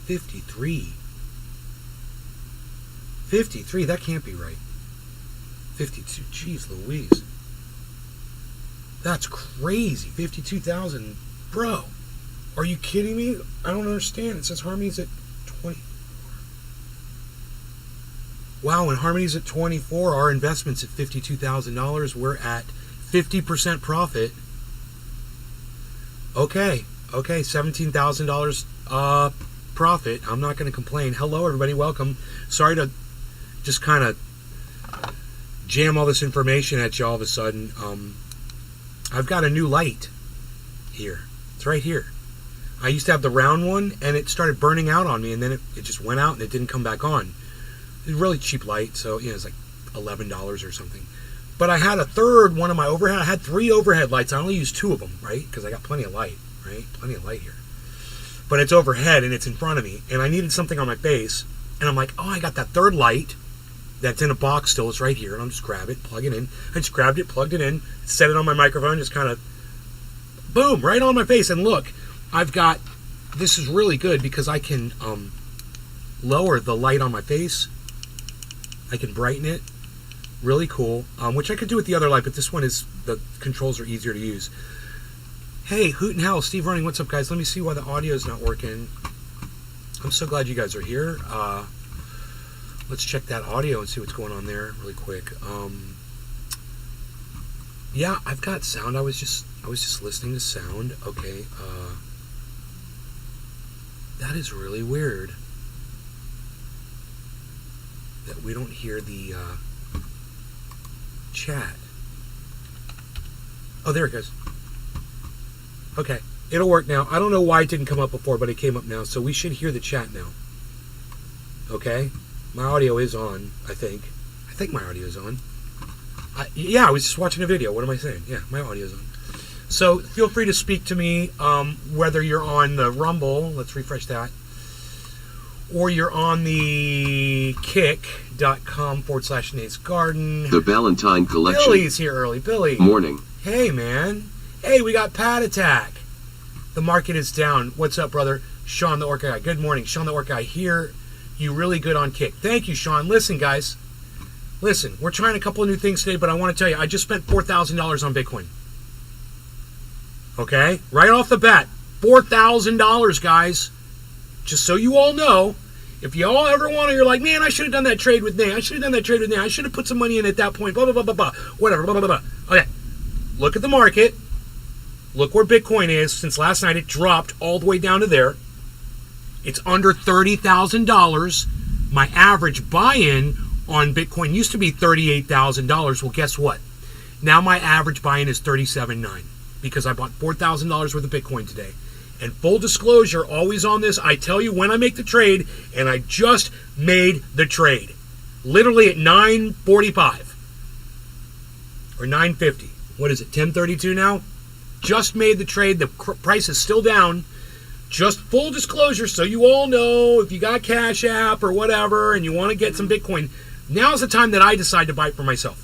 53. 53, that can't be right. 52, jeez Louise. That's crazy. 52,000. Bro, are you kidding me? I don't understand. It says Harmony's at 24. Wow, when Harmony's at 24, our investment's at $52,000. We're at 50% profit. Okay, $17,000 profit. I'm not going to complain. Hello, everybody. Welcome. Sorry to just kind of jam all this information at you all of a sudden. I've got a new light here. It's right here. I used to have the round one, and it started burning out on me, and then it just went out, and it didn't come back on. It's a really cheap light, so it's like $11 or something. But I had a third one of my overhead. I had 3 overhead lights. I only used 2 of them, right? Because I got plenty of light, right? Plenty of light here. But it's overhead, and it's in front of me, and I needed something on my face, and I'm like, oh, I got that third light that's in a box still. It's right here, and I'll just grab it, plug it in. I just grabbed it, plugged it in, set it on my microphone, just kind of, boom, right on my face. And look, I've got, this is really good because I can lower the light on my face. I can brighten it. Really cool. Which I could do with the other light, but this one is, the controls are easier to use. Hey, Hoot and Howl, Steve Running, what's up, guys? Let me see why the audio is not working. I'm so glad you guys are here. Let's check that audio and see what's going on there really quick. Yeah, I've got sound. I was just listening to sound. Okay. That is really weird that we don't hear the chat. Oh, there it goes. Okay, it'll work now. I don't know why it didn't come up before, but it came up now, so we should hear the chat now. Okay, my audio is on, I think. I think my audio is on. Yeah, I was just watching a video. What am I saying? Yeah, my audio is on. So feel free to speak to me, whether you're on the Rumble, let's refresh that, or you're on the kick.com/Nate's Garden. The Valentine Collection. Billy's here early. Billy. Morning. Hey, man. Hey, we got Pat Attack. The market is down. What's up, brother? Sean the Orca Guy. Good morning. Sean the Orca Guy here. You really good on Kick. Thank you, Sean. Listen, guys. Listen, we're trying a couple of new things today, but I want to tell you, I just spent $4,000 on Bitcoin. Okay? Right off the bat. $4,000, guys. Just so you all know, if you all ever want to, you're like, man, I should have done that trade with Nate. I should have done that trade with Nate. I should have put some money in at that point. Blah, blah, blah, blah, blah. Whatever, blah, blah, blah. Okay. Look at the market. Look where Bitcoin is. Since last night, it dropped all the way down to there. It's under $30,000. My average buy-in on Bitcoin used to be $38,000. Well, guess what? Now my average buy-in is $37,900 because I bought $4,000 worth of Bitcoin today. And full disclosure, always on this, I tell you when I make the trade, and I just made the trade. Literally at 9:45 or 9:50. What is it, 10:32 now? Just made the trade. The price is still down. Just full disclosure, so you all know, if you got Cash App or whatever and you want to get some Bitcoin, now's the time that I decide to buy it for myself.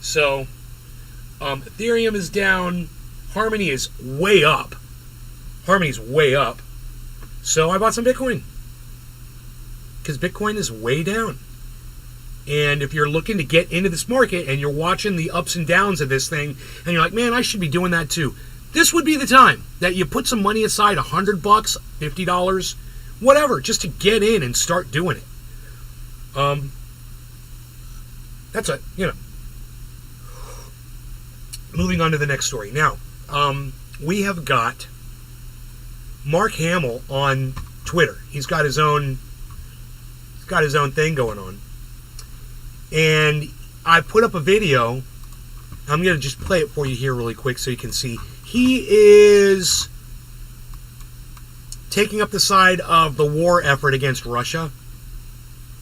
So, Ethereum is down. Harmony is way up. Harmony's way up. So I bought some Bitcoin. Because Bitcoin is way down. And if you're looking to get into this market and you're watching the ups and downs of this thing, and you're like, man, I should be doing that too. This would be the time that you put some money aside, $100, $50, whatever, just to get in and start doing it. That's it, Moving on to the next story. Now, we have got Mark Hamill on Twitter. He's got his own thing going on. And I put up a video. I'm going to just play it for you here really quick so you can see. He is taking up the side of the war effort against Russia.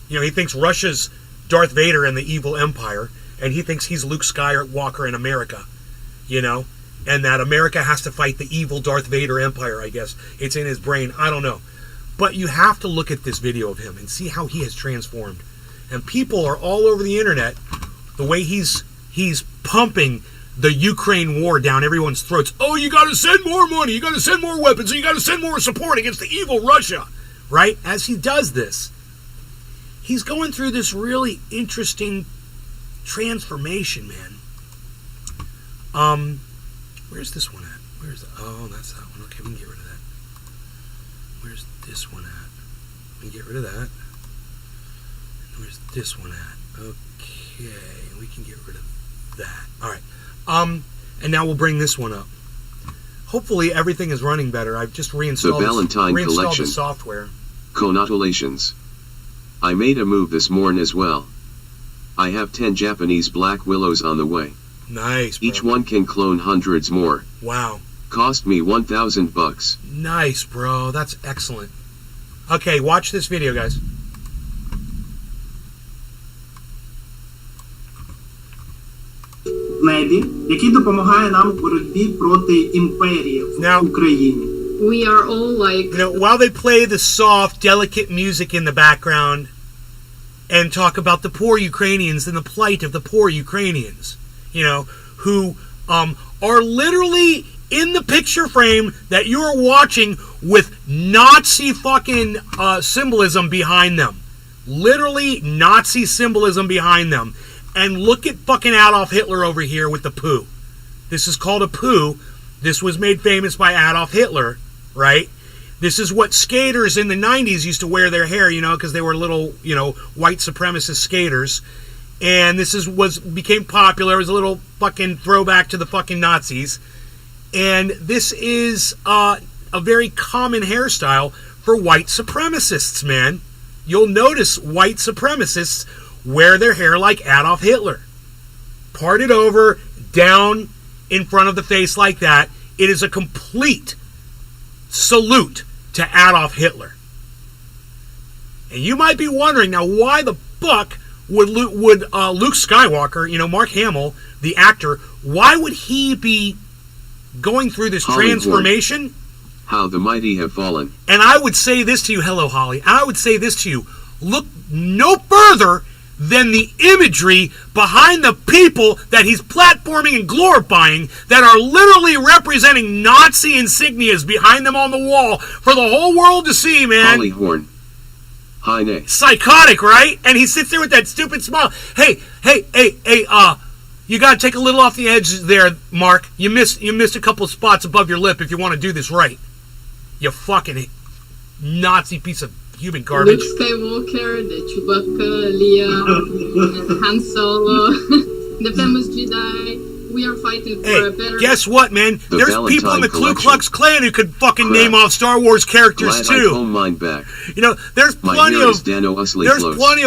He thinks Russia's Darth Vader and the evil empire, and he thinks he's Luke Skywalker in America, and that America has to fight the evil Darth Vader empire, I guess. It's in his brain. I don't know. But you have to look at this video of him and see how he has transformed. And people are all over the internet, the way he's pumping the Ukraine war down everyone's throats. Oh, you got to send more money. You got to send more weapons. You got to send more support against the evil Russia, right? As he does this, he's going through this really interesting transformation, man. Where's this one at? Oh, that's that one. Okay, we can get rid of that. Where's this one at? We can get rid of that. Where's this one at? Okay, we can get rid of that. All right. And now we'll bring this one up. Hopefully everything is running better. I've just reinstalled the software. Congratulations. I made a move this morning as well. I have 10 Japanese black willows on the way. Nice, bro. Each one can clone hundreds more. Wow. Cost me $1,000. Nice, bro. That's excellent. Okay, watch this video, guys. Який допомагає нам в боротьбі проти імперії в Україні. We are all like... You know, while they play the soft, delicate music in the background and talk about the poor Ukrainians and the plight of the poor Ukrainians, you know, who are literally in the picture frame that you are watching with Nazi fucking symbolism behind them. Literally Nazi symbolism behind them. And look at fucking Adolf Hitler over here with the poo. This is called a poo. This was made famous by Adolf Hitler, right? This is what skaters in the 90s used to wear their hair, you know, because they were little, you know, white supremacist skaters. And this became popular. It was a little fucking throwback to the fucking Nazis. And this is a very common hairstyle for white supremacists, man. You'll notice white supremacists wear their hair like Adolf Hitler. Parted over, down in front of the face like that. It is a complete salute to Adolf Hitler. And you might be wondering, now why the fuck would Luke Skywalker, you know, Mark Hamill, the actor, why would he be going through this transformation? How the mighty have fallen. And I would say this to you, hello Holly, and I would say this to you, look no further than the imagery behind the people that he's platforming and glorifying that are literally representing Nazi insignias behind them on the wall for the whole world to see, man. Holly Horn. Hi, Nay. Psychotic, right? And he sits there with that stupid smile. Hey, you gotta take a little off the edge there, Mark. You missed a couple spots above your lip if you want to do this right. You fucking Nazi piece of human garbage. Luke Skywalker, the Chewbacca, Leia, and Han Solo, the famous Jedi. We are fighting for a better... Guess what, man? There's people in the Ku Klux Klan who could fucking name off Star Wars characters too. I mine back. You know, there's plenty of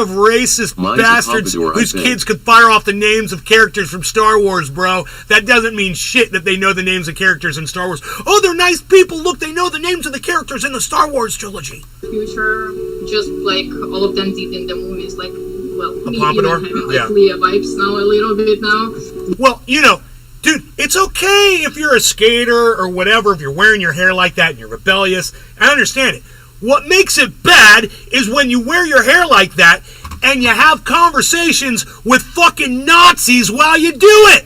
racist bastards whose kids could fire off the names of characters from Star Wars, bro. That doesn't mean shit that they know the names of characters in Star Wars. Oh, they're nice people. Look, they know the names of the characters in the Star Wars trilogy. Future, just like all of them did in the movies, like, well, me Pompadour? even having like Leia vibes now a little bit now. Well, you know, dude, it's okay if you're a skater or whatever, if you're wearing your hair like that and you're rebellious. I understand it. What makes it bad is when you wear your hair like that and you have conversations with fucking Nazis while you do it.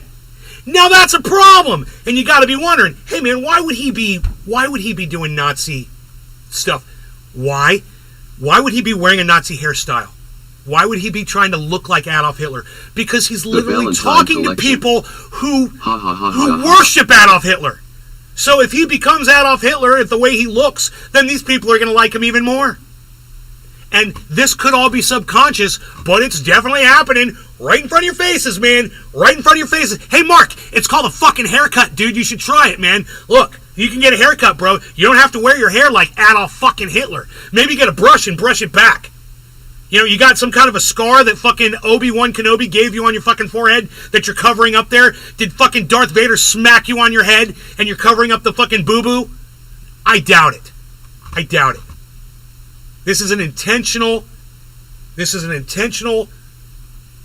Now that's a problem. And you gotta be wondering, hey man, why would he be doing Nazi stuff? Why? Why would he be wearing a Nazi hairstyle? Why would he be trying to look like Adolf Hitler? Because he's literally talking to people who worship Adolf Hitler. So if he becomes Adolf Hitler, if the way he looks, then these people are going to like him even more. And this could all be subconscious, but it's definitely happening right in front of your faces, man. Right in front of your faces. Hey, Mark, it's called a fucking haircut, dude. You should try it, man. Look, you can get a haircut, bro. You don't have to wear your hair like Adolf fucking Hitler. Maybe get a brush and brush it back. You know, you got some kind of a scar that fucking Obi-Wan Kenobi gave you on your fucking forehead that you're covering up there? Did fucking Darth Vader smack you on your head and you're covering up the fucking boo-boo? I doubt it. I doubt it. This is an intentional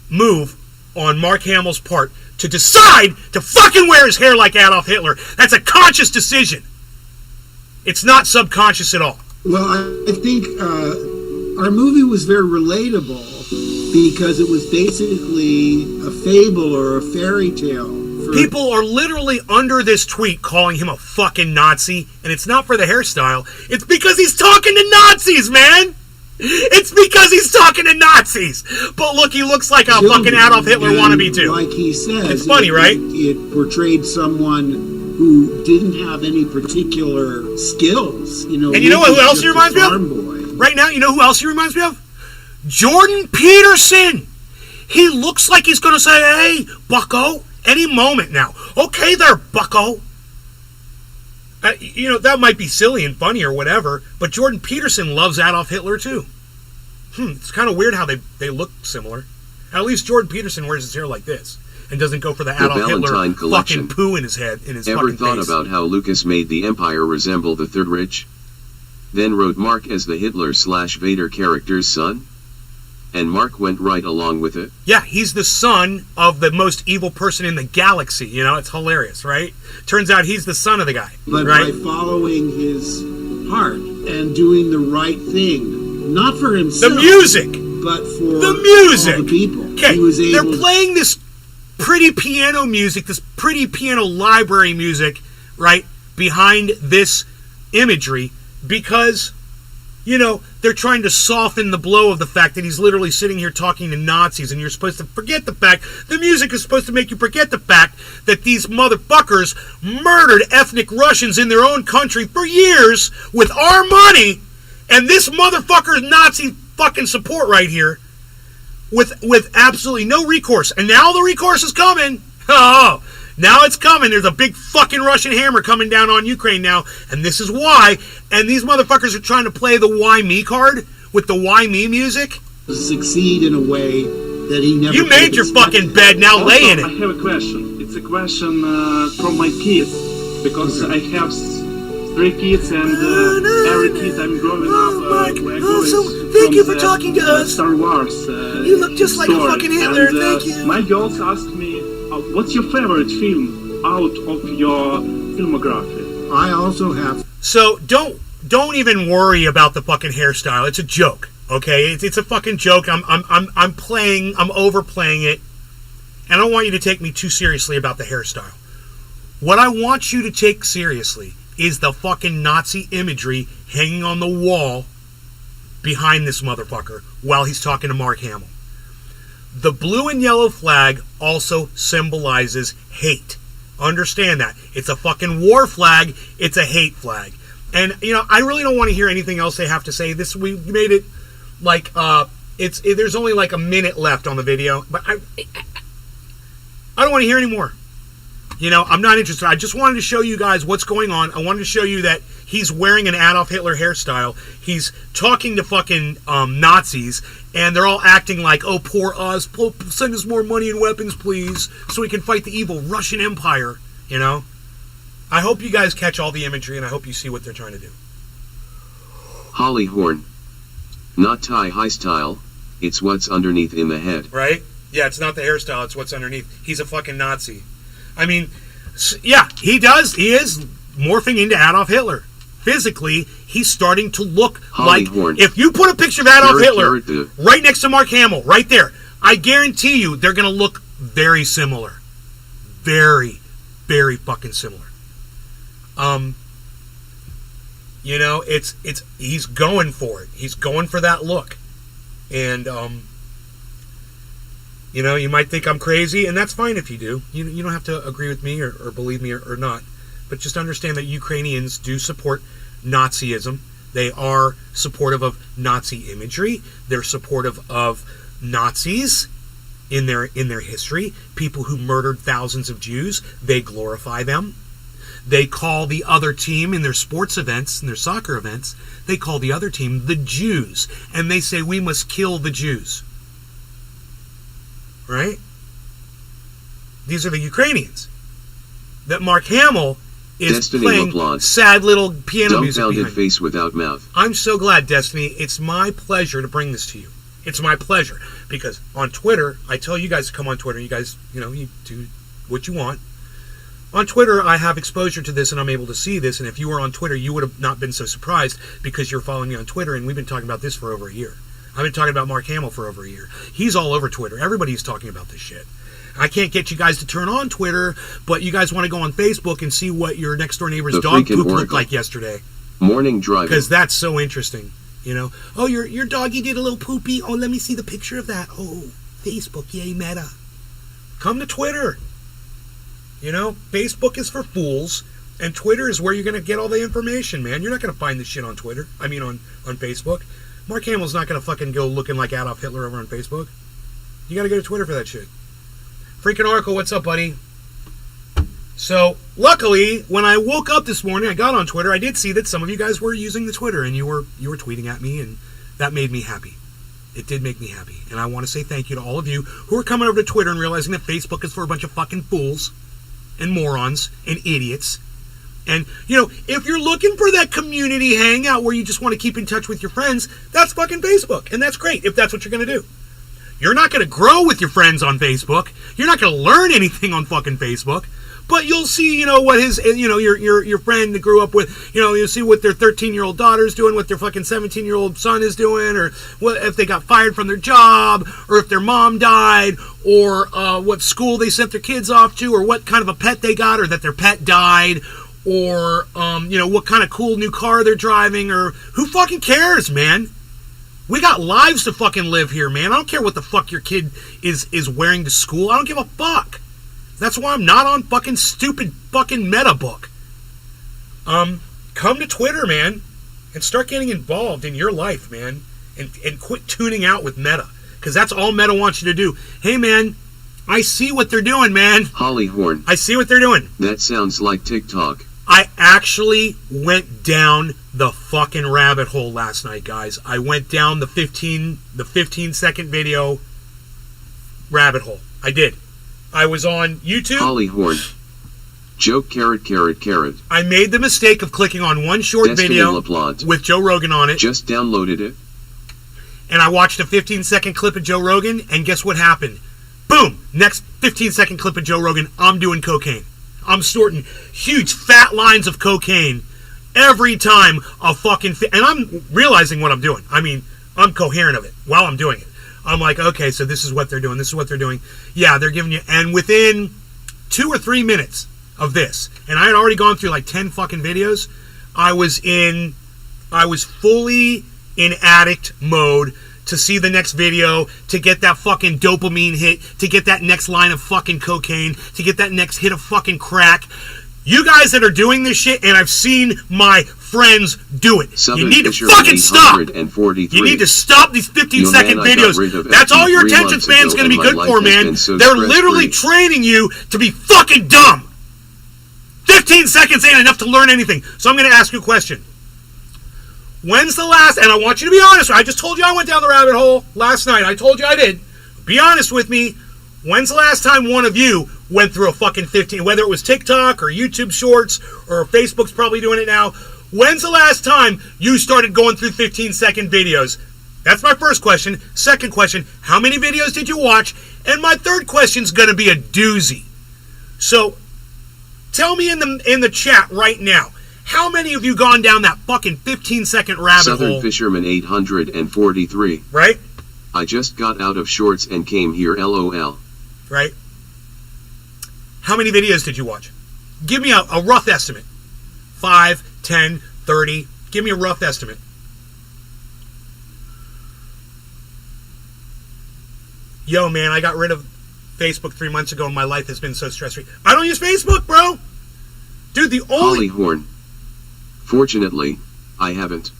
move on Mark Hamill's part to decide to fucking wear his hair like Adolf Hitler. That's a conscious decision. It's not subconscious at all. Well, I think our movie was very relatable because it was basically a fable or a fairy tale People are literally under this tweet calling him a fucking Nazi, and it's not for the hairstyle. It's because he's talking to Nazis, man. It's because he's talking to Nazis. But look, he looks like a fucking Adolf Hitler wannabe too. Like he says, it's funny, right? It portrayed someone who didn't have any particular skills. You know, and you know who else he reminds me of? Right now, you know who else he reminds me of? Jordan Peterson. He looks like he's going to say, "Hey, bucko," any moment now. Okay there, bucko. You know, that might be silly and funny or whatever, but Jordan Peterson loves Adolf Hitler too. It's kind of weird how they look similar. At least Jordan Peterson wears his hair like this and doesn't go for the Adolf Hitler fucking poo in his head, in his Ever fucking thought face. about how Lucas made the Empire resemble the Third Reich? Then wrote Mark as the Hitler/Vader character's son? And Mark went right along with it? Yeah, he's the son of the most evil person in the galaxy. You know, it's hilarious, right? Turns out he's the son of the guy. But right? by following his heart and doing the right thing, not for himself, the music, but for the music. all the people. Okay, he was able they're playing this pretty piano music, this pretty piano library music, right, behind this imagery because, you know, they're trying to soften the blow of the fact that he's literally sitting here talking to Nazis, and you're supposed to forget the fact, the music is supposed to make you forget the fact that these motherfuckers murdered ethnic Russians in their own country for years with our money, and this motherfucker's Nazi fucking support right here with absolutely no recourse. And now the recourse is coming. Oh, now it's coming. There's a big fucking Russian hammer coming down on Ukraine now, and this is why. And these motherfuckers are trying to play the "Why Me" card with the "Why Me" music. Succeed in a way that he never. You made your fucking bed. Now also, lay in it. I have a question. It's a question from my kids because I have 3 kids, and every kid I'm growing up, we're going thank you for talking to us. Star Wars. You look just like a story. fucking Hitler. And, thank you. My girls asked me, what's your favorite film out of your filmography? I also have. So don't even worry about the fucking hairstyle. It's a joke, okay? It's a fucking joke. I'm playing. I'm overplaying it, and I don't want you to take me too seriously about the hairstyle. What I want you to take seriously is the fucking Nazi imagery hanging on the wall behind this motherfucker while he's talking to Mark Hamill. The blue and yellow flag also symbolizes hate. Understand that. It's a fucking war flag. It's a hate flag. And, you know, I really don't want to hear anything else they have to say. We made it like, there's only like a minute left on the video. But I don't want to hear any more. You know, I'm not interested. I just wanted to show you guys what's going on. I wanted to show you that he's wearing an Adolf Hitler hairstyle. He's talking to fucking Nazis, and they're all acting like, oh, poor us. Send us more money and weapons, please, so we can fight the evil Russian Empire, you know? I hope you guys catch all the imagery, and I hope you see what they're trying to do. Holly Horn. Not tie-high style, it's what's underneath in the head. Right? Yeah, it's not the hairstyle, it's what's underneath. He's a fucking Nazi. I mean, yeah, he does. He is morphing into Adolf Hitler. Physically, he's starting to look Holly like... Horn. If you put a picture of Adolf Hitler right next to Mark Hamill, right there, I guarantee you they're going to look very similar. Very, very fucking similar. You know, he's going for it. He's going for that look. And, you know, you might think I'm crazy, and that's fine if you do. You don't have to agree with me or believe me or not. But just understand that Ukrainians do support Nazism. They are supportive of Nazi imagery. They're supportive of Nazis in their history. People who murdered thousands of Jews, they glorify them. They call the other team in their sports events, in their soccer events, they call the other team the Jews. And they say, we must kill the Jews. Right? These are the Ukrainians that Mark Hamill is Destiny playing LaPlante. Sad little piano music Dumbfounded behind. face without mouth. I'm so glad, Destiny. It's my pleasure to bring this to you. It's my pleasure because on Twitter, I tell you guys to come on Twitter. You guys, you know, you do what you want. On Twitter, I have exposure to this and I'm able to see this. And if you were on Twitter, you would have not been so surprised because you're following me on Twitter. And we've been talking about this for over a year. I've been talking about Mark Hamill for over a year. He's all over Twitter. Everybody's talking about this shit. I can't get you guys to turn on Twitter, but you guys want to go on Facebook and see what your next door neighbor's The dog freaking poop looked Oracle. like yesterday. Morning driving. Because that's so interesting. You know, oh, your doggy did a little poopy. Oh, let me see the picture of that. Oh, Facebook, yay, Meta. Come to Twitter. You know, Facebook is for fools, and Twitter is where you're going to get all the information, man. You're not going to find this shit on Twitter. I mean, on Facebook. Mark Hamill's not going to fucking go looking like Adolf Hitler over on Facebook. You got to go to Twitter for that shit. Freaking Oracle, what's up, buddy? So, luckily, when I woke up this morning, I got on Twitter, I did see that some of you guys were using the Twitter, and you were tweeting at me, and that made me happy. It did make me happy. And I want to say thank you to all of you who are coming over to Twitter and realizing that Facebook is for a bunch of fucking fools and morons and idiots. And, you know, if you're looking for that community hangout where you just want to keep in touch with your friends, that's fucking Facebook. And that's great if that's what you're going to do. You're not going to grow with your friends on Facebook. You're not going to learn anything on fucking Facebook. But you'll see, you know, what his, you know, your friend that grew up with, you know, you'll see what their 13-year-old daughter's doing, what their fucking 17-year-old son is doing, or what if they got fired from their job, or if their mom died, or what school they sent their kids off to, or what kind of a pet they got, or that their pet died, or, you know, what kind of cool new car they're driving, or who fucking cares, man? We got lives to fucking live here, man. I don't care what the fuck your kid is wearing to school. I don't give a fuck. That's why I'm not on fucking stupid fucking meta book. Come to Twitter, man, and start getting involved in your life, man, and quit tuning out with Meta, because that's all Meta wants you to do. Hey, man, I see what they're doing, man. Hollyhorn. I see what they're doing. That sounds like TikTok. I actually went down the fucking rabbit hole last night, guys. I went down the 15-second video rabbit hole. I did. I was on YouTube. Hollyhorn. Joke carrot carrot carrot. I made the mistake of clicking on one short Destiny video LaPlante. with Joe Rogan on it. Just downloaded it. And I watched a 15-second clip of Joe Rogan, and guess what happened? Boom! Next 15-second clip of Joe Rogan, I'm doing cocaine. I'm snorting huge fat lines of cocaine every time a fucking... and I'm realizing what I'm doing. I mean, I'm coherent of it while I'm doing it. I'm like, okay, so this is what they're doing. This is what they're doing. Yeah, they're giving you... and within 2 or 3 minutes of this, and I had already gone through like 10 fucking videos, I was fully in addict mode to see the next video, to get that fucking dopamine hit, to get that next line of fucking cocaine, to get that next hit of fucking crack. You guys that are doing this shit, and I've seen my friends do it. Southern you need to Fisher fucking stop. 843. You need to stop these 15-second Yo, man, I got rid videos. of That's all your FT3 attention months span's ago, going to be and good my for, life has man. been so They're literally stress-free. training you to be fucking dumb. 15 seconds ain't enough to learn anything. So I'm going to ask you a question. When's the last, and I want you to be honest, I just told you I went down the rabbit hole last night. I told you I did. Be honest with me. When's the last time one of you went through a fucking 15, whether it was TikTok or YouTube Shorts or Facebook's probably doing it now. When's the last time you started going through 15-second videos? That's my first question. Second question, how many videos did you watch? And my third question's going to be a doozy. So, tell me in the chat right now, how many of you gone down that fucking 15-second rabbit Southern hole? Fisherman 843. Right? I just got out of shorts and came here, LOL. Right? How many videos did you watch? Give me a rough estimate. 5, 10, 30. Give me a rough estimate. Yo, man, I got rid of Facebook 3 months ago and my life has been so stress-free. I don't use Facebook, bro! Dude, the only... Hollyhorn. Fortunately, I haven't.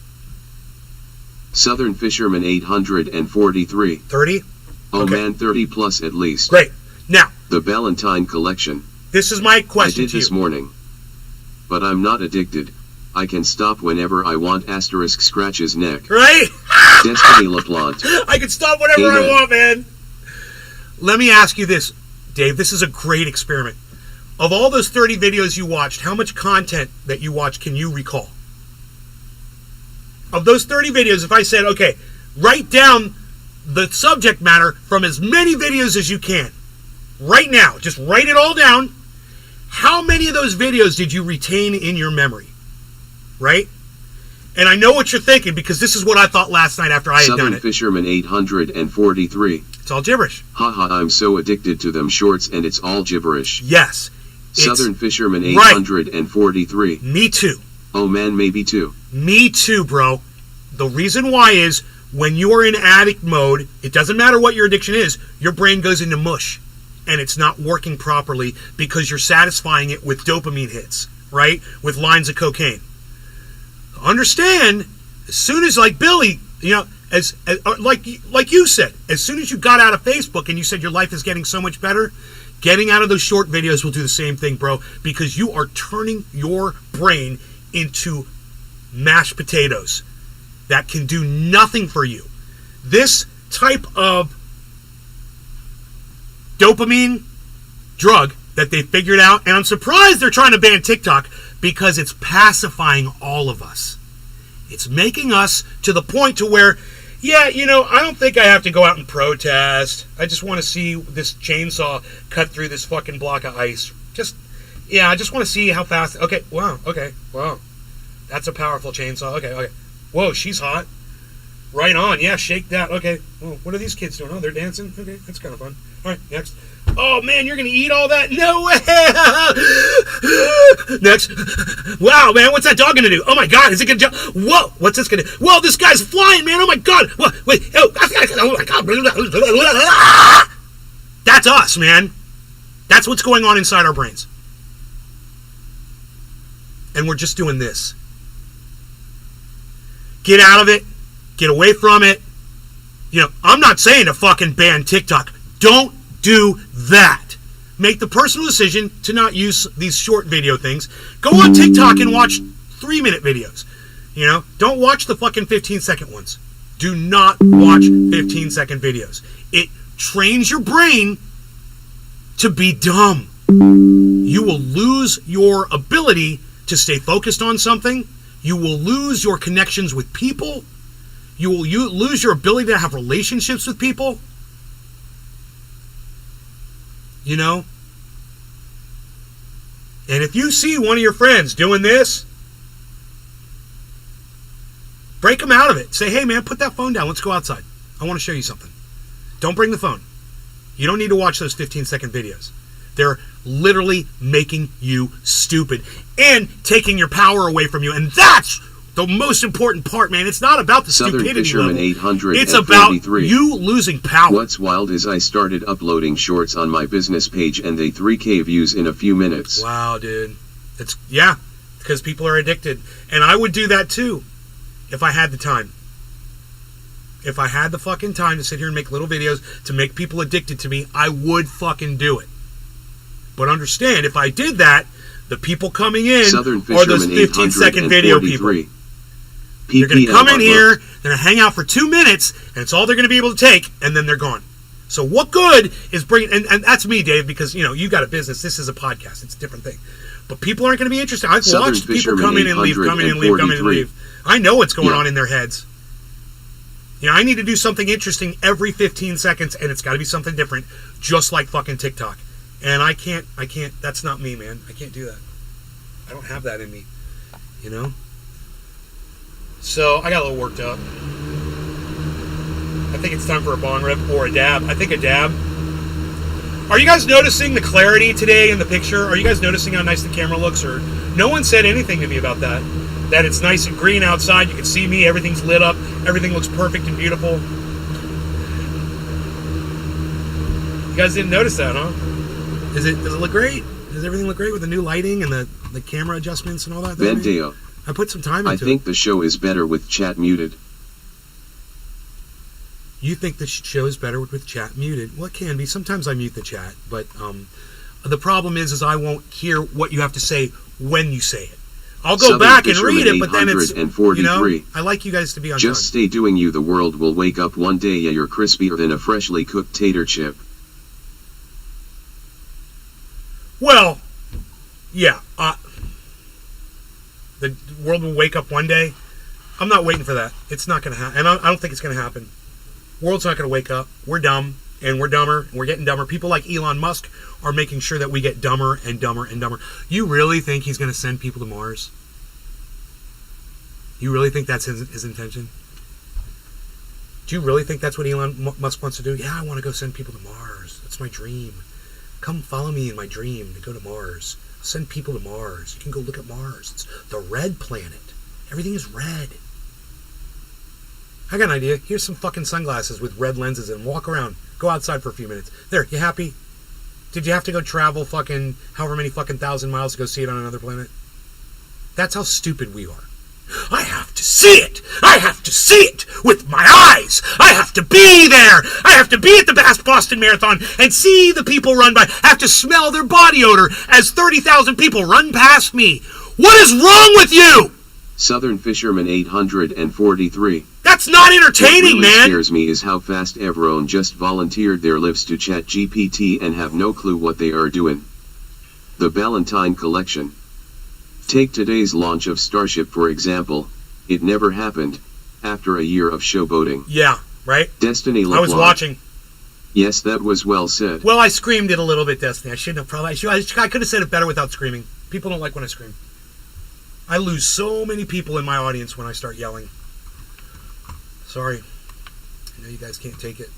Southern Fisherman 843. 30? Oh Okay. man, 30 plus at least. Great. Now, The Valentine Collection. this is my I question did to you. this morning. But I'm not addicted. I can stop whenever I want. Asterisk scratches neck. Right? Destiny LaPlante. I can stop whatever I Amen. want, man. Let me ask you this, Dave. This is a great experiment. Of all those 30 videos you watched, how much content that you watched can you recall? Of those 30 videos, if I said, okay, write down the subject matter from as many videos as you can. Right now. Just write it all down. How many of those videos did you retain in your memory? Right? And I know what you're thinking because this is what I thought last night after I had done Southern it. Fisherman 843. It's all gibberish. Haha, I'm so addicted to them shorts and it's all gibberish. Yes. Southern Fisherman 843. Me too. Oh man, maybe too. Me too, bro. The reason why is when you are in addict mode, it doesn't matter what your addiction is, your brain goes into mush. And it's not working properly because you're satisfying it with dopamine hits, right? With lines of cocaine. Understand, as soon as, like Billy, you know, like you said, as soon as you got out of Facebook and you said your life is getting so much better, getting out of those short videos will do the same thing, bro, because you are turning your brain into mashed potatoes that can do nothing for you. This type of dopamine drug that they figured out, and I'm surprised they're trying to ban TikTok because it's pacifying all of us. It's making us to the point to where, yeah, you know, I don't think I have to go out and protest. I just want to see this chainsaw cut through this fucking block of ice. I just want to see how fast. Okay, wow, that's a powerful chainsaw. Okay. Whoa, she's hot. Right on, yeah, shake that. Okay, well, what are these kids doing? Oh, they're dancing? Okay, that's kind of fun. All right, next. Oh, man, you're going to eat all that? No way! Next. Wow, man, what's that dog going to do? Oh, my God, is it going to jump? Whoa, what's this going to do? Whoa, this guy's flying, man. Oh, my God. Whoa, wait, oh my God. That's us, man. That's what's going on inside our brains. And we're just doing this. Get out of it. Get away from it. You know, I'm not saying to fucking ban TikTok. Don't do that. Make the personal decision to not use these short video things. Go on TikTok and watch 3-minute videos. You know, don't watch the fucking 15-second ones. Do not watch 15-second videos. It trains your brain to be dumb. You will lose your ability to stay focused on something. You will lose your connections with people. You will lose your ability to have relationships with people. You know? And if you see one of your friends doing this, break them out of it. Say, hey man, put that phone down. Let's go outside. I want to show you something. Don't bring the phone. You don't need to watch those 15-second videos. They're literally making you stupid and taking your power away from you. And that's the most important part, man. It's not about the Southern stupidity Fisherman level. 843. It's about you losing power. What's wild is I started uploading shorts on my business page and they 3K views in a few minutes. Wow, dude. Because people are addicted. And I would do that too if I had the time. If I had the fucking time to sit here and make little videos to make people addicted to me, I would fucking do it. But understand, if I did that, the people coming in are those 15-second video people. They're going to come in here, they're going to hang out for 2 minutes, and it's all they're going to be able to take, and then they're gone. So what good is bringing... And that's me, Dave, because, you know, you got a business. This is a podcast. It's a different thing. But people aren't going to be interested. I've watched people come in and leave, come in and leave, come in and leave. I know what's going on in their heads. You know, I need to do something interesting every 15 seconds, and it's got to be something different, just like fucking TikTok. And I can't, that's not me, man. I can't do that. I don't have that in me, you know? So, I got a little worked up. I think it's time for a bong rip or a dab. I think a dab. Are you guys noticing the clarity today in the picture? Are you guys noticing how nice the camera looks? Or no one said anything to me about that. That it's nice and green outside. You can see me. Everything's lit up. Everything looks perfect and beautiful. You guys didn't notice that, huh? Does it look great? Does everything look great with the new lighting and the camera adjustments and all that? Vendeo. I put some time into it. I think the show is better with chat muted. You think the show is better with chat muted? Well, it can be. Sometimes I mute the chat, but the problem is I won't hear what you have to say when you say it. I'll go back and read it, but then it's, you know, I like you guys to be on time. Just stay doing you. The world will wake up one day. Yeah, you're crispier than a freshly cooked tater chip. Well, yeah. The world will wake up one day. I'm not waiting for that. It's not going to happen. And I don't think it's going to happen. World's not going to wake up. We're dumb, and we're dumber, and we're getting dumber. People like Elon Musk are making sure that we get dumber and dumber and dumber. You really think he's going to send people to Mars? You really think that's his intention? Do you really think that's what Elon Musk wants to do? Yeah, I want to go send people to Mars. That's my dream. Come follow me in my dream to go to Mars. I'll send people to Mars. You can go look at Mars. It's the red planet. Everything is red. I got an idea. Here's some fucking sunglasses with red lenses in. Walk around. Go outside for a few minutes. There, you happy? Did you have to go travel fucking however many fucking 1,000 miles to go see it on another planet? That's how stupid we are. I have to see it! I have to see it with my eyes! I have to be there! I have to be at the Boston Marathon and see the people run by. I have to smell their body odor as 30,000 people run past me. What is wrong with you? Southern Fisherman 843. That's not entertaining, what really man! Scares me is how fast everyone just volunteered their lives to ChatGPT and have no clue what they are doing. The Ballantine Collection. Take today's launch of Starship for example. It never happened, after a year of showboating. Yeah, right? Destiny I was watching. Yes, that was well said. Well, I screamed it a little bit, Destiny. I shouldn't have probably. I could have said it better without screaming. People don't like when I scream. I lose so many people in my audience when I start yelling. Sorry. I know you guys can't take it.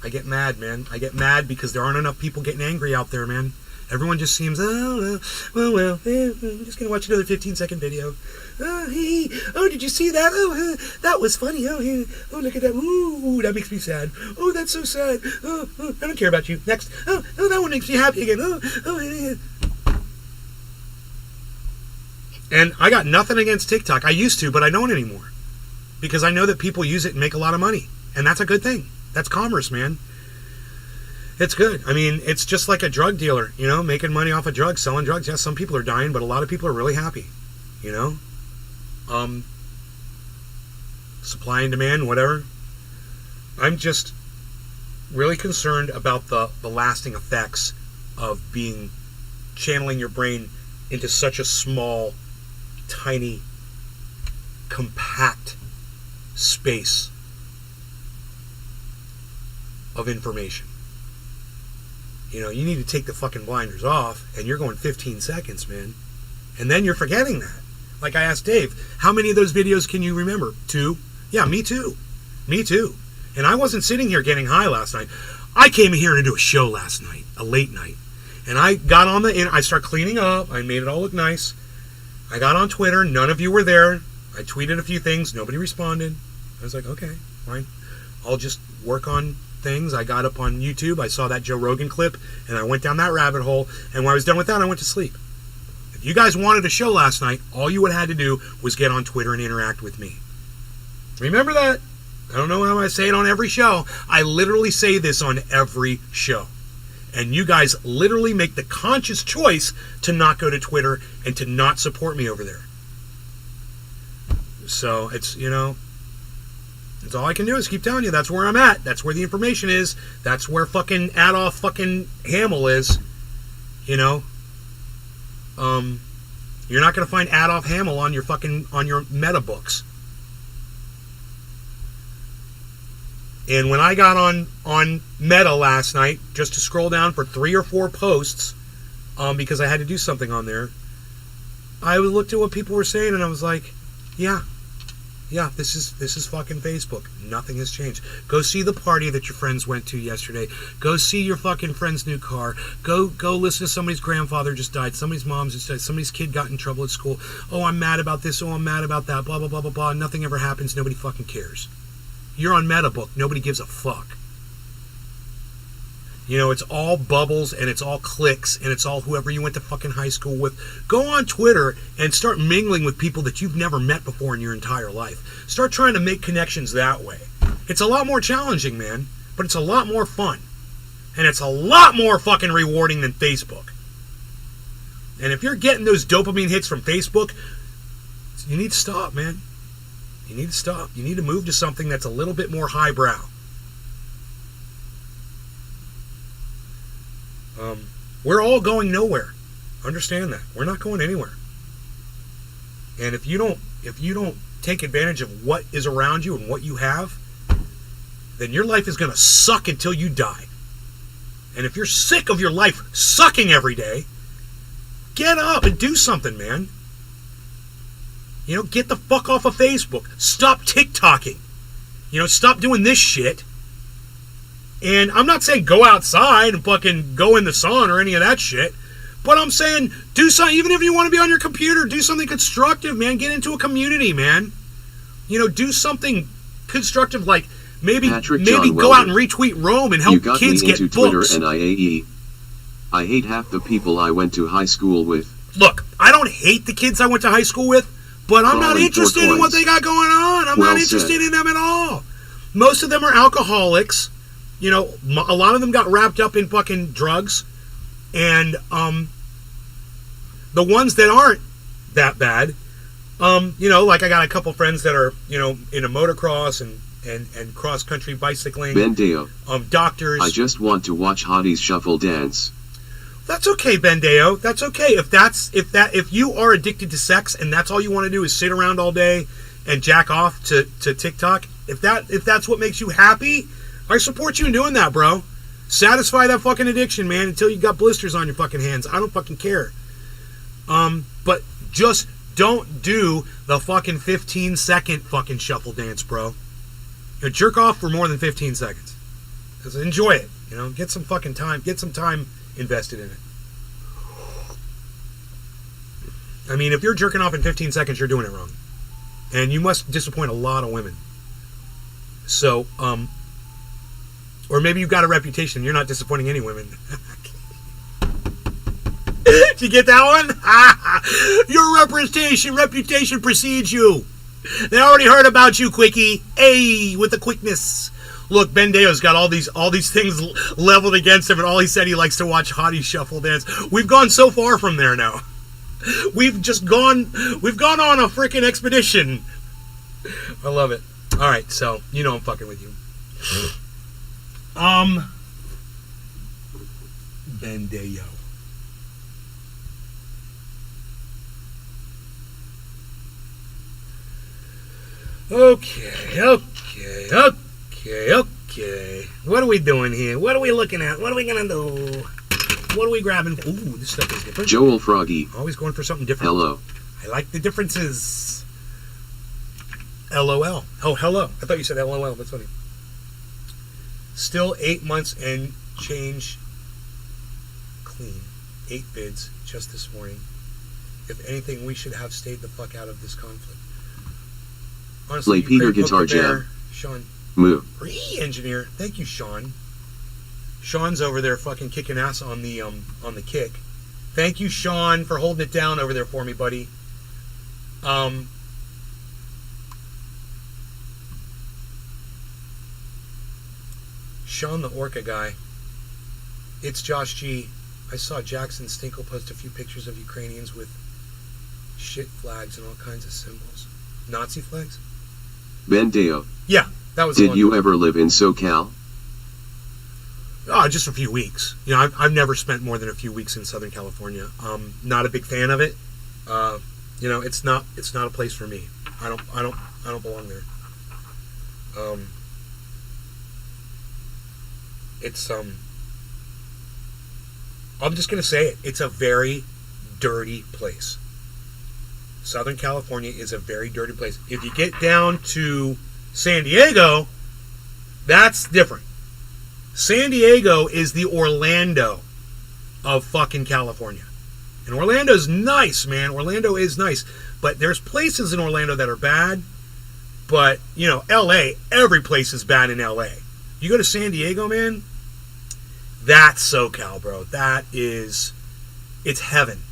I get mad, man. I get mad because there aren't enough people getting angry out there, man. Everyone just seems, I'm just going to watch another 15-second video. Oh, did you see that? That was funny. Oh, look at that. Ooh, that makes me sad. Oh, that's so sad. Oh, I don't care about you. Next. Oh, that one makes me happy again. Oh. And I got nothing against TikTok. I used to, but I don't anymore. Because I know that people use it and make a lot of money. And that's a good thing. That's commerce, man. It's good. I mean, it's just like a drug dealer, making money off of drugs, selling drugs. Yes, some people are dying, but a lot of people are really happy, Supply and demand, whatever. I'm just really concerned about the lasting effects of channeling your brain into such a small, tiny, compact space of information. You need to take the fucking blinders off, and you're going 15 seconds, man. And then you're forgetting that. Like I asked Dave, how many of those videos can you remember? 2? Yeah, me too. Me too. And I wasn't sitting here getting high last night. I came here to do a show last night, a late night. And I got on I started cleaning up. I made it all look nice. I got on Twitter. None of you were there. I tweeted a few things. Nobody responded. I was like, okay, fine. I'll just work on things. I got up on YouTube. I saw that Joe Rogan clip, and I went down that rabbit hole. And when I was done with that, I went to sleep. If you guys wanted a show last night, all you would have had to do was get on Twitter and interact with me. Remember that? I don't know how I say it on every show. I literally say this on every show. And you guys literally make the conscious choice to not go to Twitter and to not support me over there. So it's, that's all I can do is keep telling you that's where I'm at. That's where the information is. That's where fucking Adolf fucking Hamill is. You're not going to find Adolf Hamill on your meta books. And when I got on Meta last night, just to scroll down for 3 or 4 posts, because I had to do something on there, I looked at what people were saying and I was like, yeah, this is fucking Facebook. Nothing has changed. Go see the party that your friends went to yesterday. Go see your fucking friend's new car. Go listen to somebody's grandfather just died. Somebody's mom just died. Somebody's kid got in trouble at school. Oh, I'm mad about this. Oh, I'm mad about that. Blah, blah, blah, blah, blah. Nothing ever happens. Nobody fucking cares. You're on Metabook. Nobody gives a fuck. It's all bubbles and it's all clicks and it's all whoever you went to fucking high school with. Go on Twitter and start mingling with people that you've never met before in your entire life. Start trying to make connections that way. It's a lot more challenging, man, but it's a lot more fun. And it's a lot more fucking rewarding than Facebook. And if you're getting those dopamine hits from Facebook, you need to stop, man. You need to stop. You need to move to something that's a little bit more highbrow. We're all going nowhere. Understand that. We're not going anywhere. And if you don't take advantage of what is around you and what you have, then your life is going to suck until you die. And if you're sick of your life sucking every day, get up and do something, man. Get the fuck off of Facebook. Stop TikToking. Stop doing this shit. And I'm not saying go outside and fucking go in the sun or any of that shit. But I'm saying do something, even if you want to be on your computer, do something constructive, man. Get into a community, man. Do something constructive, like maybe go out and retweet Rome and help kids get books. Twitter and IAE. I hate half the people I went to high school with. Look, I don't hate the kids I went to high school with, but I'm not interested in what they got going on. I'm not interested in them at all. Most of them are alcoholics. A lot of them got wrapped up in fucking drugs. And the ones that aren't that bad, like I got a couple friends that are, into motocross and cross-country bicycling. Bendeo. Doctors. I just want to watch hotties shuffle dance. That's okay, Bendeo. That's okay. If you are addicted to sex and that's all you want to do is sit around all day and jack off to TikTok, if that's what makes you happy, I support you in doing that, bro. Satisfy that fucking addiction, man, until you got blisters on your fucking hands. I don't fucking care. But just don't do the fucking 15-second fucking shuffle dance, bro. Jerk off for more than 15 seconds. Just enjoy it. Get some fucking time. Get some time invested in it. I mean, if you're jerking off in 15 seconds, you're doing it wrong. And you must disappoint a lot of women. So, or maybe you've got a reputation. You're not disappointing any women. Did you get that one? Your reputation precedes you. They already heard about you, Quickie. Hey, with the quickness. Look, Bendeo's got all these things leveled against him, and all he said he likes to watch hotties shuffle dance. We've gone so far from there now. We've gone on a freaking expedition. I love it. All right, so I'm fucking with you. Bendeo. Okay. What are we doing here? What are we looking at? What are we gonna do? What are we grabbing? Ooh, this stuff is different. Joel Froggy. Always going for something different. Hello. I like the differences. LOL. Oh, hello. I thought you said LOL. That's funny. Still 8 months and change clean. 8 bids just this morning. If anything, we should have stayed the fuck out of this conflict. Honestly, Play Peter Guitar Jam. Sean. Moo. Re-engineer. Thank you, Sean. Sean's over there fucking kicking ass on the kick. Thank you, Sean, for holding it down over there for me, buddy. Sean the Orca guy. It's Josh G. I saw Jackson Stinkle post a few pictures of Ukrainians with shit flags and all kinds of symbols. Nazi flags? Bendeo. Yeah, that was. Did you ever live in SoCal? Oh, just a few weeks. I've never spent more than a few weeks in Southern California. Not a big fan of it. It's not a place for me. I don't belong there. I'm just gonna say it. It's a very dirty place. Southern California is a very dirty place. If you get down to San Diego, that's different. San Diego is the Orlando of fucking California. And Orlando's nice, man. Orlando is nice. But there's places in Orlando that are bad. But, LA, every place is bad in LA. You go to San Diego, man, that's SoCal, bro. It's heaven.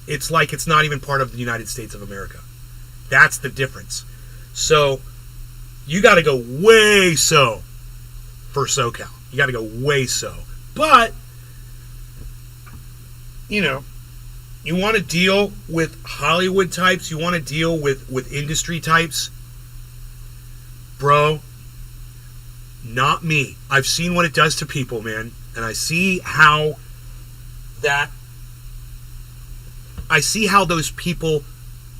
It's like it's not even part of the United States of America. That's the difference. So, you got to go way so for SoCal. You got to go way so. But, you want to deal with Hollywood types. You want to deal with industry types. Bro, not me. I've seen what it does to people, man. And I see how those people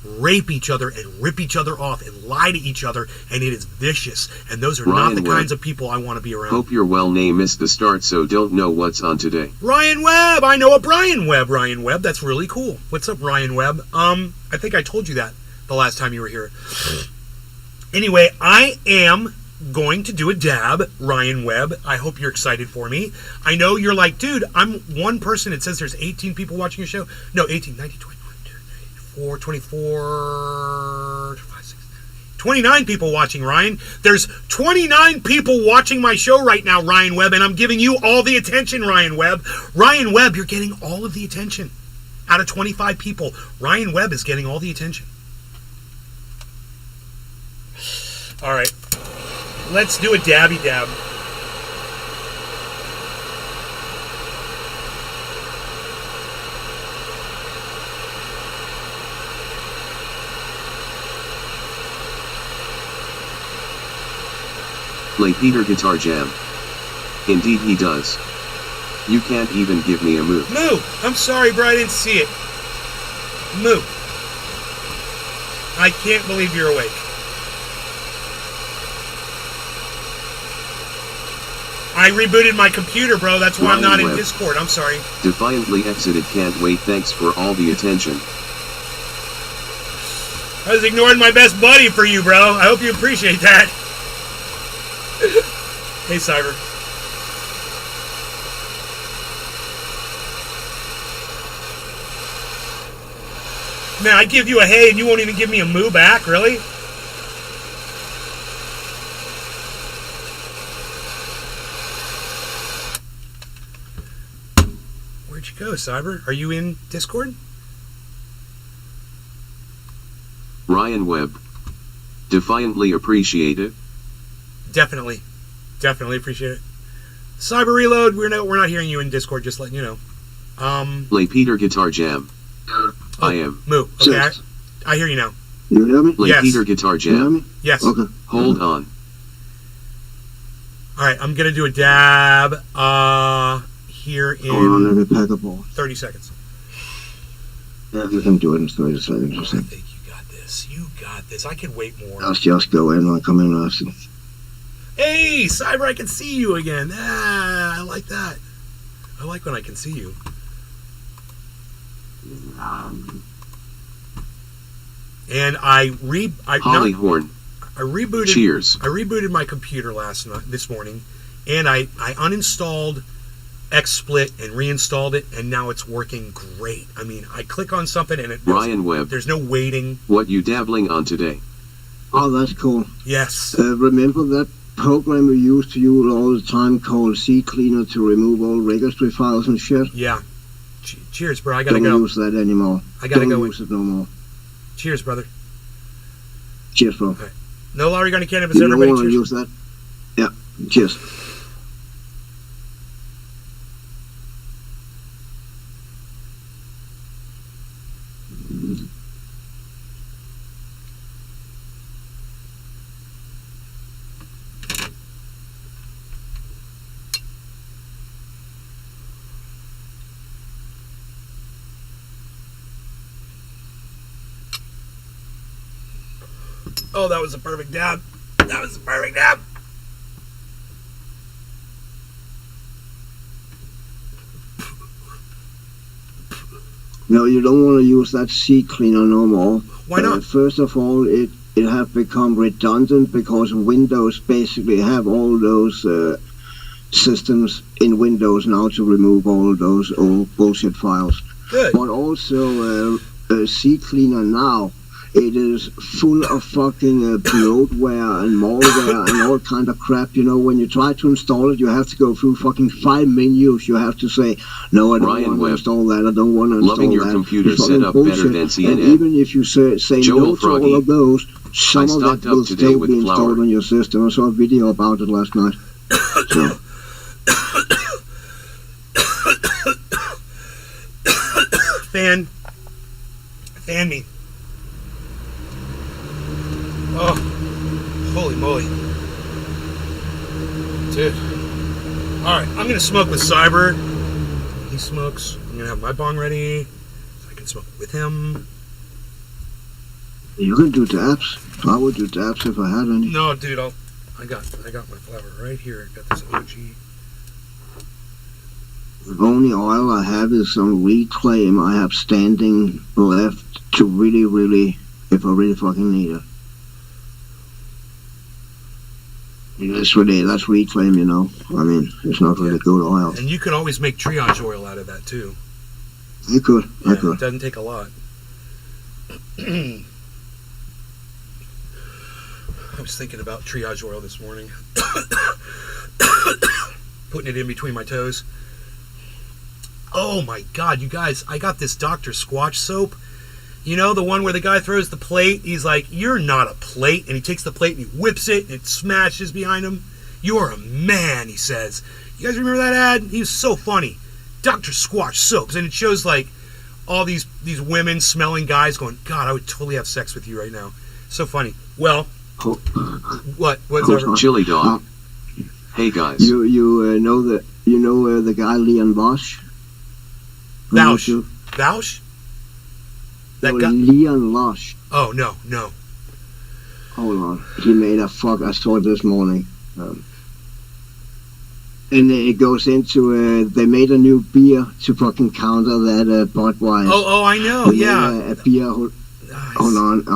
rape each other and rip each other off and lie to each other, and it is vicious. And those are not the kinds of people I want to be around. Hope you're well. Name missed the start, so don't know what's on today. Ryan Webb! I know a Brian Webb. Ryan Webb, that's really cool. What's up, Ryan Webb? I think I told you that the last time you were here. Anyway, I am going to do a dab, Ryan Webb. I hope you're excited for me. I know you're like, dude, I'm one person. It says there's 18 people watching your show. No, 18, 19, 21, 22, 24, 25, 6, 29 people watching, Ryan. There's 29 people watching my show right now, Ryan Webb, and I'm giving you all the attention, Ryan Webb. Ryan Webb, you're getting all of the attention. Out of 25 people, Ryan Webb is getting all the attention. All right. Let's do a dabby dab. Play Peter Guitar Jam. Indeed he does. You can't even give me a move. Moo! I'm sorry, bro, I didn't see it. Moo. I can't believe you're awake. I rebooted my computer, bro. That's why I'm not in Discord. I'm sorry. Defiantly exited. Can't wait. Thanks for all the attention. I was ignoring my best buddy for you, bro. I hope you appreciate that. Hey, Cyber. Man, I give you a hey and you won't even give me a moo back, really? Where'd you go, Cyber? Are you in Discord? Ryan Webb. Defiantly appreciate it. Definitely appreciate it. Cyber Reload, we're not hearing you in Discord, just letting you know. Play Peter Guitar Jam. I am. Moo. Okay, I hear you now. You hear me? Play Yes. Peter Guitar You hear Jam. me? Yes. Okay. Hold on. Alright, I'm gonna do a dab here Hold on, let in me pack a ball. 30 seconds. Yeah, you can do it in 30 seconds or I something. think you got this. You got this. I can wait more. I'll just go in and come in and ask you. Hey, Cyber, I can see you again. I like that. I like when I can see you. And I Hollyhorn. rebooted. Cheers. I rebooted my computer this morning, and I uninstalled XSplit and reinstalled it, and now it's working great. I mean, I click on something and Ryan Webb. there's no waiting. What you dabbling on today? Oh, that's cool. Yes. Remember that program we used to use all the time called CCleaner to remove all registry files and shit? Yeah. Cheers, bro. I gotta Don't go. use that anymore. I gotta Don't go. use it no more. Cheers, brother. Cheers, bro. No Larry Gunny Cannabis. You don't Everybody, want to cheers. use that? Yeah. Cheers. Oh, that was a perfect dab. That was a perfect dab. No, you don't want to use that CCleaner no more. Why not? First of all, it has become redundant because Windows basically have all those systems in Windows now to remove all those old bullshit files. Good. But also, CCleaner now, it is full of fucking bloatware and malware and all kind of crap. You know, when you try to install it, you have to go through fucking 5 menus. You have to say, no, I don't Ryan want to Webb. install that. I don't want to install Loving your that. computer It's fucking setup better bullshit. than And CNN. even if you say Joel no to Froggy. all of those, some I of stocked that up will today still with be installed flour. on your system. I saw a video about it last night. So, Fan me. Oh, holy moly. Dude. Alright, I'm gonna smoke with Cyber. He smokes. I'm gonna have my bong ready so I can smoke with him. you can do dabs. I would do dabs if I had any. No, dude, I got my flower right here. I got this OG. The only oil I have is some reclaim I have standing left to really, if I really fucking need it. That's reclaim, you know. I mean, it's not really good oil. And you could always make triage oil out of that too. I could. It doesn't take a lot. I was thinking about triage oil this morning. Putting it in between my toes. Oh my God, you guys, I got this Dr. Squatch soap. You know, the one where the guy throws the plate, he's like, "You're not a plate," and he takes the plate and he whips it and it smashes behind him. "You're a man," he says. You guys remember that ad? He was so funny. Dr. Squatch soaps, and it shows like all these women smelling guys going, "God, I would totally have sex with you right now." So funny. Well, what's over? Chili dog. Hey guys. You know the guy Leon Bosch? Vaush? That guy? Leon Losh. Oh, no. Hold on. He made a fuck. I saw it this morning. And it goes into, they made a new beer to fucking counter that Budweiser. Oh, I know, yeah. A beer. Nice. Hold on.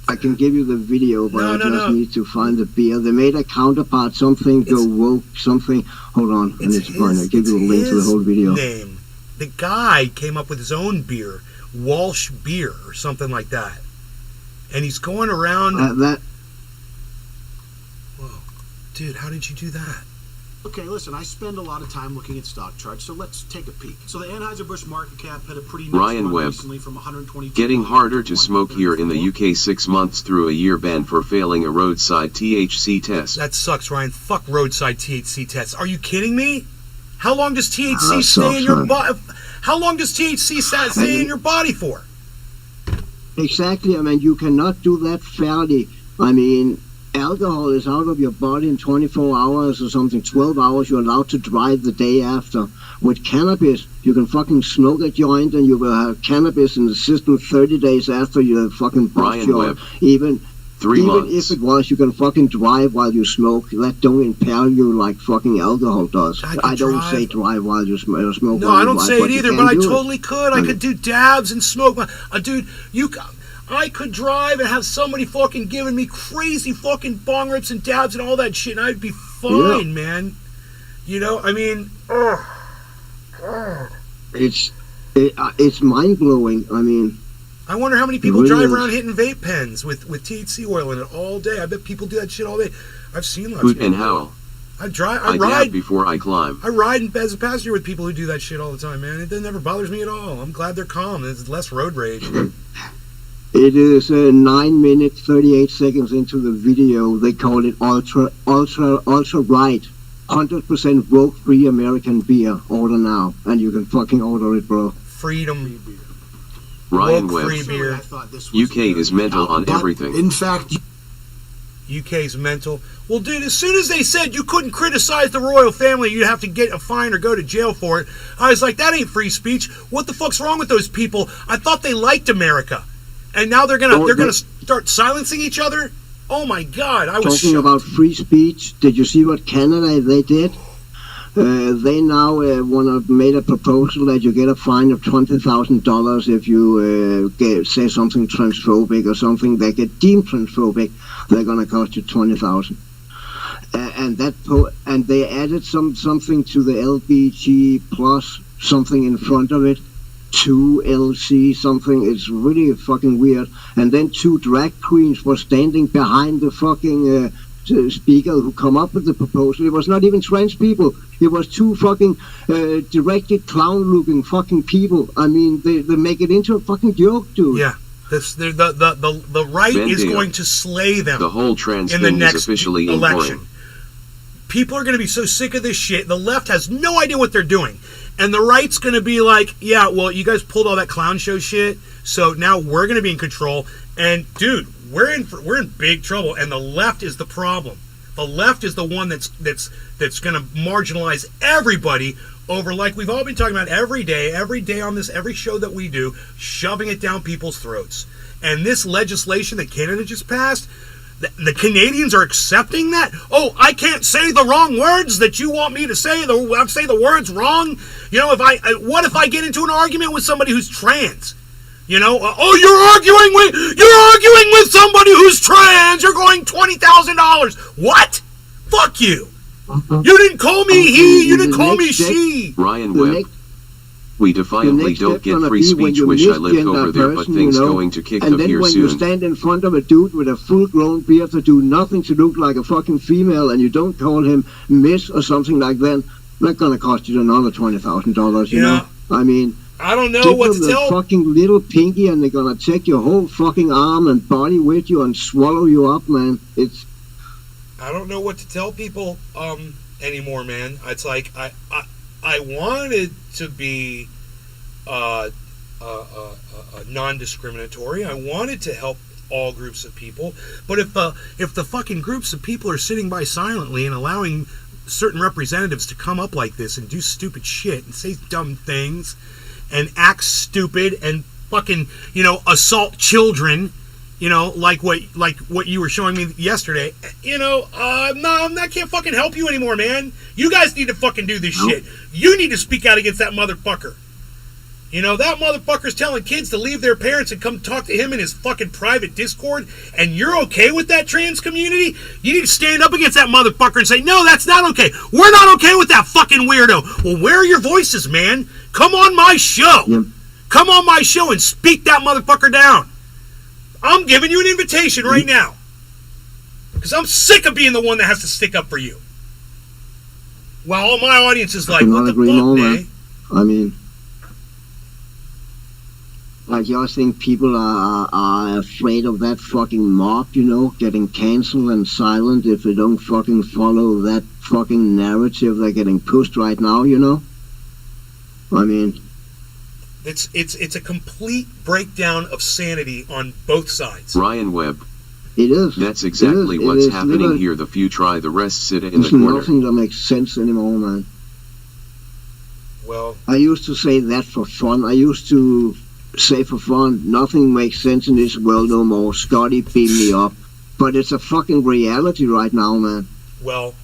I can give you the video, but I just need to find the beer. They made a counterpart, something, go woke, something. Hold on. I need to find it. I'll give you a link to the whole video. Name. The guy came up with his own beer, Walsh Beer or something like that, and he's going around. Whoa, dude, how did you do that? Okay, listen, I spend a lot of time looking at stock charts, so let's take a peek. So the Anheuser-Busch market cap had a pretty nice Ryan run Webb. recently from 122 Getting harder to smoke here in the UK. 6 months through a year ban for failing a roadside THC test. That sucks, Ryan. Fuck roadside THC tests. Are you kidding me? How long does THC stay in your body? How long does THC stay in your body for? Exactly. I mean, you cannot do that fairly. I mean, alcohol is out of your body in 24 hours or something, 12 hours. You're allowed to drive the day after. With cannabis, you can fucking smoke a joint and you will have cannabis in the system 30 days after you have fucking bust your... Even 3 months. If it was, you can fucking drive while you smoke. That don't impair you like fucking alcohol does. I don't say drive while you smoke. No, I don't say it either, but I totally could. I could do dabs and smoke. Dude, I could drive and have somebody fucking giving me crazy fucking bong rips and dabs and all that shit, and I'd be fine, man. You know, I mean, It's mind-blowing. I mean... I wonder how many people drive around hitting vape pens with THC oil in it all day. I bet people do that shit all day. I've seen lots of people. And how? I ride before I climb. I ride as a passenger with people who do that shit all the time, man. It never bothers me at all. I'm glad they're calm. There's less road rage. It is 9 minutes 38 seconds into the video. They call it ultra right. 100% woke-free American beer. Order now, and you can fucking order it, bro. Freedom. Ryan Webb. Free beer. UK is mental on everything. In fact, UK's mental. Well, dude, as soon as they said you couldn't criticize the royal family, you'd have to get a fine or go to jail for it, I was like, that ain't free speech. What the fuck's wrong with those people? I thought they liked America, and now they're gonna start silencing each other. Oh my God! I was talking about free speech. Did you see what Canada they did? They now made a proposal that you get a fine of $20,000 if you say something transphobic or something that get deemed transphobic. They're gonna cost you $20,000. And they added something to the LBG plus something in front of it. 2LC something. It's really fucking weird. And then 2 drag queens were standing behind the fucking speaker who come up with the proposal. It was not even trans people. It was 2 fucking directed clown-looking fucking people. I mean, they make it into a fucking joke, dude. Yeah. The right is going to slay them. The whole trans in the thing next is officially election. boring. People are going to be so sick of this shit. The left has no idea what they're doing. And the right's going to be like, yeah, well, you guys pulled all that clown show shit, so now we're going to be in control. And, dude, we're in big trouble, and the left is the problem. The left is the one that's going to marginalize everybody over, like we've all been talking about every day on this, every show that we do, shoving it down people's throats. And this legislation that Canada just passed, the Canadians are accepting that? Oh, I can't say the wrong words that you want me to say. I say the words wrong. You know, what if I get into an argument with somebody who's trans? You know, oh, you're arguing with somebody who's trans. You're going $20,000. What? Fuck you. You didn't call me he. You didn't call me she. Ryan Webb. We defiantly don't get free speech. Wish I lived over there, but things going to kick up here soon. And then when you stand in front of a dude with a full-grown beard that do nothing to look like a fucking female, and you don't call him Miss or something like that, that's gonna cost you another $20,000. You know? I mean, I don't know give what them to the tell. fucking little pinky, and they're gonna take your whole fucking arm and body with you and swallow you up, man. I don't know what to tell people anymore, man. It's like I wanted to be non-discriminatory. I wanted to help all groups of people, but if the fucking groups of people are sitting by silently and allowing certain representatives to come up like this and do stupid shit and say dumb things and act stupid and fucking, you know, assault children, you know, like what you were showing me yesterday, you know, I can't fucking help you anymore, man. You guys need to fucking do this shit. You need to speak out against that motherfucker. You know, that motherfucker's telling kids to leave their parents and come talk to him in his fucking private Discord, and you're okay with that trans community? You need to stand up against that motherfucker and say, no, that's not okay. We're not okay with that fucking weirdo. Well, where are your voices, man? Come on my show. Yep. Come on my show and speak that motherfucker down. I'm giving you an invitation right now. Because I'm sick of being the one that has to stick up for you. While all my audience is like, what the fuck, man? I mean, I just think people are afraid of that fucking mob, you know, getting cancelled and silent if they don't fucking follow that fucking narrative they're getting pushed right now, you know? I mean, it's a complete breakdown of sanity on both sides. Ryan Webb. It is. That's exactly what's happening here. The few try, the rest sit in the corner. There's nothing that makes sense anymore, man. Well, I used to say that for fun. I used to say for fun, nothing makes sense in this world no more. Scotty beat me up. But it's a fucking reality right now, man. Well,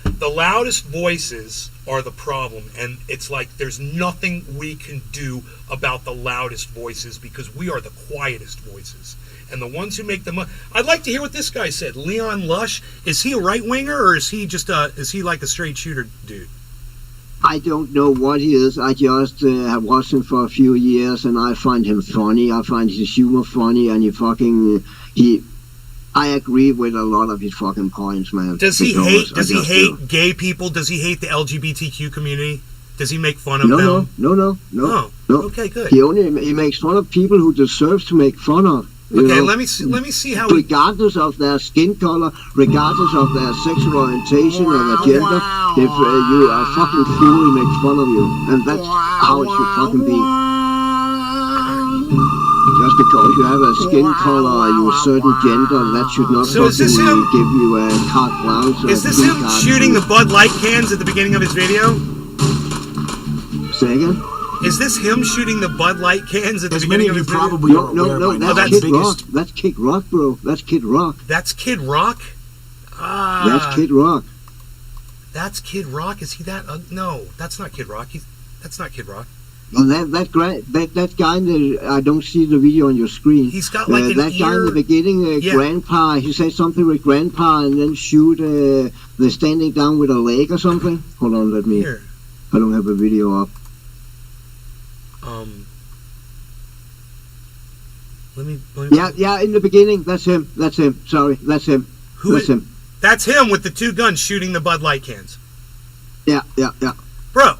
the loudest voices are the problem, and it's like there's nothing we can do about the loudest voices because we are the quietest voices. And the ones who make the money. I'd like to hear what this guy said. Leon Lush, is he a right-winger, or is he just is he like a straight shooter dude? I don't know what he is. I just have watched him for a few years, and I find him funny. I find his humor funny, and I agree with a lot of his fucking points, man. Does he hate gay people? Does he hate the LGBTQ community? Does he make fun of them? No. Oh, okay, good. He makes fun of people who deserves to make fun of. Okay, let me see how. Regardless of their skin color, regardless of their sexual orientation or their gender, if you are a fucking fool, he makes fun of you, and that's how it should fucking be. Just because you have a skin color or you're a certain gender, that should not give you a carte blanche. Is this him shooting the Bud Light cans at the beginning of his video? Say again? Is this him shooting the Bud Light cans at the beginning of his video? Probably no, that's Kid Rock. That's Kid Rock, bro. That's Kid Rock. That's Kid Rock? That's Kid Rock. That's Kid Rock? Is he that? No, that's not Kid Rock. That's not Kid Rock. Well, that guy, I don't see the video on your screen. He's got like an that guy in the beginning, Grandpa, he said something with Grandpa and then shoot the standing down with a leg or something. Hold on, let me. Here. I don't have a video up. Let me Yeah, in the beginning, that's him. Sorry, that's him. That's him. That's him with the two guns shooting the Bud Light cans. Yeah. Bro,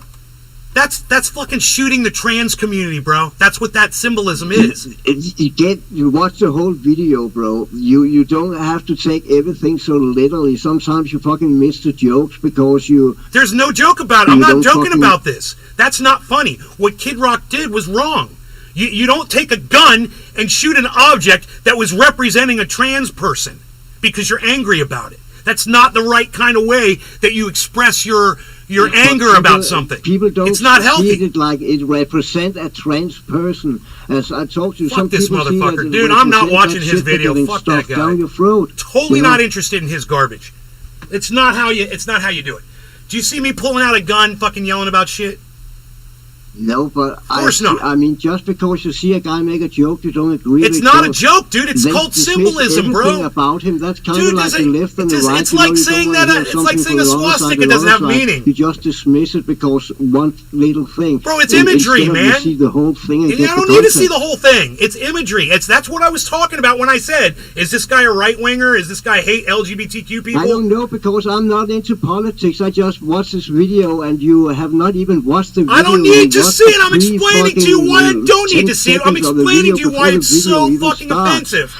that's fucking shooting the trans community, bro. That's what that symbolism is. You watch the whole video, bro. You don't have to take everything so literally. Sometimes you fucking miss the jokes because you... There's no joke about it. I'm not joking about this. That's not funny. What Kid Rock did was wrong. You don't take a gun and shoot an object that was representing a trans person because you're angry about it. That's not the right kind of way that you express your anger about something. People don't it's not healthy. See it like it represents a trans person. As I talked to some this people, motherfucker, dude. I'm not watching his video. Fuck that guy. Down your throat, totally not interested in his garbage. It's not how you do it. Do you see me pulling out a gun, fucking yelling about shit? No, but Of course not. I mean, just because you see a guy make a joke, you don't agree with it. It's not a joke, dude. It's cult symbolism, bro. About him, that's kind of like the left and the right. It's like saying that it's like saying a swastika doesn't have meaning. You just dismiss it because one little thing. Bro, it's imagery, man. You see the whole thing. I don't need to see the whole thing. It's imagery. That's what I was talking about when I said, is this guy a right winger? Is this guy hate LGBTQ people? I don't know, because I'm not into politics. I just watched this video, and you have not even watched the video. I don't need to see it. I'm explaining to you why I don't need to see it. I'm explaining to you why it's so fucking offensive.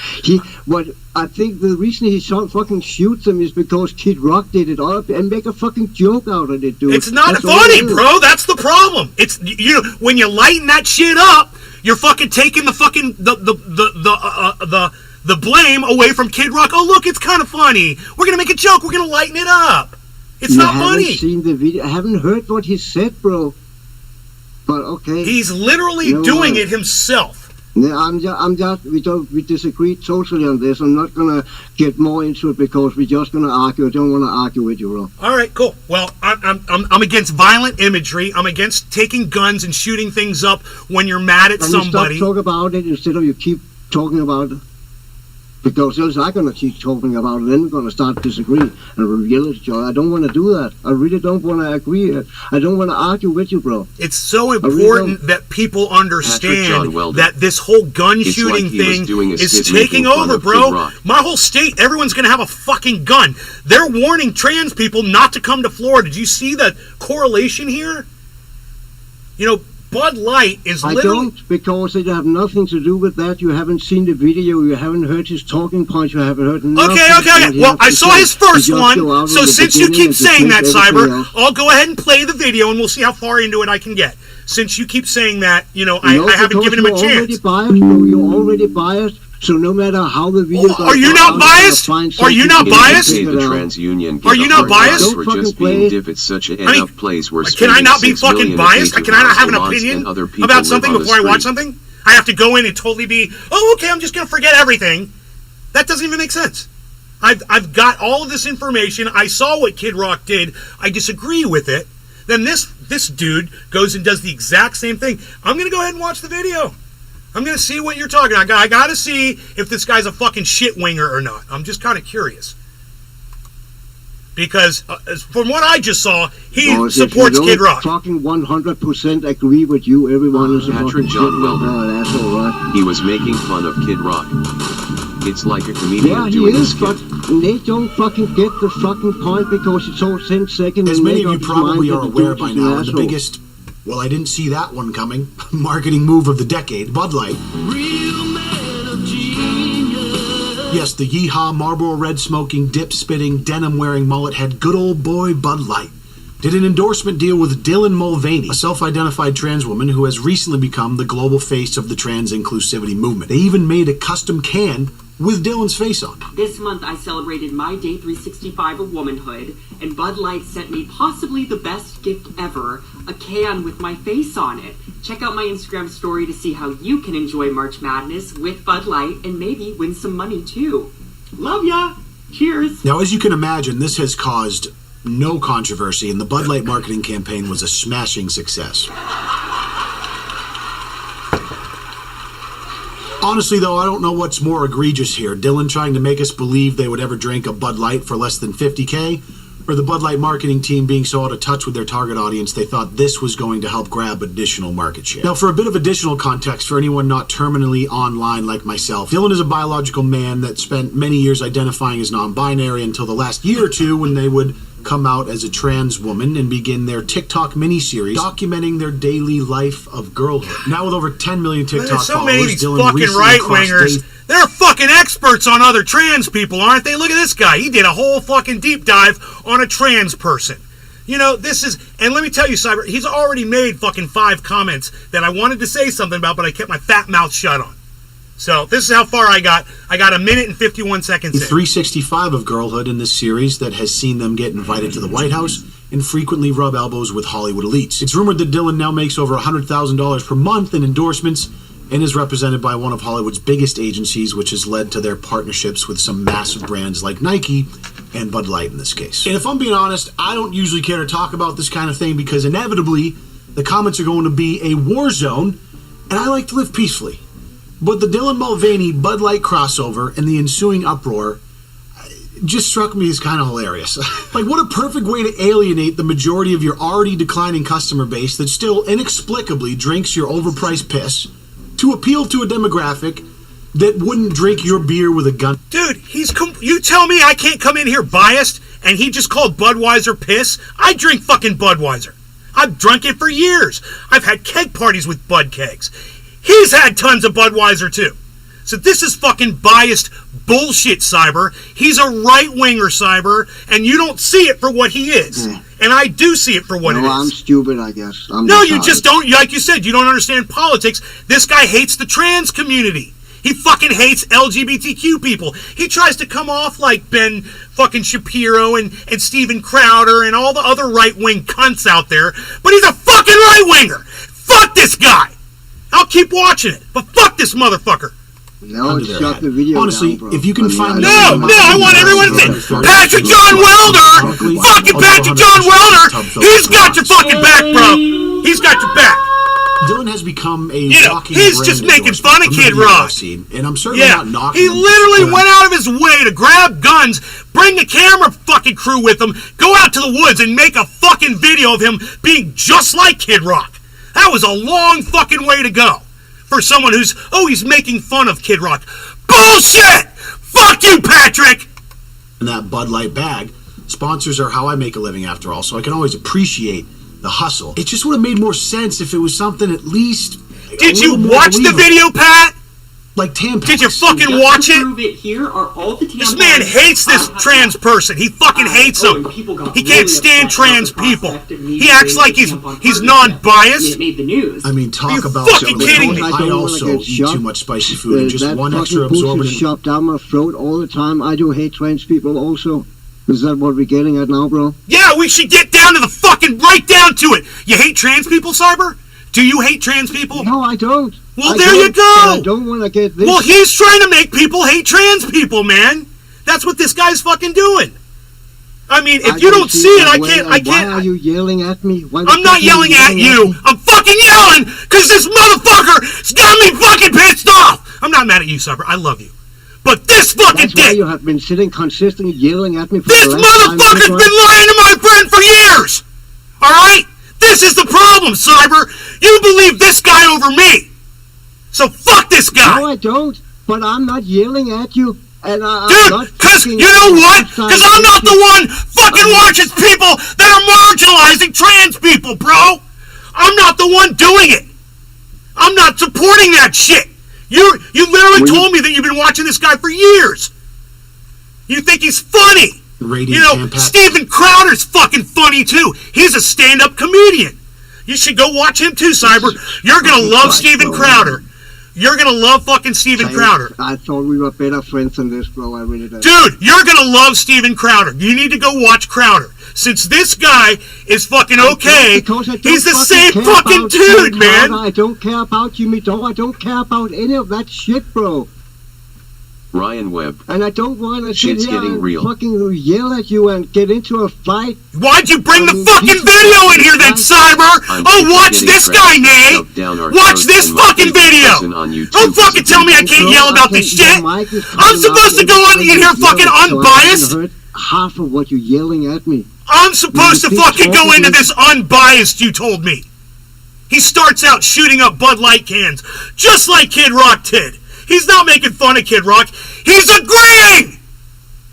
I think the reason he fucking shoots him is because Kid Rock did it up and make a fucking joke out of it, dude. It's not funny, bro. That's the problem. It's when you lighten that shit up, you're fucking taking the fucking the blame away from Kid Rock. Oh, look, it's kind of funny. We're gonna make a joke. We're gonna lighten it up. It's not funny. I haven't seen the video. I haven't heard what he said, bro. But okay. He's literally doing it himself. Yeah, we disagree totally on this. I'm not gonna get more into it because we're just gonna argue. I don't want to argue with you, bro. All right, cool. Well, I'm against violent imagery. I'm against taking guns and shooting things up when you're mad at somebody. You stop talking about it instead of you keep talking about it. Because else I'm going to keep talking about it, then we're going to start disagreeing and reveal each other. I don't want to do that. I really don't want to agree. I don't want to argue with you, bro. It's so important that people understand that this whole gun shooting thing is taking over, bro. My whole state, everyone's going to have a fucking gun. They're warning trans people not to come to Florida. Did you see the correlation here? You know, Bud Light is literally... I don't, because it have nothing to do with that. You haven't seen the video. You haven't heard his talking points. You haven't heard nothing. Okay. Well, I saw his first one, so since you keep saying that, Cyber, I'll go ahead and play the video, and we'll see how far into it I can get. Since you keep saying that, I haven't given him a chance. You're already biased. So no matter how the video goes, are you not biased? Are you not biased? Are you not biased? For just being divots such enough plays where can I not be fucking biased? Can I not have an opinion about something before I watch something? I have to go in and totally be, okay, I'm just going to forget everything. That doesn't even make sense. I've got all of this information. I saw what Kid Rock did. I disagree with it. Then this dude goes and does the exact same thing. I'm going to go ahead and watch the video. I'm going to see what you're talking about. I got to see if this guy's a fucking shit winger or not. I'm just kind of curious. Because from what I just saw, he supports Kid Rock. Fucking 100% agree with you. Everyone is Patrick John Welder. That's all right. He was making fun of Kid Rock. It's like a comedian doing a skit. But they don't fucking get the fucking point because it's all 10 seconds. As many of you probably are aware by now, the biggest... Well, I didn't see that one coming. Marketing move of the decade, Bud Light. Real man of genius. Yes, the yeehaw Marlboro Red smoking, dip spitting, denim wearing mullet head good old boy Bud Light did an endorsement deal with Dylan Mulvaney, a self-identified trans woman who has recently become the global face of the trans inclusivity movement. They even made a custom can with Dylan's face on. This month I celebrated my day 365 of womanhood, and Bud Light sent me possibly the best gift ever, a can with my face on it. Check out my Instagram story to see how you can enjoy March Madness with Bud Light and maybe win some money too. Love ya! Cheers! Now, as you can imagine, this has caused no controversy, and the Bud Light marketing campaign was a smashing success. Honestly, though, I don't know what's more egregious here. Dylan trying to make us believe they would ever drink a Bud Light for less than $50K, or the Bud Light marketing team being so out of touch with their target audience they thought this was going to help grab additional market share. Now, for a bit of additional context for anyone not terminally online like myself, Dylan is a biological man that spent many years identifying as non-binary until the last year or two when they would come out as a trans woman and begin their TikTok miniseries documenting their daily life of girlhood. Now with over 10 million TikTok so followers, many of these Dylan fucking right-wingers, they're fucking experts on other trans people, aren't they? Look at this guy. He did a whole fucking deep dive on a trans person. This is, and let me tell you, Cyber, he's already made fucking 5 comments that I wanted to say something about, but I kept my fat mouth shut on. So this is how far I got. I got 1 minute and 51 seconds in. 365 of girlhood in this series that has seen them get invited to the White House and frequently rub elbows with Hollywood elites. It's rumored that Dylan now makes over $100,000 per month in endorsements and is represented by one of Hollywood's biggest agencies, which has led to their partnerships with some massive brands like Nike and Bud Light in this case. And if I'm being honest, I don't usually care to talk about this kind of thing because inevitably the comments are going to be a war zone, and I like to live peacefully. But the Dylan Mulvaney Bud Light crossover and the ensuing uproar just struck me as kind of hilarious. Like, what a perfect way to alienate the majority of your already declining customer base that still inexplicably drinks your overpriced piss to appeal to a demographic that wouldn't drink your beer with a gun. Dude, you tell me I can't come in here biased and he just called Budweiser piss? I drink fucking Budweiser. I've drunk it for years. I've had keg parties with Bud kegs. He's had tons of Budweiser too. So this is fucking biased bullshit, Cyber. He's a right-winger, Cyber, and you don't see it for what he is. Yeah. And I do see it for what it is. I'm stupid, I guess. No, you just don't, like you said, you don't understand politics. This guy hates the trans community. He fucking hates LGBTQ people. He tries to come off like Ben fucking Shapiro and Steven Crowder and all the other right-wing cunts out there, but he's a fucking right-winger. Fuck this guy. I'll keep watching it, but fuck this motherfucker. No, shut the video honestly, down, if you can find... No, I want everyone to say, Patrick John Welder! Fucking Patrick John Welder! He's got your fucking back, bro! He's got your back! Dylan has become a walking he's just making fun of Kid Rock. And I'm certainly not knocking he him. Literally went out of his way to grab guns, bring a camera fucking crew with him, go out to the woods and make a fucking video of him being just like Kid Rock. That was a long fucking way to go for someone he's making fun of Kid Rock. Bullshit! Fuck you, Patrick! In that Bud Light bag, sponsors are how I make a living after all, so I can always appreciate the hustle. It just would have made more sense if it was something at least... Did you watch the video, Pat? Like tampons. Did you fucking watch it? Here are all the this man hates this trans person. He fucking hates them. He can't stand trans people. He acts like he's non-biased. It made the news. I mean, talk about... fucking kidding me? I also eat too much spicy food and just one extra absorbent... Shoved down my throat all the time. I do hate trans people also. Is that what we're getting at now, bro? Yeah, we should get down to the fucking... right down to it. You hate trans people, Cyber? Do you hate trans people? No, I don't. Well, there you go. I don't want to get this. Well, he's trying to make people hate trans people, man. That's what this guy's fucking doing. I mean, if you don't see it, I can't... Why are you yelling at me? I'm not yelling at you. I'm fucking yelling because this motherfucker's got me fucking pissed off. I'm not mad at you, Cyber. I love you. But this fucking That's why you have been sitting consistently yelling at me for this the last motherfucker's been lying to my friend for years. All right? This is the problem, Cyber. You believe this guy over me. So fuck this guy. No, I don't. But I'm not yelling at you. And dude, because you know what? Because I'm not the one fucking watches people that are marginalizing trans people, bro. I'm not the one doing it. I'm not supporting that shit. You literally told me that you've been watching this guy for years. You think he's funny. Steven Crowder's fucking funny too. He's a stand-up comedian. You should go watch him too, Cyber. You're gonna love Steven Crowder. You're gonna love fucking Steven Crowder. I thought we were better friends than this, bro. I really did. Dude, you're gonna love Steven Crowder. You need to go watch Crowder. Since this guy is fucking okay, he's the same fucking dude, man. I don't care about Jimmy Doe. I don't care about any of that shit, bro. Ryan Webb. And I don't want to sit here getting and real. fucking yell at you and get into a fight. Why'd you bring the fucking video in here then, Cyber? Watch this guy, Nate! Watch this fucking video! Don't fucking tell me I can't yell about this shit! I'm supposed to go in here fucking unbiased? I heard half of what you're yelling at me. I'm supposed to fucking go into this unbiased, you told me. He starts out shooting up Bud Light cans, just like Kid Rock did. He's not making fun of Kid Rock. He's agreeing!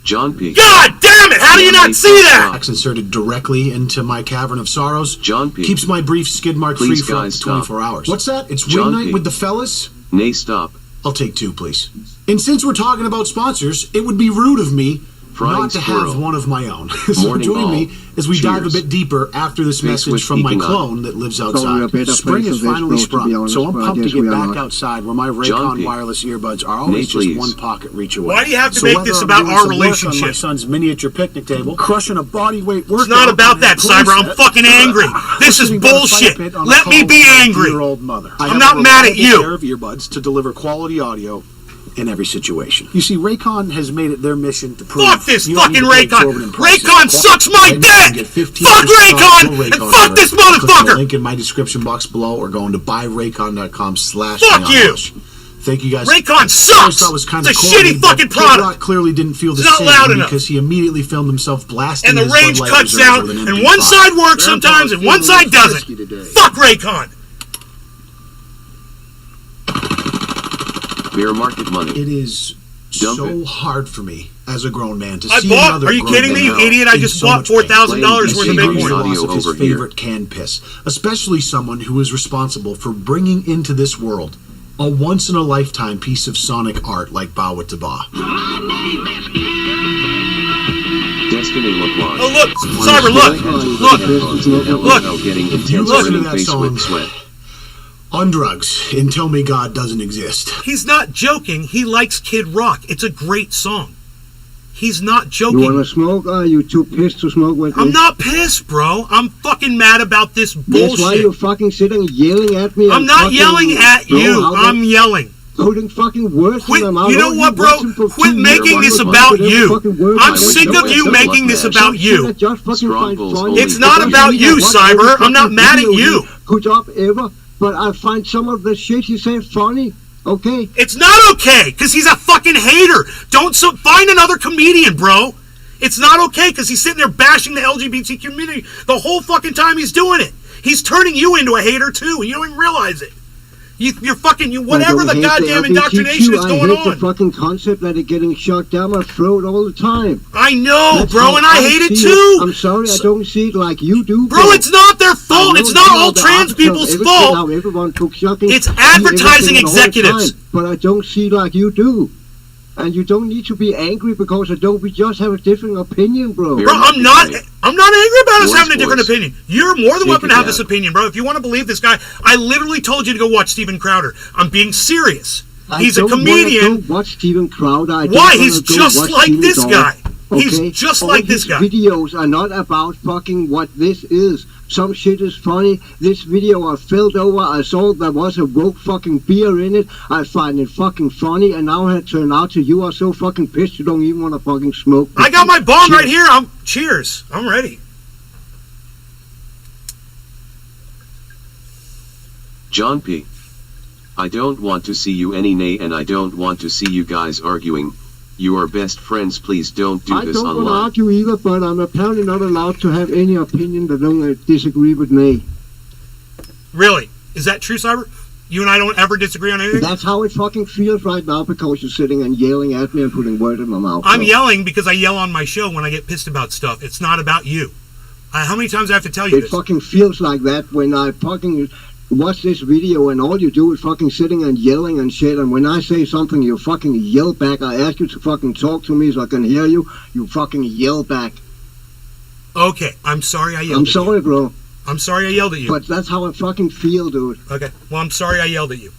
John P. God damn it! How do you not see that? Inserted directly into my cavern of sorrows. John P. Keeps my brief skid mark free for up to 24 hours. What's that? It's ring night with the fellas? Nay, stop. I'll take 2, please. And since we're talking about sponsors, it would be rude of me not to have one of my own. So join me as we dive a bit deeper after this message from my clone that lives outside. Spring has finally sprung, so I'm pumped to get back outside where my Raycon wireless earbuds are always just one pocket reach away. Why do you have to make this about our relationship? On my son's miniature picnic table, crushing a bodyweight workout. It's not about that, Cyber. I'm fucking angry. This is bullshit. Let me be angry. I'm not mad at you. Earbuds to deliver quality audio in every situation. You see, Raycon has made it their mission to prove... Fuck this you don't fucking need to pay Raycon! exorbitant prices. Raycon sucks my Right now, you dick! can get 15% Fuck Raycon! off your And fuck this order. Click the motherfucker! link in my description box below or going to buyraycon.com/. Fuck you! Thank you guys. Raycon sucks! Was kind It's of a corny, shitty but fucking Kid product! Rock clearly didn't feel the It's not same loud enough. because he immediately filmed himself blasting And the his range Bud Light cuts Reserve out, with an and MP5. one side works sometimes, and one side doesn't. Fuck Raycon! Bear market money. It is Dump so it. hard for me as a grown man to I see bought. another Are you grown kidding me, man you idiot? I just so bought much pain. $4,000 worth of He Bitcoin. sees the Bitcoin. loss of his Over here. favorite can piss, especially someone who is responsible for bringing into this world a once-in-a-lifetime piece of sonic art like Bawa Taba. Destiny LeBlanc. Oh look, Cyber, look, Getting If you intense listen to grinning that face song with sweat. on drugs and tell me God doesn't exist, He's not joking. He likes Kid Rock. It's a great song. He's not joking. You wanna smoke? Are you too pissed to smoke with me? I'm not pissed, bro. I'm fucking mad about this That's why bullshit. you're fucking sitting yelling at me. I'm and not fucking- yelling at Bro, you. how I'm yelling. putting fucking words Quit, in my mouth. you know All what, bro? watching for Quit 2 making years, this I'm about putting every you. fucking word I'm in my sick mouth. of you Don't making like this that. about Some shit you. that just fucking Strong find bulls funny. only. It's not Because about he you, has watched every Cyber. I'm not fucking mad at video you. he put up ever, but I find some of the shit he said funny. Okay? It's not okay, because he's a fucking hater. Don't find another comedian, bro. It's not okay, because he's sitting there bashing the LGBT community the whole fucking time he's doing it. He's turning you into a hater, too, and you don't even realize it. You're fucking, whatever I the don't hate goddamn LGBTQ, indoctrination is going I hate the on. fucking concept that they're getting shot down my throat all the time. I know, That's bro, how and I hate it, see too. I'm sorry, I don't see it like you do. Bro, it's not their fault. I It's know not you all know the trans opposite of people's everything, fault. how everyone took shocking. It's see advertising everything all the executives. time, but I don't see it like you do. And you don't need to be angry because I don't. We just have a different opinion, bro. Bro, I'm not angry about us Boys, having a different boys. opinion. You're more than Take welcome it to have down. this opinion, bro. If you want to believe this guy, I literally told you to go watch Steven Crowder. I'm being serious. He's a comedian. I don't watch Steven Crowder. I don't Why? wanna He's go just watch like Steven this Dog. guy. Okay? He's just All like this his guy. videos are not about fucking what this is. Some shit is funny. This video I filled over, I saw there was a woke fucking beer in it. I find it fucking funny, and now it turned out to you are so fucking pissed you don't even want to fucking smoke. I got my bong right here. Cheers. I'm ready. John P. I don't want to see you any nay, and I don't want to see you guys arguing. You are best friends. Please don't do I this don't want to online. argue either, but I'm apparently not allowed to have any opinion that don't disagree with me. Really? Is that true, Cyber? You and I don't ever disagree on anything? That's how it fucking feels right now because you're sitting and yelling at me and putting words in my mouth. I'm So- yelling because I yell on my show when I get pissed about stuff. It's not about you. How many times do I have to tell you It this? fucking feels like that when I fucking watch this video and all you do is fucking sitting and yelling and shit, and when I say something you fucking yell back. I ask you to fucking talk to me so I can hear you. You fucking yell back. Okay, I'm sorry I yelled I'm at sorry, you. bro, I'm sorry I yelled at you. but that's how I fucking feel, dude. Okay, well, I'm sorry I yelled at you.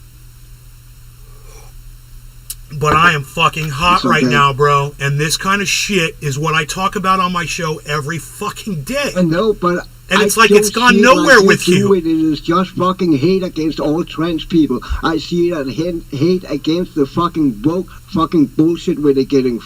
But I am fucking hot It's right okay. now, bro. And this kind of shit is what I talk about on my show every fucking day. I know, but And it's I like don't it's gone see it nowhere like with do you. It is just fucking hate against all trans people. I see it as hate against the fucking woke fucking bullshit where they're getting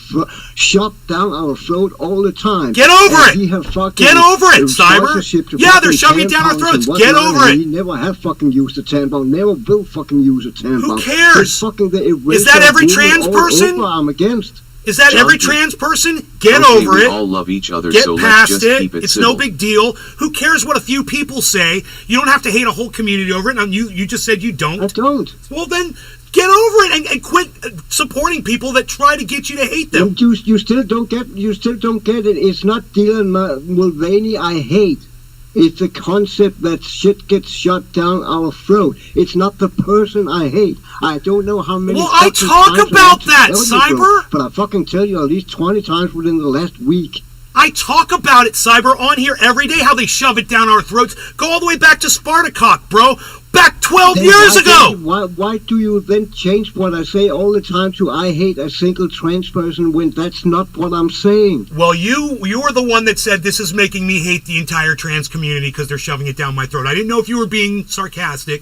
shoved down our throat all the time. Get over And it! we have fucking Get over it, sponsorship to Cyber! Yeah, they're fucking shoving it down our tampons throats. and Get whatnot, over and it! We never have fucking used a tampon. Never will fucking use a tampon. Who cares? It's fucking the Is that every erasure trans movement all person? over I'm against. Is that John every P. trans person? Get Okay, over we it. all love each other, Get so let's past just it. keep it It's civil. no big deal. Who cares what a few people say? You don't have to hate a whole community over it. And you just said you I don't. don't. Well, then get over it and quit supporting people that try to get you to hate them. You still don't get it. It's not Dylan Mulvaney I hate. It's the concept that shit gets shut down our throat. It's not the person I hate. I don't know how many. Well, I fucking talk times about I have that, to tell you, bro, Cyber. but I fucking tell you at least 20 times within the last week. I talk about it, Cyber, on here every day, how they shove it down our throats. Go all the way back to Spartacock, bro. Back 12 Then years why ago. why do you then change what I say all the time to I hate a single trans person when that's not what I'm saying? Well, you were the one that said this is making me hate the entire trans community because they're shoving it down my throat. I didn't know if you were being sarcastic,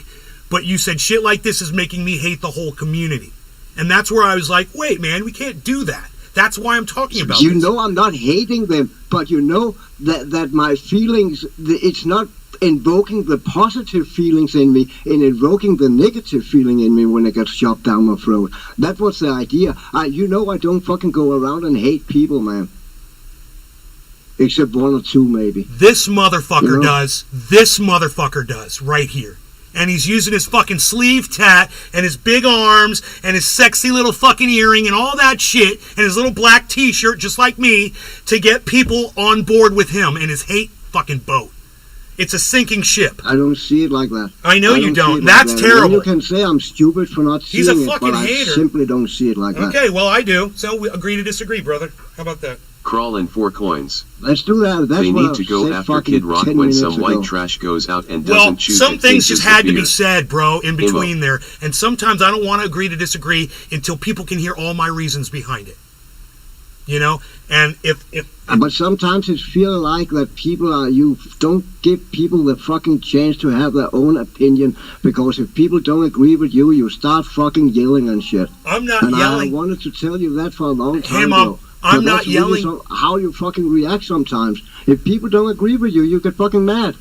but you said shit like this is making me hate the whole community. And that's where I was like, wait, man, we can't do that. That's why I'm talking about You this. know I'm not hating them, but you know that my feelings, it's not invoking the positive feelings in me and invoking the negative feeling in me when it gets shoved down my throat. That was the idea. You know I don't fucking go around and hate people, man. Except one or two, maybe. This motherfucker You know? does. This motherfucker does, right here. And he's using his fucking sleeve tat and his big arms and his sexy little fucking earring and all that shit and his little black t-shirt just like me to get people on board with him and his hate fucking boat. It's a sinking ship. I don't see it like that. I know you don't. See it That's like that. terrible. You can say I'm stupid for not He's seeing a it, fucking but hater. I simply don't see it like that. Okay, well, I do. So we agree to disagree, brother. How about that? Crawl in 4 coins. Let's do that. That's They what need I to go said after fucking Kid Rock 10 when minutes some ago. white trash goes out and Well, doesn't shoot some the things just had to be beer. said, bro, in between there. And sometimes I don't want to agree to disagree until people can hear all my reasons behind it. You know? And if But sometimes it feels like that people are, you don't give people the fucking chance to have their own opinion, because if people don't agree with you, you start fucking yelling and shit. I'm not And yelling. I wanted to tell you that for a long time Hey, Mom, ago. I'm But not that's really yelling. how you fucking react sometimes. If people don't agree with you, you get fucking mad.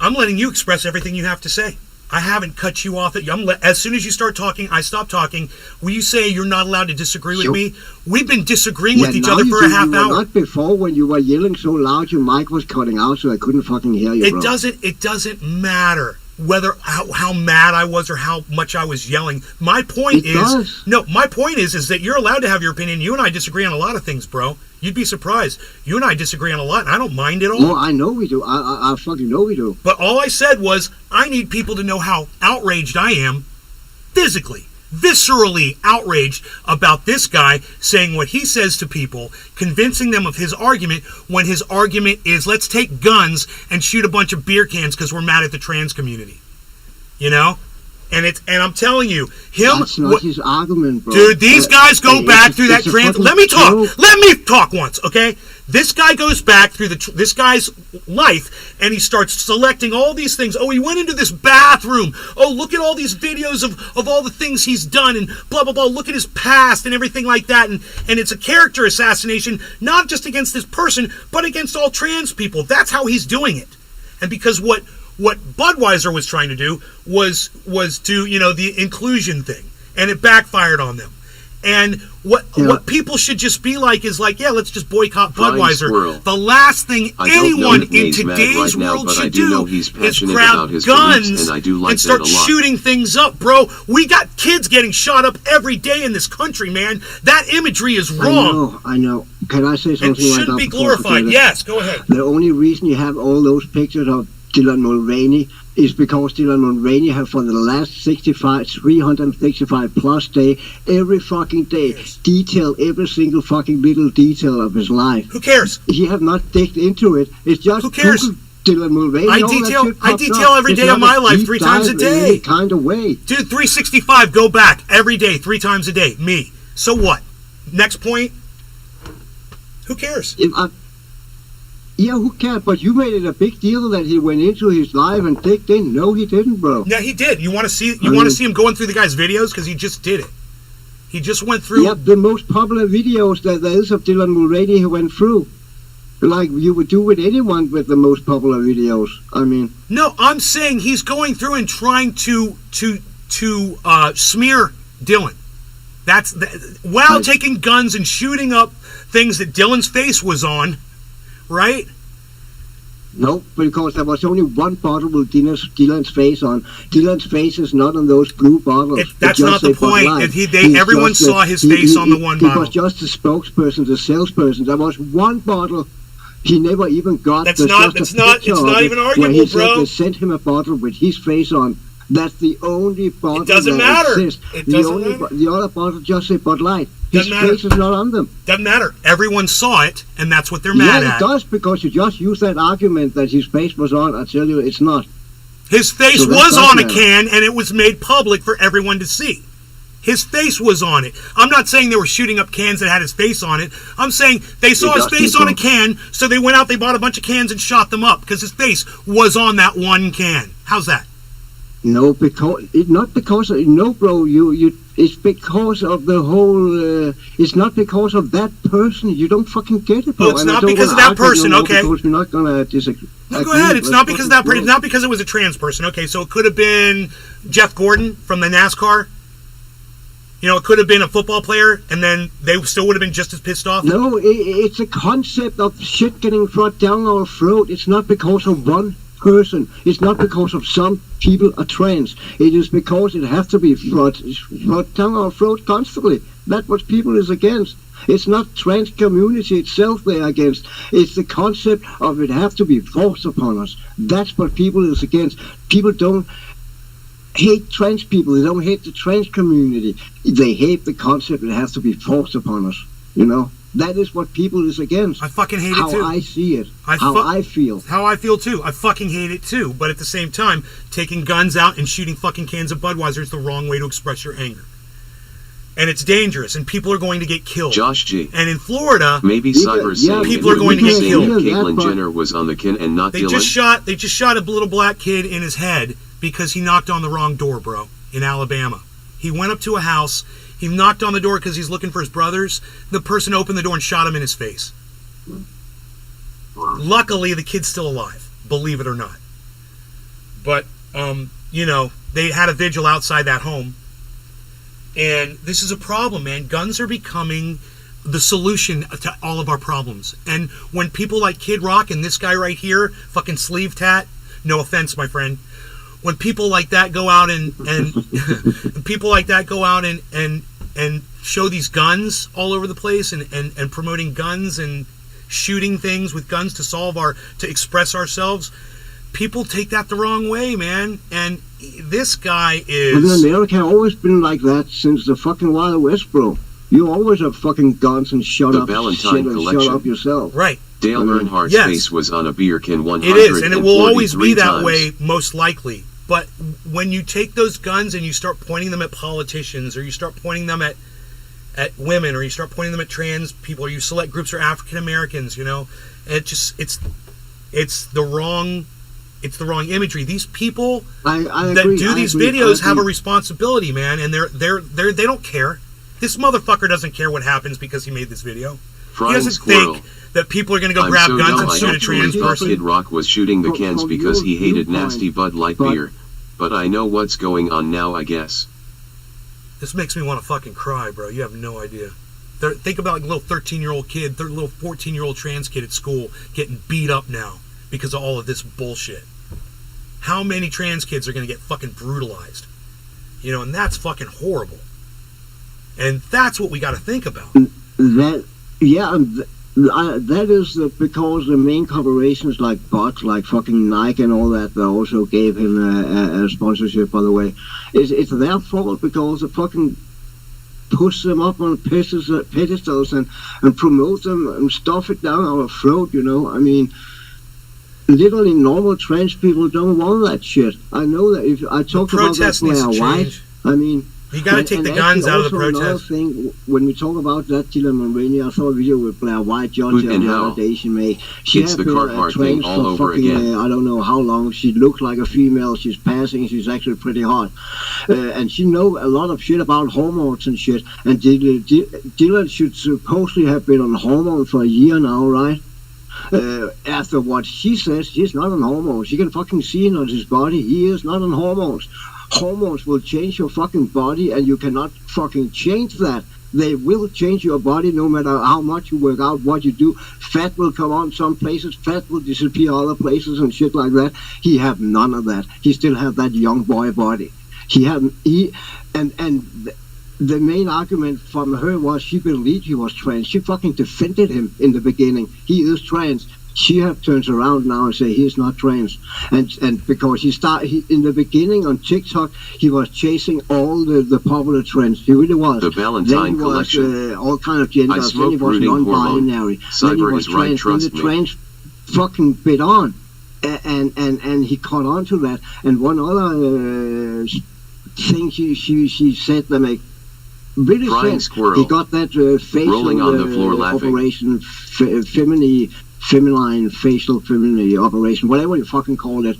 I'm letting you express everything you have to say. I haven't cut you off. As soon as you start talking, I stop talking. Will you say you're not allowed to disagree with me? We've been disagreeing with each now other you for do. a half You were hour. not before, when you were yelling so loud your mic was cutting out, so I couldn't fucking hear you, bro. It doesn't matter whether how mad I was or how much I was yelling. My point my point is that you're allowed to have your opinion. You and I disagree on a lot of things, bro. You'd be surprised. You and I disagree on a lot, and I don't mind it all. No, I know we do. I fucking know we do. But all I said was, I need people to know how outraged I am, physically, viscerally outraged about this guy saying what he says to people, convincing them of his argument, when his argument is, let's take guns and shoot a bunch of beer cans because we're mad at the trans community. You know? And I'm telling you, That's not his argument, bro. Dude, these guys go back through that trans. Let me talk. joke. Let me talk once, okay? This guy goes back through this guy's life, and he starts selecting all these things. Oh, he went into this bathroom. Oh, look at all these videos of all the things he's done, and blah blah blah. Look at his past and everything like that. And it's a character assassination, not just against this person, but against all trans people. That's how he's doing it. And because what Budweiser was trying to do was do, you know, the inclusion thing, and it backfired on them. And what people should just be like is like, yeah, let's just boycott Budweiser. Squirrel. The last thing I don't know anyone if in May's mad today's right now, world but I should do know do he's is passionate grab about his guns beliefs, and I do like and start that a lot. shooting things up, bro. We got kids getting shot up every day in this country, man. That imagery is wrong. I know. Can I say something It right shouldn't now be before I forget glorified. it? Yes, go ahead. The only reason you have all those pictures of Dylan Mulvaney is because Dylan Mulvaney have, for the last 365 plus day, every fucking day, detailed every single fucking little detail of his life. Who cares? He have not digged into it. It's just Who cares? Google Dylan Mulvaney. I all that detail- shit I pops detail up. every It's day of not my a life deep 3 times a dive in day. any kind of way. Dude, 365, go back every day, 3 times a day. Me. So what? Next point? Who cares? Yeah, who cares? But you made it a big deal that he went into his life and digged in. No, he didn't, bro. Yeah, he did. You want to see? You want to see him going through the guy's videos because he just did it. He just went through. Yeah, the most popular videos that there is of Dylan Mulvaney he went through, like you would do with anyone with the most popular videos. I mean, No, I'm saying he's going through and trying to smear Dylan. While taking guns and shooting up things that Dylan's face was on, right? no, because there was only one bottle with Dylan's face on. Dylan's face is not on those blue bottles. That's It not just the say Bud point. Light. Everyone He's just saw his face on the one He bottle. was just the spokesperson, the salesperson. There was one bottle. He never even got. That's there's not- just a it's not- picture it's of not it even where arguable, he said bro. they sent him a bottle with his face on. That's the only bottle doesn't that matter. exists. It the doesn't only matter. The other bottle just say Bud Light. His Doesn't matter. face is not on them. Doesn't matter. Everyone saw it, and that's what they're mad Yeah, at. it does, because you just use that argument that his face was on. I tell you, it's not. His face So that was does on a matter. can, and it was made public for everyone to see. His face was on it. I'm not saying they were shooting up cans that had his face on it. I'm saying they saw his face on a can, so they went out, they bought a bunch of cans and shot them up because his face was on that one can. How's that? No, bro. It's because of the whole. It's not because of that person. You don't fucking get it, bro. Oh, it's not because of that person. Okay. Because we're not gonna disagree. No, go ahead. It's not because of that person. It's not because it was a trans person. Okay, so it could have been Jeff Gordon from the NASCAR. You know, it could have been a football player, and then they still would have been just as pissed off. No, it's a concept of shit getting brought down our throat. It's not because of one person. It's not because of some people are trans. It is because it has to be brought down our throat constantly. That's what people is against. It's not trans community itself they're against. It's the concept of it has to be forced upon us. That's what people is against. People don't hate trans people. They don't hate the trans community. They hate the concept it has to be forced upon us. You know? That is what people is against. I fucking hate it too. How I see it. How I feel. How I feel too. I fucking hate it too. But at the same time, taking guns out and shooting fucking cans of Budweiser is the wrong way to express your anger. And it's dangerous, and people are going to get killed. Josh G. And in Florida, maybe Cyber's saying people are going to get killed. Caitlyn Jenner was on the kin and not they Dylan. They just shot a little black kid in his head because he knocked on the wrong door, bro, in Alabama. He went up to a house. He knocked on the door because he's looking for his brothers. The person opened the door and shot him in his face. Luckily, the kid's still alive, believe it or not. But, you know, they had a vigil outside that home. And this is a problem, man. Guns are becoming the solution to all of our problems. And when people like Kid Rock and this guy right here, fucking sleeve tat, no offense, my friend. When people like that go out and people like that go out and show these guns all over the place and promoting guns and shooting things with guns to express ourselves, people take that the wrong way, man. And this guy is... But in America, always been like that since the fucking Wild West, bro. You always have fucking guns and shut up yourself. Right. Dale Earnhardt's face was on a beer can 100. It is, and it will always be that times. way, most likely. But when you take those guns and you start pointing them at politicians, or you start pointing them at women, or you start pointing them at trans people, or you select groups or African Americans, you know, it's the wrong imagery. These people that do these videos have a responsibility, man, and they don't care. This motherfucker doesn't care what happens because he made this video. He doesn't think that people are going to go grab guns and shoot a trans person. Kid Rock was shooting the cans because he hated nasty Bud Light beer. But I know what's going on now, I guess. This makes me want to fucking cry, bro. You have no idea. Think about like a little 13-year-old kid, little 14-year-old trans kid at school getting beat up now because of all of this bullshit. How many trans kids are going to get fucking brutalized? You know, and that's fucking horrible. And that's what we got to think about. That is because the main corporations like bots, like fucking Nike and all that, they also gave him a sponsorship, by the way. It's their fault because they fucking push them up on pedestals and promote them and stuff it down our throat, you know. I mean, literally normal trans people don't want that shit. I know that. If I talk about that Blair White, I mean... You got to take the guns out of the protest. Another thing, when we talk about that, Dylan Mulvaney, I saw a video with Blair White, Georgia, the other day she made. She it's had the been Carhartt trained thing all for over fucking, again. I don't know how long. She looked like a female. She's passing. She's actually pretty hot. And she know a lot of shit about hormones and shit. And Dylan should supposedly have been on hormones for a year now, right? After what she says, he's not on hormones. You can fucking see it on his body. He is not on hormones. Hormones will change your fucking body, and you cannot fucking change that. They will change your body no matter how much you work out, what you do. Fat will come on some places, fat will disappear other places and shit like that. He have none of that. He still have that young boy body. And the main argument from her was she believed he was trans. She fucking defended him in the beginning. He is trans. She have turns around now and say he's not trans, and because in the beginning on TikTok he was chasing all the popular trends. He really was. The Valentine collection. Then he was all kind of genders. Then he was non-binary. Then he was trans. Then the trans fucking bit on, and he caught on to that. And one other thing she said that make really Frying sense. squirrel. He got that facial rolling on the floor laughing. operation, feminine feminine facial feminine operation, whatever you fucking call it.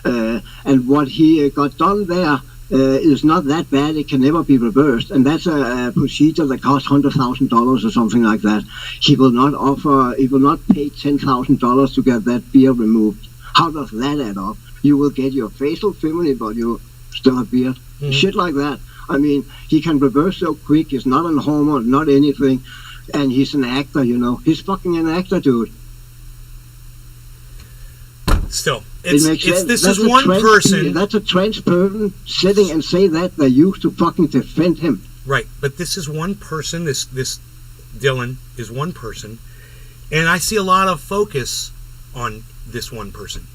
And what he got done there is not that bad. It can never be reversed, and that's a procedure that costs $100,000 or something like that. He will not pay $10,000 to get that beard removed. How does that add up? You will get your facial feminine, but you still have beard. Shit like that. I mean, he can reverse so quick. He's not on hormone, not anything, and he's an actor. He's fucking an actor, dude. Still, It makes sense. this That's is a one trans- person. That's a trans person sitting and say that they used to fucking defend him. Right, but this is one person. This Dylan is one person, and I see a lot of focus on this one person.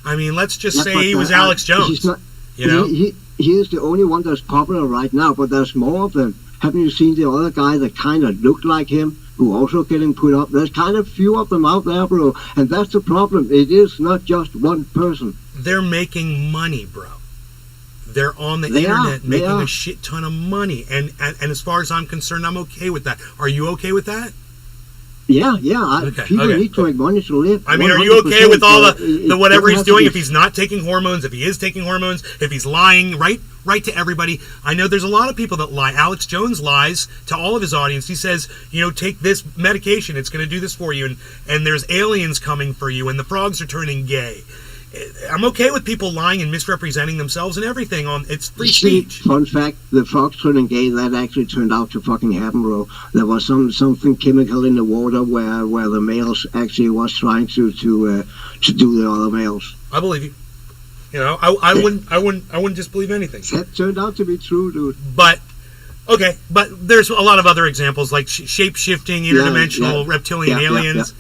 I mean, let's just say he was Alex Jones. He's not, you know, he is the only one that's popular right now, but there's more of them. Haven't you seen the other guy that kind of looked like him, who also getting put up? There's kind of few of them out there, bro, and that's the problem. It is not just one person. they're making money, bro. They're on the internet making a shit ton of money, and as far as I'm concerned, I'm okay with that. Are you okay with that? Yeah. People need to make money to live. I mean, are you okay with all the whatever he's doing? If he's not taking hormones, if he is taking hormones, if he's lying, right to everybody. I know there's a lot of people that lie. Alex Jones lies to all of his audience. He says, take this medication, it's going to do this for you, and there's aliens coming for you, and the frogs are turning gay. I'm okay with people lying and misrepresenting themselves and everything. It's free speech. Fun fact: the frogs turning gay, that actually turned out to fucking happen, bro. There was something chemical in the water where the males actually was trying to do the other males. I believe you. I wouldn't disbelieve anything. That turned out to be true, dude. But there's a lot of other examples like shape-shifting, interdimensional, reptilian aliens.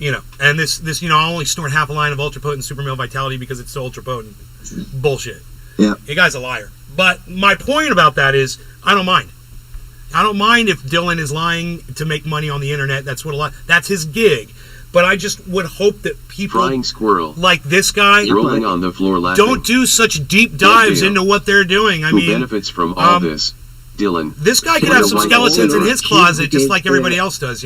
Yeah. And this I'll only snort half a line of ultra potent super male vitality because it's so ultra potent. Bullshit. Yeah. You guy's a liar. But my point about that is, I don't mind. I don't mind if Dylan is lying to make money on the internet. That's his gig. But I just would hope that people Flying squirrel. like this guy Rolling on the floor laughing. don't do such deep dives into what they're doing. Who benefits from all this? Dylan. This guy could have some skeletons in his closet just like everybody else does,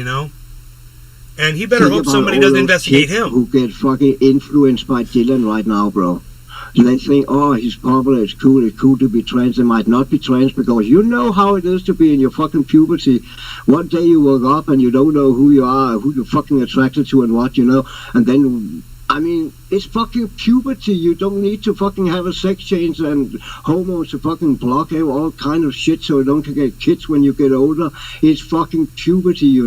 And he better hope somebody doesn't investigate him. Who get fucking influenced by Dylan right now, bro. They think, he's popular, it's cool to be trans. They might not be trans because you know how it is to be in your fucking puberty. One day you woke up and you don't know who you are, who you're fucking attracted to and what, And then, I mean, it's fucking puberty. You don't need to fucking have a sex change and hormones to fucking block all kind of shit so you don't get kids when you get older. It's fucking puberty,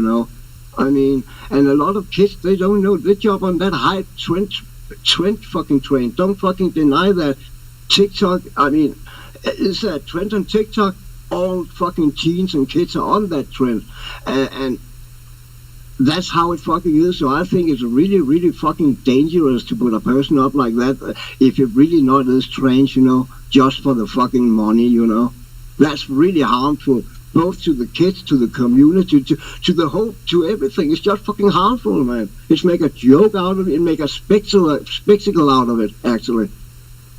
I mean, and a lot of kids, they don't know. They jump on that high trend fucking train. Don't fucking deny that. TikTok, I mean, is that a trend on TikTok? All fucking teens and kids are on that trend. And that's how it fucking is. So I think it's really, really fucking dangerous to put a person up like that if you're really not this trans, just for the fucking money, That's really harmful. Both to the kids, to the community, to the whole, to everything. It's just fucking harmful, man. It's make a joke out of it, make a spectacle out of it, actually.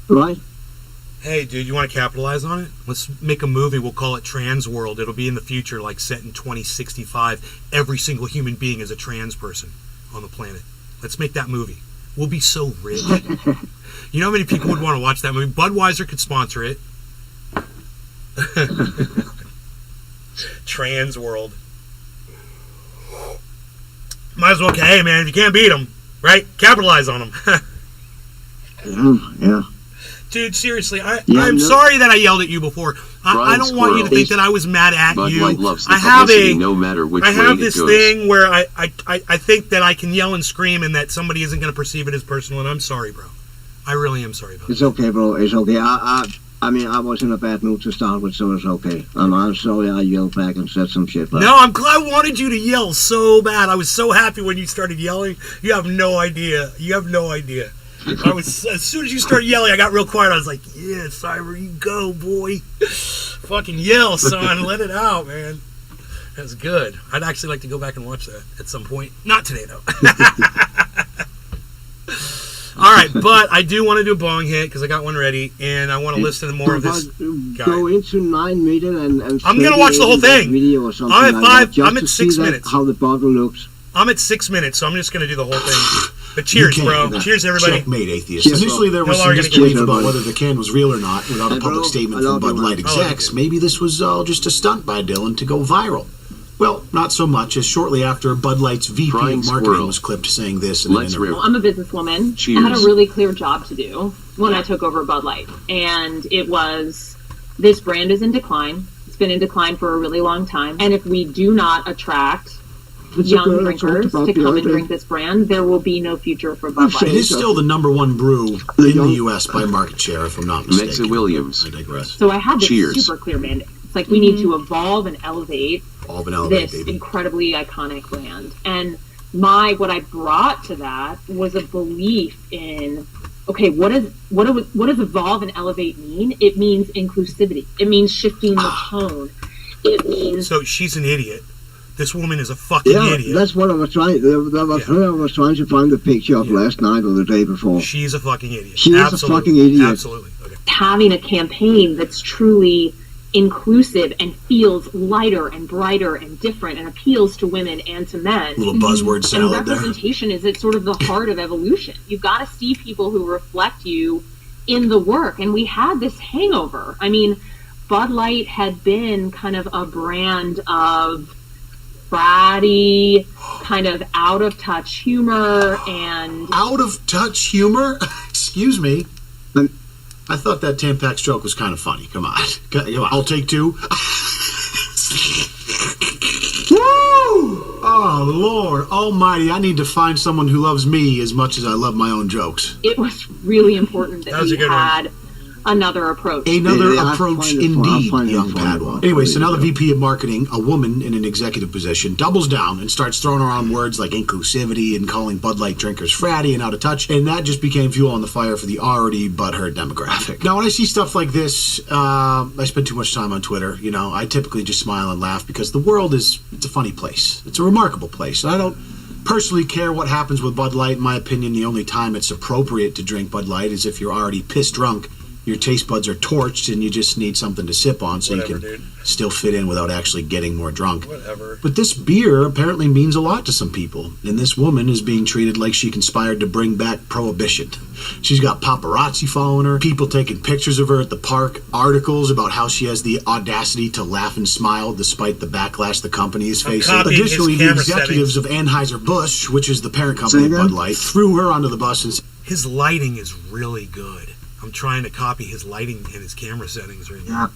Right? Hey, dude, you want to capitalize on it? Let's make a movie. We'll call it Trans World. It'll be in the future, like set in 2065. Every single human being is a trans person on the planet. Let's make that movie. We'll be so rich. You know how many people would want to watch that movie? Budweiser could sponsor it. Trans World. Might as well, hey man, if you can't beat them, right? Capitalize on them. Yeah. Dude, seriously, I'm sorry that I yelled at you before. I don't want you to think that I was mad at you. I have this thing where I think that I can yell and scream and that somebody isn't going to perceive it as personal, and I'm sorry, bro. I really am sorry about it. It's okay, bro. It's okay. I mean, I was in a bad mood to start with, so it's okay. And I'm sorry I yelled back and said some shit. But no, I wanted you to yell so bad. I was so happy when you started yelling. You have no idea. As soon as you started yelling, I got real quiet. I was like, yeah, Cyber, you go, boy. Fucking yell, son. Let it out, man. That's good. I'd actually like to go back and watch that at some point. Not today, though. All right, but I do want to do a bong hit because I got one ready, and I want to listen to more of this guy. Go into 9 minutes and I'm going to watch the whole thing. Video or something I'm at like 5. I'm at 6 minutes. How the bottle looks. I'm at 6 minutes, so I'm just going to do the whole thing. But cheers, bro. Cheers, everybody. Checkmate, atheists. Cheers, Initially, there was No, some Laura, disbelief cheers, about everybody. whether the can was real or not without a Hey, public bro, statement I from love Bud you, Light man. execs. Maybe this was all just a stunt by Dylan to go viral. Well, not so much, as shortly after Bud Light's VP Frying of marketing squirrel. was clipped saying this in an Let's interview. rip. I'm a businesswoman. I Cheers. had a really clear job to do when I took over Bud Light. And it was, this brand is in decline. It's been in decline for a really long time. And if we do not attract young drinkers to come and drink this brand, there will be no future for Bud Light. It is still the #1 brew in the U.S. by market share, if I'm not mistaken. Mexa Williams. I digress. So I had this Cheers. super clear mandate. It's like we need to evolve and elevate All of an elevate, this baby. incredibly iconic brand. And what I brought to that was a belief in, okay, what does evolve and elevate mean? It means inclusivity. It means shifting the tone. It means So she's an idiot. This woman is a fucking Yeah, idiot. that's what I was trying. That was her I was trying to find the picture of last night or the day before. She's a fucking idiot. She is a Absolutely. fucking idiot. Absolutely. Okay. having a campaign that's truly inclusive and feels lighter and brighter and different and appeals to women and to men. Little buzzword And salad there. representation is at sort of the heart of evolution. You've got to see people who reflect you in the work. And we had this hangover. I mean, Bud Light had been kind of a brand of bratty, kind of out of touch humor and Out of touch humor? Excuse me. Um, I thought that Tampax joke was kind of funny. Come on. Come on. I'll take two. Woo! Oh, Lord almighty. I need to find someone who loves me as much as I love my own jokes. it was really important that, That was we a good one. had another approach. Another Yeah, I approach find it fun. indeed, I find it young fun. Padawan. Anyway, so now the VP of marketing, a woman in an executive position, doubles down and starts throwing around words like inclusivity and calling Bud Light drinkers fratty and out of touch, and that just became fuel on the fire for the already butthurt demographic. Now, when I see stuff like this, I spend too much time on Twitter. You know, I typically just smile and laugh because the world it's a funny place. It's a remarkable place. I don't personally care what happens with Bud Light. In my opinion, the only time it's appropriate to drink Bud Light is if you're already pissed drunk, your taste buds are torched, and you just need something to sip on so Whatever, you can dude. still fit in without actually getting more drunk. Whatever. But this beer apparently means a lot to some people, and this woman is being treated like she conspired to bring back prohibition. She's got paparazzi following her, people taking pictures of her at the park, articles about how she has the audacity to laugh and smile despite the backlash the company is facing. copying his Additionally, the camera executives of Anheuser-Busch, which is the parent company Say of again? Bud Light, threw her onto the bus and His lighting is really good. I'm trying to copy his lighting and his camera settings right now.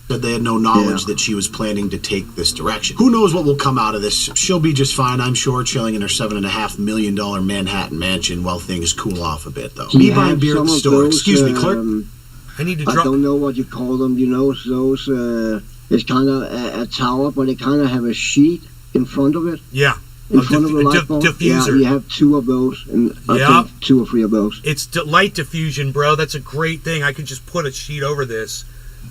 said they had no knowledge Yeah. that she was planning to take this direction. Who knows what will come out of this? She'll be just fine, I'm sure, chilling in her $7.5 million Manhattan mansion while things cool off a bit, though. Me You buying have beer at some the of store. those, Excuse me, clerk. I need to I drop. don't know what you call them. You know, those. It's kind of a tower, but they kind of have a sheet in front of it. Yeah. In A front of the light bulb. diffuser. Yeah, you have two of those, and I Yep. think 2 or 3 of those. It's light diffusion, bro. That's a great thing. I could just put a sheet over this,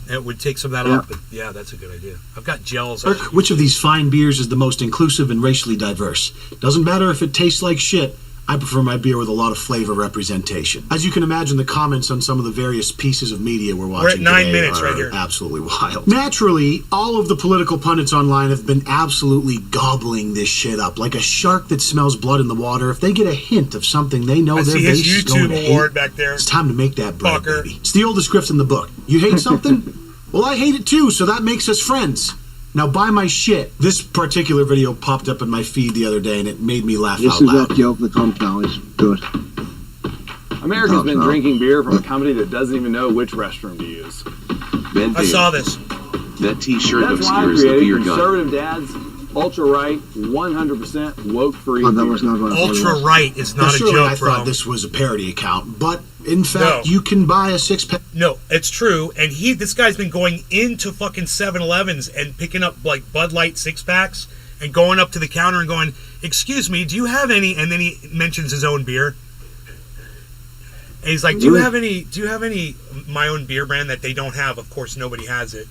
and it would take some of that Yeah. off. But yeah, that's a good idea. I've got gels. Clerk, which of these fine beers is the most inclusive and racially diverse? Doesn't matter if it tastes like shit. I prefer my beer with a lot of flavor representation. As you can imagine, the comments on some of the various pieces of media we're watching We're at 9 today minutes are right here. absolutely wild. Naturally, all of the political pundits online have been absolutely gobbling this shit up. Like a shark that smells blood in the water. If they get a hint of something they know I their see his base is going YouTube to award hate, back there. it's time to make that bread, Fucker. baby. It's the oldest script in the book. You hate something? Well, I hate it too, so that makes us friends. Now buy my shit. This particular video popped up in my feed the other day, and it made me laugh This out is loud. that joke that comes now. It's good. America's been no. drinking beer from a company that doesn't even know which restroom to use. Ben I saw Vale. this. That t-shirt That's why I obscures the created beer gun. Conservative Dad's Ultra Right 100% woke-free Oh, that beer. was not what I thought it Ultra was. right is Now, not a surely joke, I bro. thought this was a parody account, but in fact, No. you can buy a 6-pack. No, it's true. And this guy's been going into fucking 7-Elevens and picking up like Bud Light 6-packs and going up to the counter and going, "Excuse me, do you have any?" And then he mentions his own beer. And he's like, "Do you have any my own beer brand that they don't have?" Of course, nobody has it.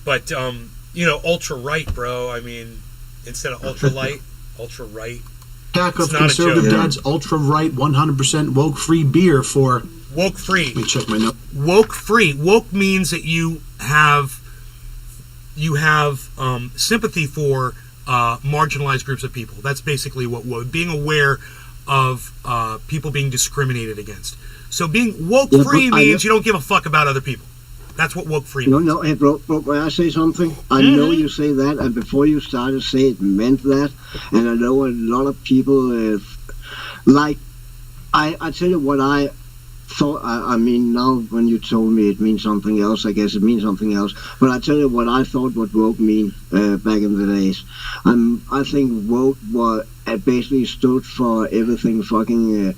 But Ultra Right, bro. I mean, instead of Ultra Light, Ultra Right. Pack It's of not a Conservative joke. Dad's Ultra Right 100% woke-free beer for... Woke free. Let me check my notes. Woke free. Woke means that you have sympathy for marginalized groups of people. That's basically what woke. Being aware of people being discriminated against. So being woke free means you don't give a fuck about other people. That's what woke free means. No, hey, bro, may I say something? I know you say that, and before you started say it meant that, and I know a lot of people, I tell you what I thought, I mean, now when you told me it means something else, I guess it means something else, but I tell you what I thought what woke mean back in the days. I think woke basically stood for everything fucking...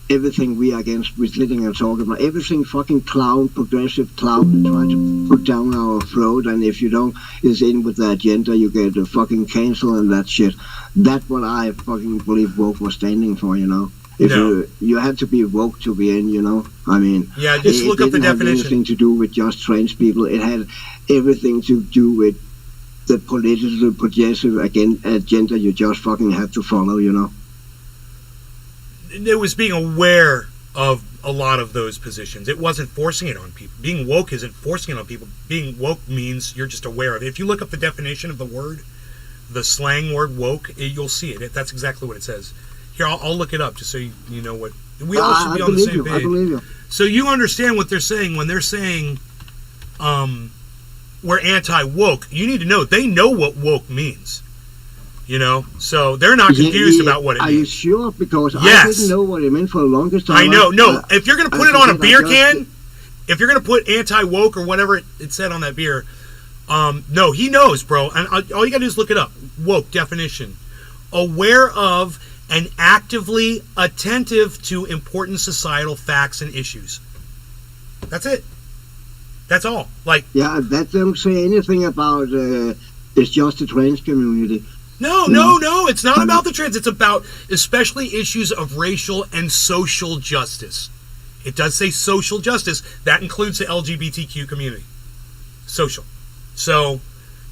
everything we are against, we're sitting and talking about everything fucking clown, progressive clown, trying to put down our throat, and if you don't is in with the agenda, you get a fucking cancel and that shit. That's what I fucking believe woke was standing for, you know. If you had to be woke to be in, you know. I mean, yeah, just look up the definition. It didn't have anything to do with just trans people. It had everything to do with the political, progressive agenda you just fucking have to follow, you know. It was being aware of a lot of those positions. It wasn't forcing it on people. Being woke isn't forcing it on people. Being woke means you're just aware of it. If you look up the definition of the word, the slang word woke, you'll see it. That's exactly what it says. Here, I'll look it up just so you know what... We all should be on the same page. I believe you. So you understand what they're saying when they're saying we're anti-woke. You need to know, they know what woke means. You know, so they're not confused about what it means. Are you sure? Because I didn't know what it meant for the longest time. I know. No, if you're going to put it on a beer can, if you're going to put anti-woke or whatever it said on that beer, no, he knows, bro. And all you got to do is look it up. Woke definition. Aware of and actively attentive to important societal facts and issues. That's it. That's all. Like, yeah, that don't say anything about it's just the trans community. No, it's not about the trans. It's about especially issues of racial and social justice. It does say social justice. That includes the LGBTQ community. Social. So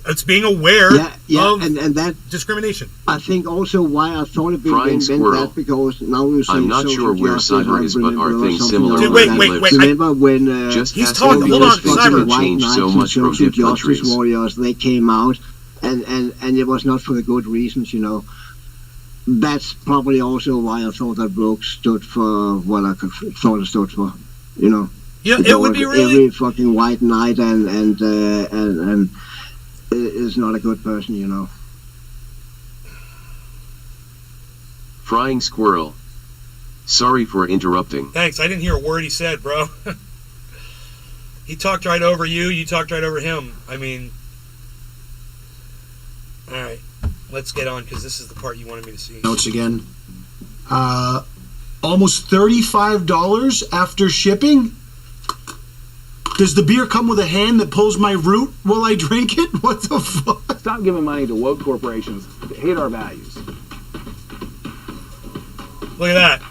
it's being aware of and that discrimination. I think also why I thought it meant that because now we're saying I'm not sure where cyber is, but are things similar? Wait. Remember when he's talking? Hold on, cyber changed so much from social different justice countries. warriors, they came out. And it was not for the good reasons, you know. That's probably also why I thought that woke stood for what I thought it stood for, you know. Yeah, because it would be really... every fucking white knight and is not a good person, you know. Frying squirrel. Sorry for interrupting. Thanks, I didn't hear a word he said, bro. He talked right over you, you talked right over him. I mean... Alright, let's get on, because this is the part you wanted me to see. Notes again. Almost $35 after shipping? Does the beer come with a hand that pulls my root while I drink it? What the fuck? Stop giving money to woke corporations that hate our values. Look at that.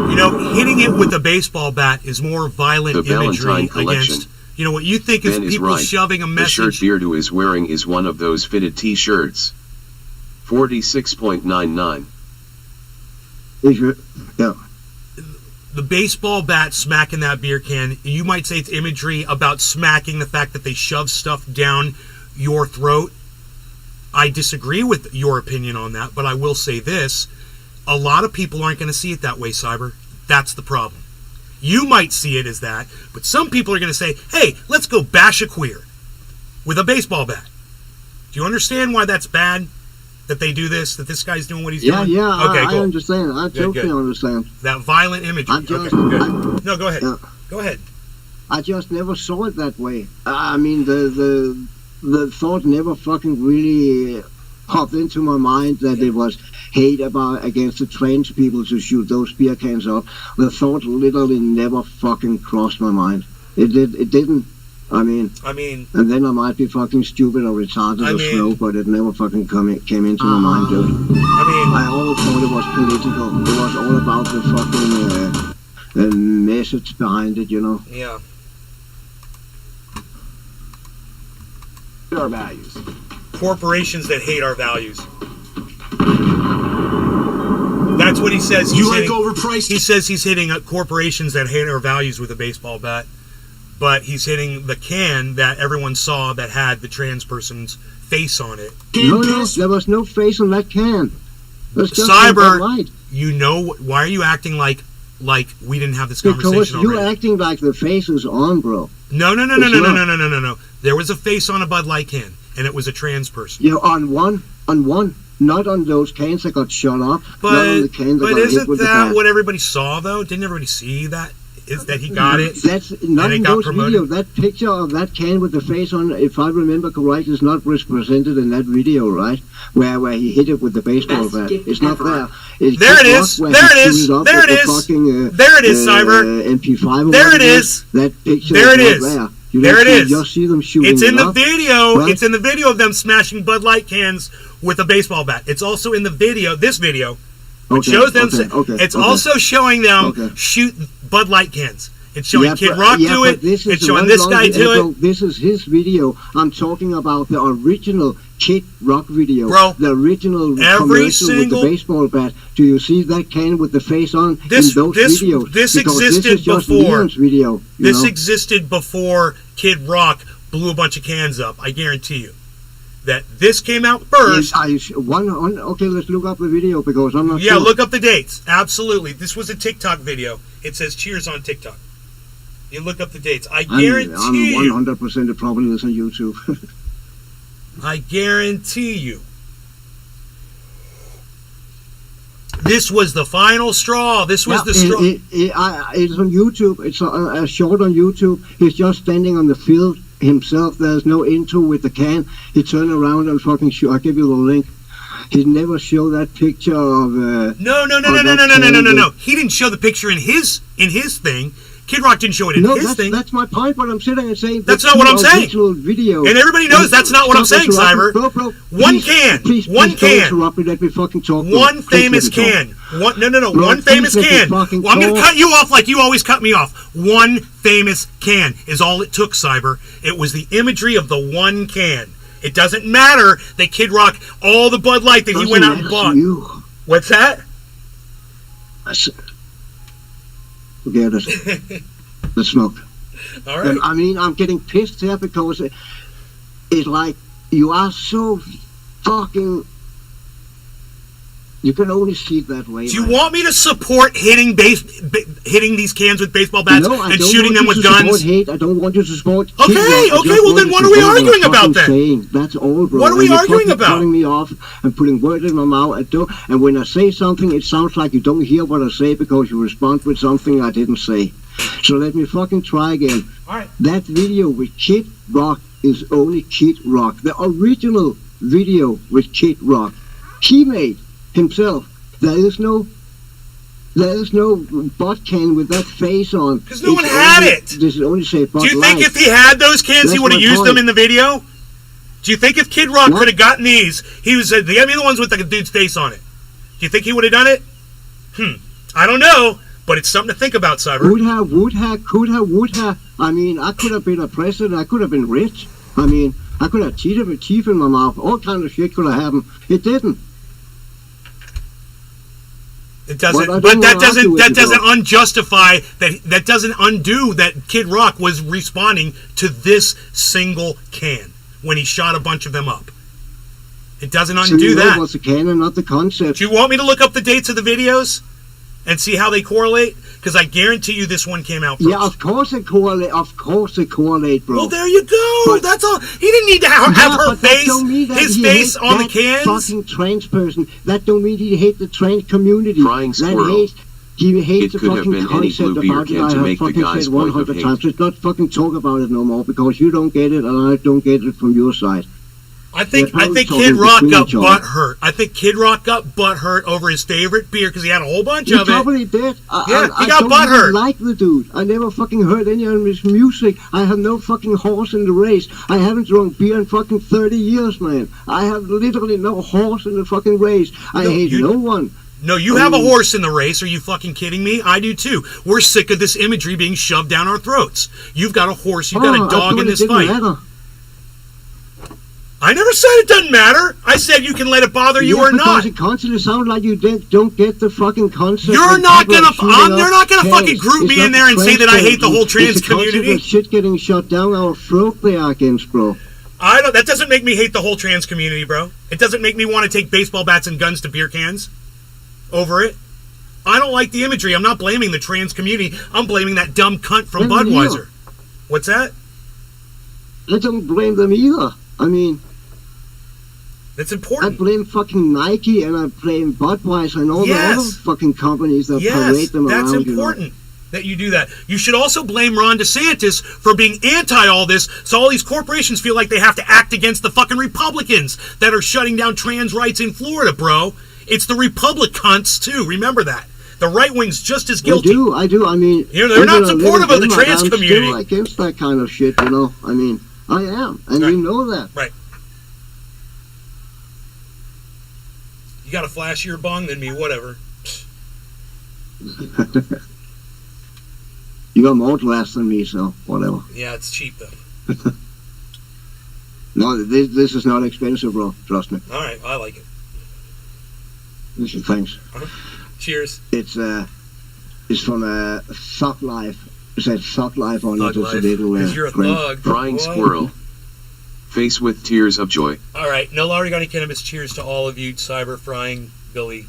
You know, hitting it with a baseball bat is more violent The imagery Valentine collection. against... You know, what you think is Ben people right. shoving a message... The shirt Beardo is wearing is one of those fitted t-shirts. 46.99. Yeah. The baseball bat smacking that beer can, you might say it's imagery about smacking the fact that they shove stuff down your throat. I disagree with your opinion on that, but I will say this. A lot of people aren't going to see it that way, Cyber. That's the problem. You might see it as that, but some people are going to say, hey, let's go bash a queer with a baseball bat. Do you understand why that's bad? That they do this? That this guy's doing what he's doing? Yeah, okay, I understand. I totally understand. That violent imagery. Okay, good. No, go ahead. Yeah. Go ahead. I just never saw it that way. I mean, the thought never fucking really popped into my mind that it was hate against the trans people to shoot those beer cans up. The thought literally never fucking crossed my mind. It didn't. I mean, and then I might be fucking stupid or retarded or slow, but it never fucking came into my mind, dude. I always thought it was political. It was all about the fucking message behind it, you know. Yeah. Our values. Corporations that hate our values. That's what he says. You like overpriced? He says he's hitting corporations that hate our values with a baseball bat. but he's hitting the can that everyone saw that had the trans person's face on it. No, there was no face on that can. That's just Cyber, light. you know, why are you acting like we didn't have this Because conversation you're already? acting like the face is on, bro. No. There was a face on a Bud Light can, and it was a trans person. Yeah, on one, not on those cans that got shut up. Not on the cans that But got hit isn't with that the what everybody saw, though? Didn't everybody see that? Is that he got it? That's not and it in got those promoted? videos. That picture of that can with the face on, if I remember correctly, is not represented in that video, right? Where he hit it with the baseball bat. It's not there. There it is. There it is. There it is. There it is, Cyber. MP5. There it is. That picture. There it is. is. Not there. There it is. You just see them shooting. It's in the up. video. What? It's in the video of them smashing Bud Light cans with a baseball bat. It's also in the video. This video, which shows them. It's also showing them shoot Bud Light cans. It's showing Kid Rock do it. It's showing this guy do it. This is his video. I'm talking about the original Kid Rock video. Bro, the original every commercial single with the baseball bat. Do you see that can with the face on in those videos? This because existed this is just before. Leon's video. This existed before Kid Rock blew a bunch of cans up. I guarantee you. That this came out first. Okay, let's look up the video because I'm not sure. Yeah, look up the dates. Absolutely. This was a TikTok video. It says cheers on TikTok. You look up the dates. I guarantee you. I'm 100% it probably is on YouTube. I guarantee you. This was the final straw. This was the straw. It's on YouTube. It's a short on YouTube. He's just standing on the field himself. There's no intro with the can. He turned around and fucking shoot. I'll give you the link. He never showed that picture of. No. He didn't show the picture in his thing. Kid Rock didn't show it in his thing. That's my point. What I'm sitting and saying. That's not what I'm saying. Video. And everybody knows that's not what I'm saying, Cyber. Bro, one can. Please can. Don't interrupt me. Let me fucking talk. One famous can. No. Bro, one famous can. Well, I'm going to cut you off like you always cut me off. One famous can is all it took, Cyber. It was the imagery of the one can. It doesn't matter that Kid Rock, all the Bud Light that he went out and bought. What's that? Forget it. The smoke. All right. I mean, I'm getting pissed here because it's like you are so fucking. You can only see it that way. Do you want me to support hitting these cans with baseball bats and shooting them with guns? I don't want you to support. Okay. Well, then what are we arguing about then? That's all, bro. What are we arguing about? Cutting me off and putting words in my mouth. And when I say something, it sounds like you don't hear what I say because you respond with something I didn't say. So let me fucking try again. All right. That video with Kid Rock is only Kid Rock. The original video with Kid Rock, he made himself. There is no Bud can with that face on. Because no one had it. This is only say Bud Do you think if he had those cans, he would have used them in the video? Do you think if Kid Rock could have gotten these, he was they got me the ones with like a dude's face on it. Do you think he would have done it? I don't know. But it's something to think about, Cyber. Could have. I mean, I could have been a president. I could have been rich. I mean, I could have cheated with teeth in my mouth. All kinds of shit could have happened. It didn't. It doesn't. But that doesn't unjustify that. That doesn't undo that Kid Rock was responding to this single can when he shot a bunch of them up. It doesn't undo that. It was the can and not the concept. Do you want me to look up the dates of the videos? And see how they correlate? Because I guarantee you this one came out first. Yeah, of course they correlate. Of course they correlate, bro. Well, there you go. But that's all. He didn't need to have her face, his face on the cans. Fucking trans person. That don't mean he hate the trans community. Frying squirrel. He hates the could have fucking been any concept blue beer about it. can I to have make the fucking guy's said point of 100 hate. times. Let's not fucking talk about it no more because you don't get it and I don't get it from your side. I think Kid Rock got butthurt. I think Kid Rock got butthurt over his favorite beer because he had a whole bunch of it. He probably did. He got butthurt. I like the dude. I never fucking heard any of his music. I have no fucking horse in the race. I haven't drunk beer in fucking 30 years, man. I have literally no horse in the fucking race. I hate no one. No, you have a horse in the race. Are you fucking kidding me? I do too. We're sick of this imagery being shoved down our throats. You've got a horse. You've got a dog in this fight. I never said it doesn't matter. I said you can let it bother you or not. It constantly sounds like you don't get the fucking concept. They're not gonna fucking group me in there and say that I hate the whole trans community. It's shit getting shut down our throat they are against, bro. That doesn't make me hate the whole trans community, bro. It doesn't make me want to take baseball bats and guns to beer cans over it. I don't like the imagery. I'm not blaming the trans community. I'm blaming that dumb cunt from Budweiser. What's that? I don't blame them either. I mean, that's important. I blame fucking Nike and I blame Budweiser and all the other fucking companies that parade them around. That's important that you do that. You should also blame Ron DeSantis for being anti all this, so all these corporations feel like they have to act against the fucking Republicans that are shutting down trans rights in Florida, bro. It's the Republic cunts too. Remember that. The right wing's just as guilty. I do. I mean, they're not supportive of the trans community. I'm still against that kind of shit, you know. I mean, I am, and you know that. Right. You got a flashier bong than me, whatever. You got more glass than me, so whatever. Yeah, it's cheap though. No, this is not expensive, bro. Trust me. All right, I like it. Thanks. Cheers. It's from Thug Life. It says Thug Life on it. It's a little you're a thug. Crying squirrel. Face with tears of joy. All right, no Larigani Cannabis. Cheers to all of you, Cyber, Frying, Billy,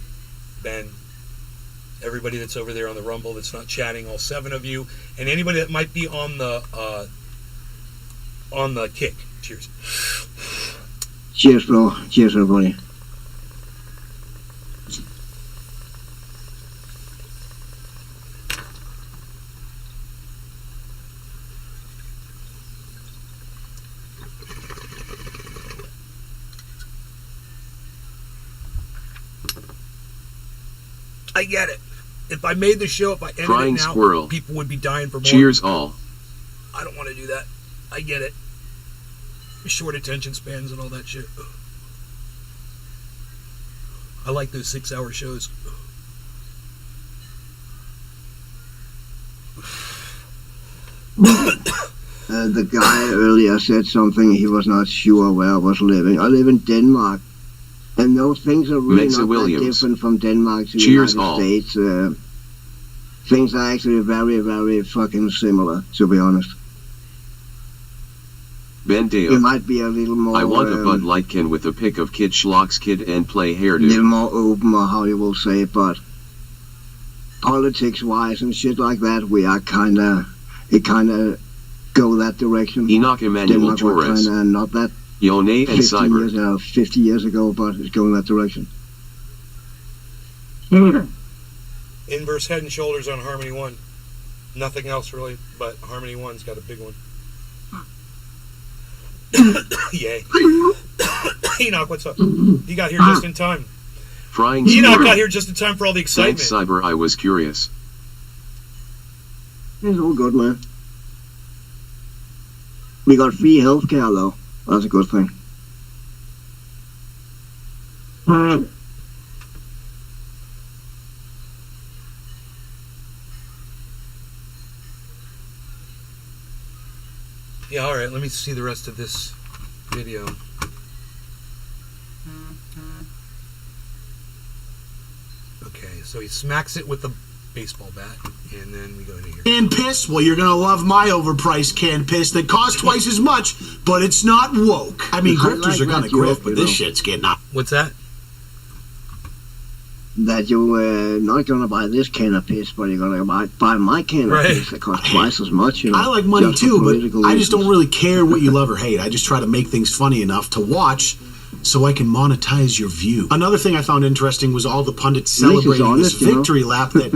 Ben, everybody that's over there on the Rumble that's not chatting, all 7 of you, and anybody that might be on the kick. Cheers. Cheers, bro. Cheers, everybody. I get it. If I made the show, if I ended Frying it now, squirrel. people would be dying for more. Cheers all. I don't want to do that. I get it. Short attention spans and all that shit. I like those 6-hour shows. The guy earlier said something he was not sure where I was living. I live in Denmark. And those things are really not that different from Denmark to the United States. Things are actually very, very fucking similar, to be honest. Bendale. It might be a little more... I want a Bud Light can with a pic of Kid Schlock's kid and play hairdo. A little more open, or how you will say, but politics-wise and shit like that, we are it kind of go that direction. Enoch Emmanuel Torres. Not that Yone and Cyber. 50 years ago, but it's going that direction. Inverse head and shoulders on Harmony 1. Nothing else really, but Harmony 1's got a big one. Yay. Enoch, what's up? You got here just in time. Frying Enoch squirrel. got here just in time for all the excitement. Thanks, Cyber. I was curious. It's all good, man. We got free healthcare, though. That's a good thing. Yeah, alright, let me see the rest of this video. Okay, so he smacks it with the baseball bat, and then we go into here. Canned piss? Well, you're gonna love my overpriced canned piss that costs twice as much, but it's not woke. I mean, grifters are gonna grift, but this shit's getting up. What's that? That you're not gonna buy this can of piss, but you're gonna buy my can of piss that costs twice as much. You know, I like money too, but I just don't reasons. really care what you love or hate. I just try to make things funny enough to watch so I can monetize your view. Another thing I found interesting was all the pundits celebrating this victory lap that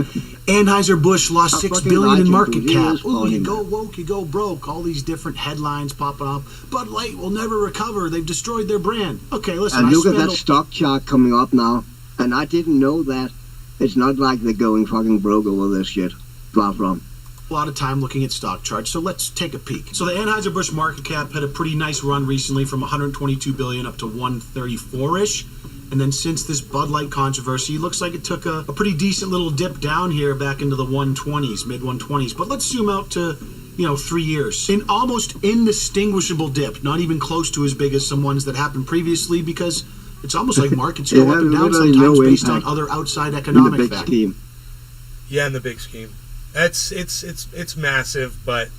Anheuser-Busch lost $6 billion in market cap. Ooh, you go woke, you go broke. All these different headlines popping up. Bud Light will never recover. They've destroyed their brand. Okay, listen. And look at that stock chart coming up now. And I didn't know that. It's not like they're going fucking broke over this shit. Far from. A lot of time looking at stock charts, so let's take a peek. So the Anheuser-Busch market cap had a pretty nice run recently from 122 billion up to 134-ish. And then since this Bud Light controversy, it looks like it took a pretty decent little dip down here back into the 120s, mid-120s. But let's zoom out to 3 years. An almost indistinguishable dip, not even close to as big as some ones that happened previously, because it's almost like markets go up and down sometimes based on other outside economic factors. Yeah, in the big scheme. It's massive, but...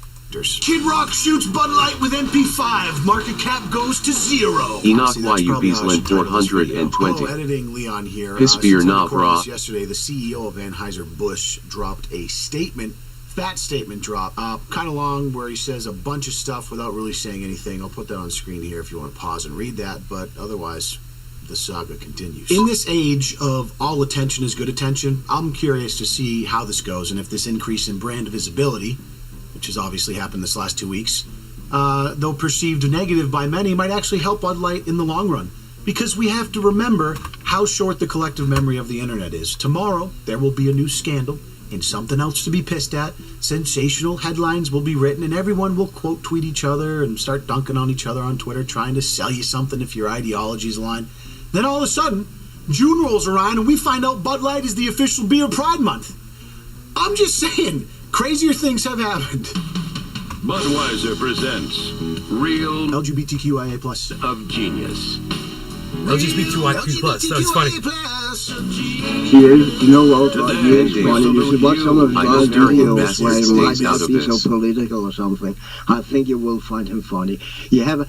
Kid Rock shoots Bud Light with MP5. Market cap goes to 0. Enoch YUB's lent 420. Editing Leon here. Pisphere Navra. Yesterday, the CEO of Anheuser-Busch dropped a statement. Fat statement drop. Kind of long, where he says a bunch of stuff without really saying anything. I'll put that on screen here if you want to pause and read that, but otherwise, the saga continues. In this age of all attention is good attention, I'm curious to see how this goes, and if this increase in brand visibility, which has obviously happened this last 2 weeks, though perceived negative by many, might actually help Bud Light in the long run. Because we have to remember how short the collective memory of the internet is. Tomorrow, there will be a new scandal and something else to be pissed at. Sensational headlines will be written, and everyone will quote tweet each other and start dunking on each other on Twitter, trying to sell you something if your ideologies align. Then all of a sudden, June rolls around and we find out Bud Light is the official beer Pride Month. I'm just saying, crazier things have happened. Budweiser presents Real LGBTQIA plus of Genius. LGBTQIA plus. That's funny. He is, he is funny. You should watch some of his old videos where he might be so political or something. I think you will find him funny. You have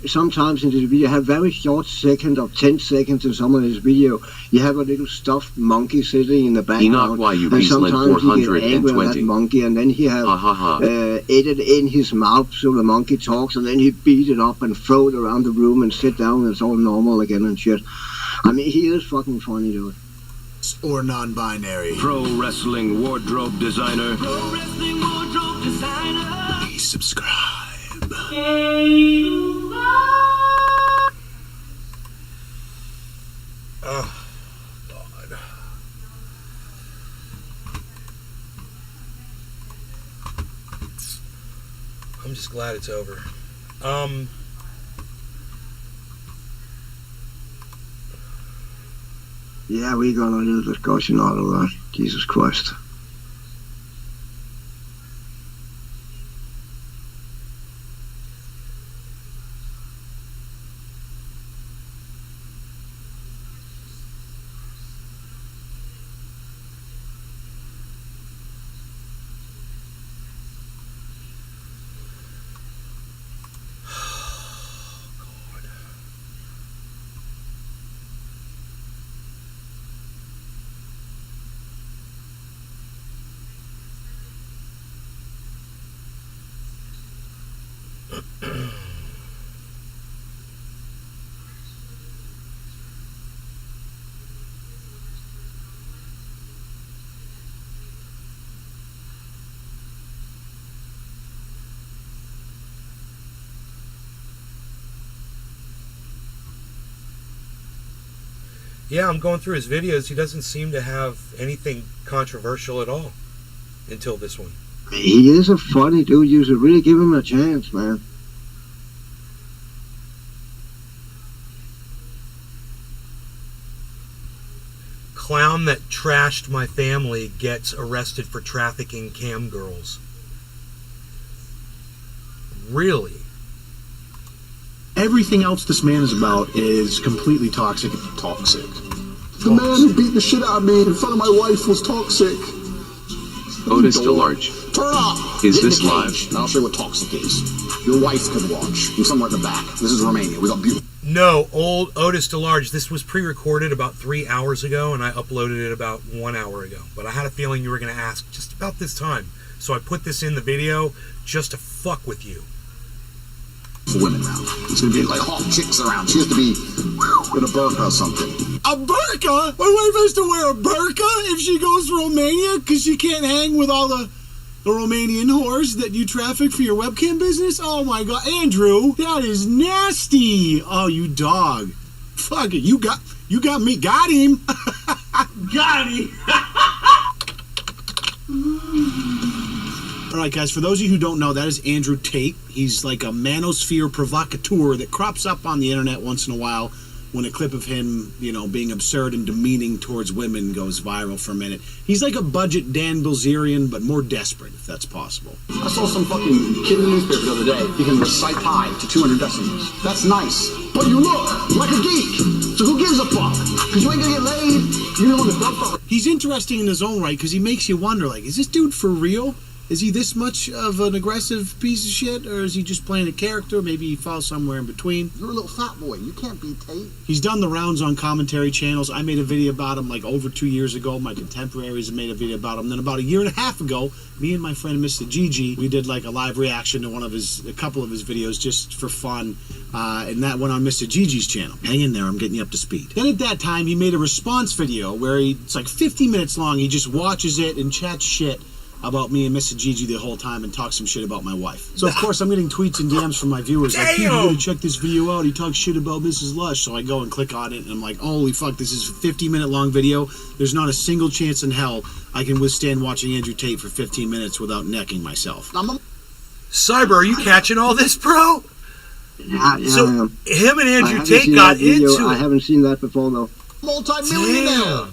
sometimes in this video, you have very short second of 10 seconds in some of his video. You have a little stuffed monkey sitting in the background, and sometimes he get angry at that monkey, and then he have edited in his mouth so the monkey talks, and then he beat it up and throw it around the room and sit down, and it's all normal again and shit. I mean, he is fucking funny, dude. Or non-binary. Pro wrestling wardrobe designer. Please subscribe. Oh, God. I'm just glad it's over. Yeah, we got a little discussion out of that. Jesus Christ. Yeah, I'm going through his videos. He doesn't seem to have anything controversial at all until this one. He is a funny dude. You should really give him a chance, man. Clown that trashed my family gets arrested for trafficking cam girls. Really? Everything else this man is about is completely toxic. Toxic. The man who beat the shit out of me in front of my wife was toxic. Otis DeLarge. Turn off! Is this live? And I'll show you what toxic is. Your wife can watch. From somewhere in the back. This is Romania. We got beautiful. No, old Otis DeLarge. This was pre-recorded about 3 hours ago, and I uploaded it about 1 hour ago. But I had a feeling you were going to ask just about this time. So I put this in the video just to fuck with you. Women around. It's going to be like hot chicks around. She has to be in a burqa or something. A burqa? My wife has to wear a burqa if she goes to Romania because she can't hang with all the Romanian whores that you traffic for your webcam business? Oh my God, Andrew, that is nasty. Oh, you dog. Fuck it, you got me. Got him. Got him. All right, guys, for those of you who don't know, that is Andrew Tate. He's like a manosphere provocateur that crops up on the internet once in a while when a clip of him, being absurd and demeaning towards women goes viral for a minute. He's like a budget Dan Bilzerian, but more desperate, if that's possible. I saw some fucking kid in the newspaper the other day. He can recite pi to 200 decimals. That's nice. But you look like a geek. So who gives a fuck? Because you ain't gonna get laid. You know the dumb. He's interesting in his own right because he makes you wonder, like, is this dude for real? Is he this much of an aggressive piece of shit, or is he just playing a character? Maybe he falls somewhere in between. You're a little fat boy. You can't beat Tate. He's done the rounds on commentary channels. I made a video about him like over 2 years ago. My contemporaries made a video about him. Then about a year and a half ago, me and my friend Mr. Gigi, we did like a live reaction to a couple of his videos just for fun, and that went on Mr. Gigi's channel. Hang in there, I'm getting you up to speed. Then at that time, he made a response video where it's like 50 minutes long. He just watches it and chats shit about me and Mr. Gigi the whole time and talks some shit about my wife. So, of course, I'm getting tweets and DMs from my viewers like, you gotta check this video out. He talks shit about Mrs. Lush. So I go and click on it, and I'm like, holy fuck, this is a 50-minute long video. There's not a single chance in hell I can withstand watching Andrew Tate for 15 minutes without necking myself. Cyber, are you catching all this, bro? Yeah, so him and Andrew Tate got into it. I haven't seen that before, though. Multi-millionaire.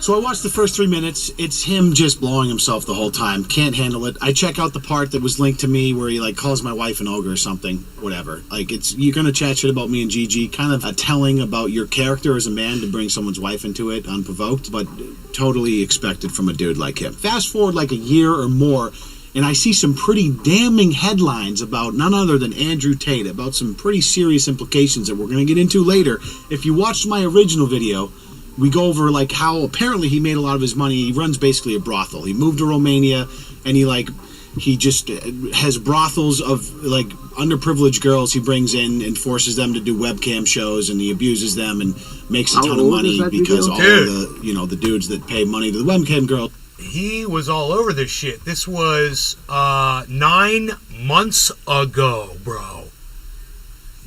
So I watched the first 3 minutes. It's him just blowing himself the whole time. Can't handle it. I check out the part that was linked to me where he like calls my wife an ogre or something. Whatever. Like you're gonna chat shit about me and Gigi, kind of a telling about your character as a man to bring someone's wife into it unprovoked, but totally expected from a dude like him. Fast forward like a year or more, and I see some pretty damning headlines about none other than Andrew Tate, about some pretty serious implications that we're gonna get into later. If you watched my original video, we go over like how apparently he made a lot of his money. He runs basically a brothel. He moved to Romania, and he just has brothels of like underprivileged girls he brings in and forces them to do webcam shows, and he abuses them and makes a ton of money because all of the dudes that pay money to the webcam girl. He was all over this shit. This was 9 months ago, bro.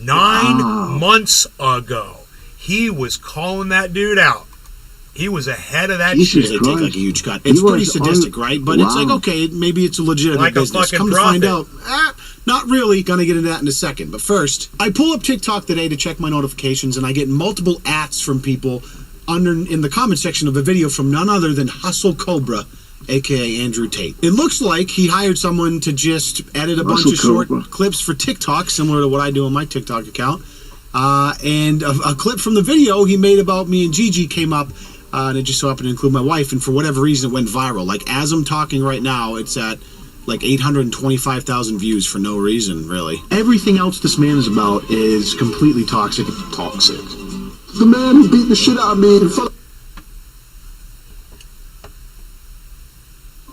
9 months ago. He was calling that dude out. He was ahead of that shit. They take like a huge cut. It's pretty sadistic, right? But it's like, okay, maybe it's a legitimate like business. Come to find out, not really. Gonna get into that in a second. But first, I pull up TikTok today to check my notifications, and I get multiple ats from people in the comment section of the video from none other than Hustle Cobra, aka Andrew Tate. It looks like he hired someone to just edit a bunch of short clips for TikTok, similar to what I do on my TikTok account. And a clip from the video he made about me and Gigi came up, and it just so happened to include my wife, and for whatever reason it went viral. Like, as I'm talking right now, it's at like 825,000 views for no reason, really. Everything else this man is about is completely toxic. Toxic. The man who beat the shit out of me in front of...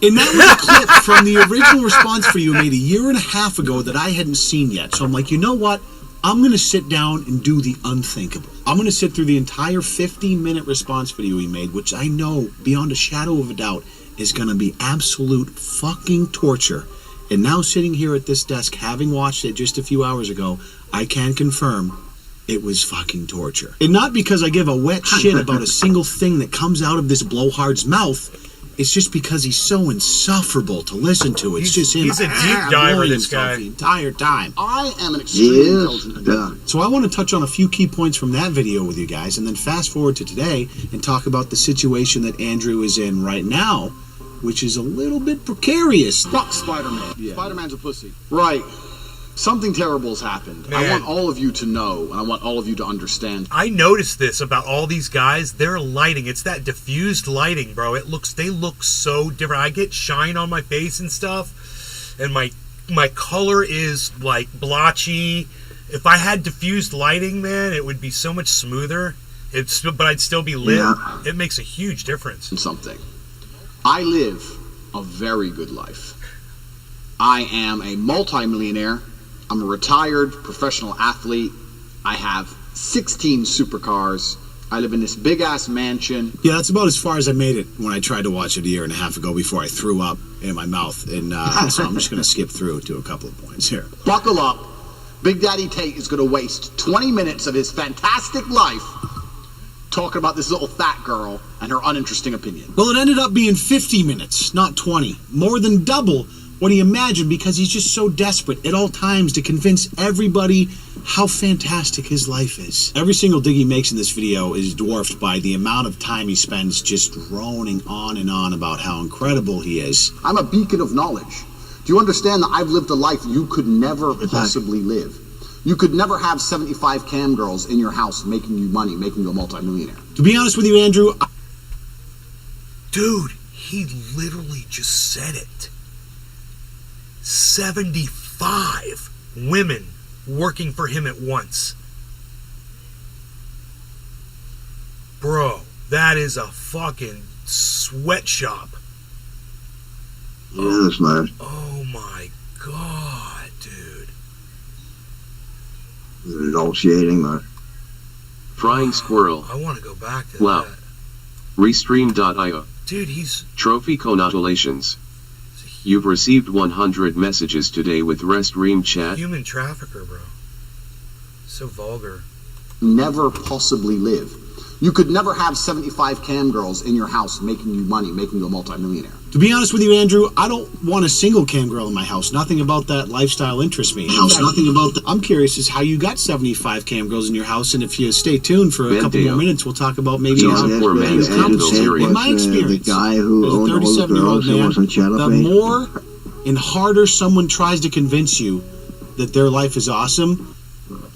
And that was a clip from the original response for you made a year and a half ago that I hadn't seen yet. So I'm like, you know what? I'm going to sit down and do the unthinkable. I'm going to sit through the entire 15-minute response video he made, which I know, beyond a shadow of a doubt, is going to be absolute fucking torture. And now sitting here at this desk, having watched it just a few hours ago, I can confirm it was fucking torture. And not because I give a wet shit about a single thing that comes out of this blowhard's mouth. It's just because he's so insufferable to listen to. It's just him. He's a deep diver, this guy. The entire time. I am an extremely intelligent guy. So I want to touch on a few key points from that video with you guys, and then fast forward to today and talk about the situation that Andrew is in right now, which is a little bit precarious. Fuck Spider-Man. Yeah. Spider-Man's a pussy. Right. Something terrible has happened. Man. I want all of you to know, and I want all of you to understand. I noticed this about all these guys. Their lighting, it's that diffused lighting, bro. They look so different. I get shine on my face and stuff, and my color is like blotchy. If I had diffused lighting, man, it would be so much smoother. But I'd still be lit. Yeah. It makes a huge difference. Something. I live a very good life. I am a multi-millionaire. I'm a retired professional athlete. I have 16 supercars. I live in this big-ass mansion. Yeah, that's about as far as I made it when I tried to watch it a year and a half ago before I threw up in my mouth. And so I'm just going to skip through to a couple of points here. Buckle up. Big Daddy Tate is going to waste 20 minutes of his fantastic life talking about this little fat girl and her uninteresting opinion. Well, it ended up being 50 minutes, not 20. More than double what he imagined, because he's just so desperate at all times to convince everybody how fantastic his life is. Every single dig he makes in this video is dwarfed by the amount of time he spends just droning on and on about how incredible he is. I'm a beacon of knowledge. Do you understand that I've lived a life you could never possibly live? You could never have 75 cam girls in your house making you money, making you a multimillionaire. To be honest with you, Andrew... Dude, he literally just said it. 75 women working for him at once. Bro, that is a fucking sweatshop. Yes, man. Oh my god, dude. Nauseating, man. Frying squirrel. I want to go back to Wow. that. Restream.io. Dude, he's... Trophy congratulations. You've received 100 messages today with Restream chat. Human trafficker, bro. So vulgar. Never possibly live. You could never have 75 cam girls in your house making you money, making you a multimillionaire. To be honest with you, Andrew, I don't want a single cam girl in my house. Nothing about that lifestyle interests me. Nothing about that. I'm curious as how you got 75 cam girls in your house, and if you stay tuned for a couple more minutes, we'll talk about maybe how you compensate. In my experience, the guy who as a owned all the 37-year-old girls that man, was on Channel the 8. more and harder someone tries to convince you that their life is awesome,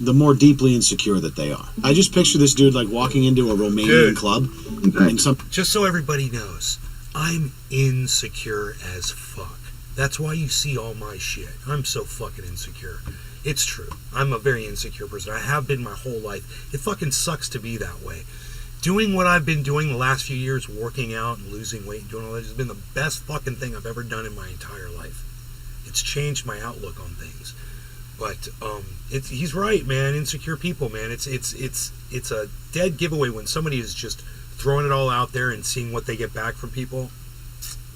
the more deeply insecure that they are. I just picture this dude like walking into a Romanian club and some... Just so everybody knows, I'm insecure as fuck. That's why you see all my shit. I'm so fucking insecure. It's true. I'm a very insecure person. I have been my whole life. It fucking sucks to be that way. Doing what I've been doing the last few years, working out and losing weight and doing all that, has been the best fucking thing I've ever done in my entire life. It's changed my outlook on things. But he's right, man. Insecure people, man. It's a dead giveaway when somebody is just throwing it all out there and seeing what they get back from people.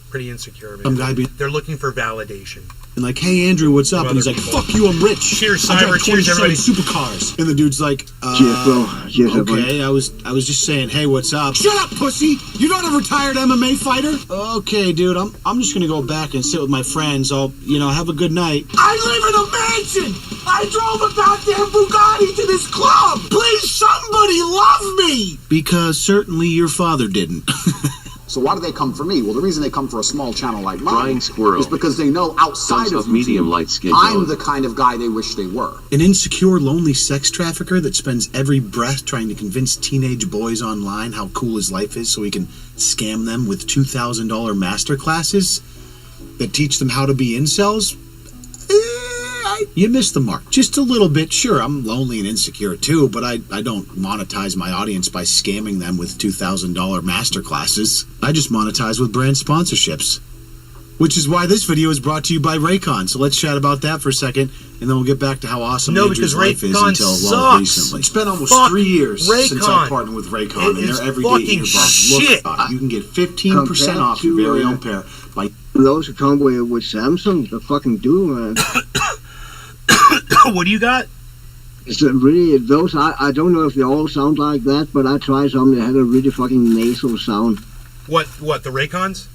Pretty insecure, man. They're looking for validation. And like, hey Andrew, what's up? And he's like, fuck you, I'm rich. Cheers, I drive Cyber. Cheers, 27 everybody. supercars. And the dude's like, Cheers, bro. Cheers, okay, I was just saying, hey, what's up? Shut up, pussy! You're not a retired MMA fighter? Okay, dude, I'm just gonna go back and sit with my friends. I'll, have a good night. I live in a mansion! I drove a goddamn Bugatti to this club! Please, somebody love me! Because certainly your father didn't. So why do they come for me? Well, the reason they come for a small channel like mine Frying squirrel. is because they know outside of medium YouTube, light skin I'm tone. the kind of guy they wish they were. An insecure, lonely sex trafficker that spends every breath trying to convince teenage boys online how cool his life is so he can scam them with $2,000 master classes that teach them how to be incels? You missed the mark. Just a little bit. Sure, I'm lonely and insecure too, but I don't monetize my audience by scamming them with $2,000 master classes. I just monetize with brand sponsorships. Which is why this video is brought to you by Raycon. So let's chat about that for a second, and then we'll get back to how awesome Andrew's life is until recently. It's been almost 3 years since I partnered with Raycon, and their everyday earbuds look. You can get 15% off your very own pair by those who come with Samsung, the fucking do, man. What do you got? It's really those. I don't know if they all sound like that, but I tried some that had a really fucking nasal sound. What the Raycons?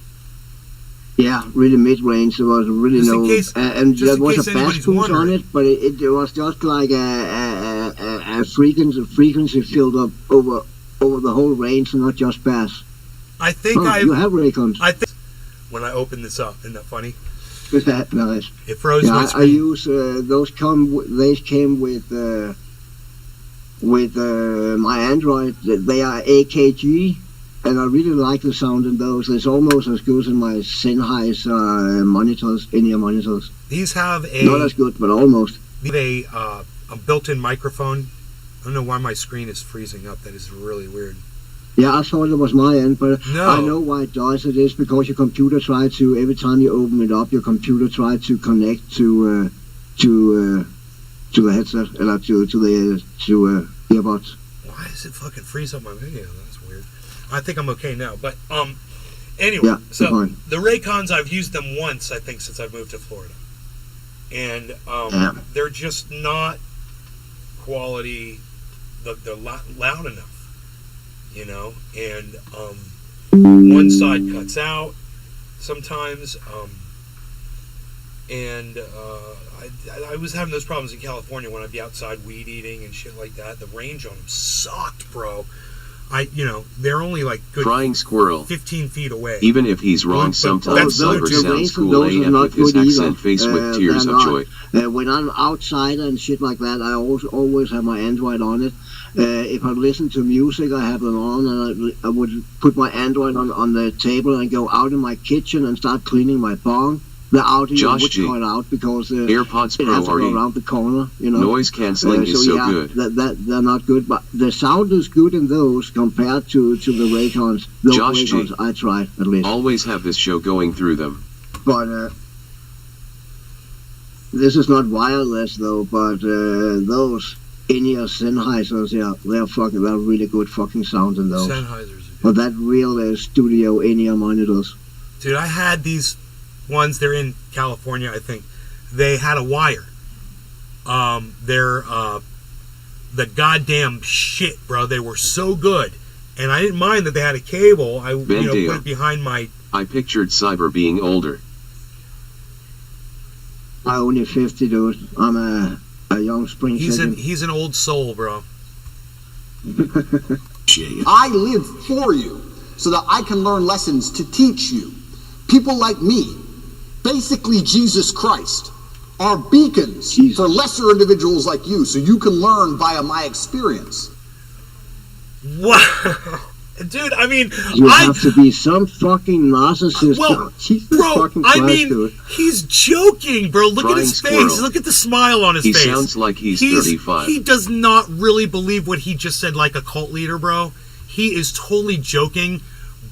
Yeah, really mid-range. There was really Just in no, case- and just there in was case a bass anybody's boost on wondering. it, but it was just like a frequency filled up over the whole range, and not just bass. I think you have Raycons. I think when I open this up, isn't that funny? Is that nice? It froze my I screen. use those. They came with my Android. They are AKG, and I really like the sound in those. It's almost as good as my Sennheiser monitors, in-ear monitors. These have Not as good, but almost. a built-in microphone. I don't know why my screen is freezing up. That is really weird. Yeah, I thought it was my end, but No. I know why it does. It is because your computer tried to, every time you open it up, your computer tried to connect to the headset, to the earbuds. Why does it fucking freeze up my video? That's weird. I think I'm okay now, but anyway. Yeah, so fine. the Raycons, I've used them once, I think, since I moved to Florida, and they're just not quality. They're loud enough. And one side cuts out sometimes. And I was having those problems in California when I'd be outside weed eating and shit like that. The range on them sucked, bro. They're only like good Frying squirrel. 15 feet away. Even if he's wrong, sometimes Cyber sounds cool AF with his accent face with tears of joy. When I'm outside and shit like that, I always have my Android on it. If I listen to music, I have them on, and I would put my Android on the table and go out in my kitchen and start cleaning my bong. The audio would cut out because AirPods it Pro has to are go around the corner, you know. Noise cancelling is so good. They're not good, but the sound is good in those compared to the Raycons. Those Josh Raycons G. I tried at least. Always have this show going through them. But this is not wireless though. But those in-ear Sennheisers, yeah, they're really good fucking sound in those. Sennheisers. But that real studio in-ear monitors. Dude, I had these ones. They're in California, I think. They had a wire. They're the goddamn shit, bro. They were so good, and I didn't mind that they had a cable. I put it behind my. I pictured Cyber being older. I'm only 50, dude. I'm a young spring chicken. He's an old soul, bro. I live for you so that I can learn lessons to teach you. People like me, basically Jesus Christ, are beacons for lesser individuals like you so you can learn via my experience. Wow. Dude, I mean, you have to be some fucking narcissist. Well, Jesus bro, fucking Christ, I mean, dude. He's joking, bro. Look at his Frying face. squirrel. Look at the smile on his face. He sounds like he's 35. He does not really believe what he just said like a cult leader, bro. He is totally joking,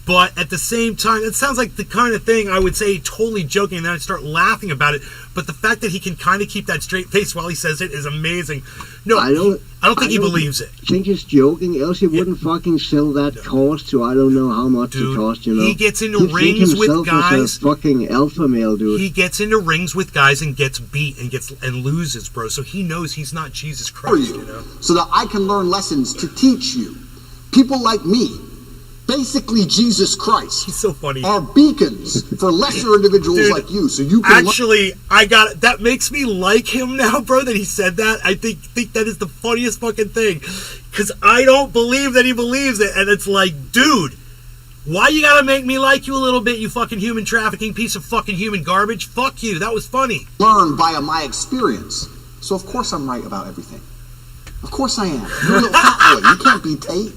but at the same time, it sounds like the kind of thing I would say totally joking, and then I'd start laughing about it. But the fact that he can kind of keep that straight face while he says it is amazing. No, I don't think he believes it. I think he's joking, else he wouldn't fucking sell that cost to I don't know how much it cost, you know. He gets into rings with guys. A fucking alpha male, dude. He gets into rings with guys and gets beat and loses, bro. So he knows he's not Jesus Christ, you know. So that I can learn lessons to teach you. People like me, basically Jesus Christ. He's so funny. Are beacons for lesser individuals Dude, like you, so you can actually, I got it. That makes me like him now, bro. That he said that. I think that is the funniest fucking thing, because I don't believe that he believes it, and it's like, dude, why you gotta make me like you a little bit, you fucking human trafficking piece of fucking human garbage? Fuck you. That was funny. learn via my experience. So of course I'm right about everything. Of course I am. You're a little hot boy. You can't be Tate.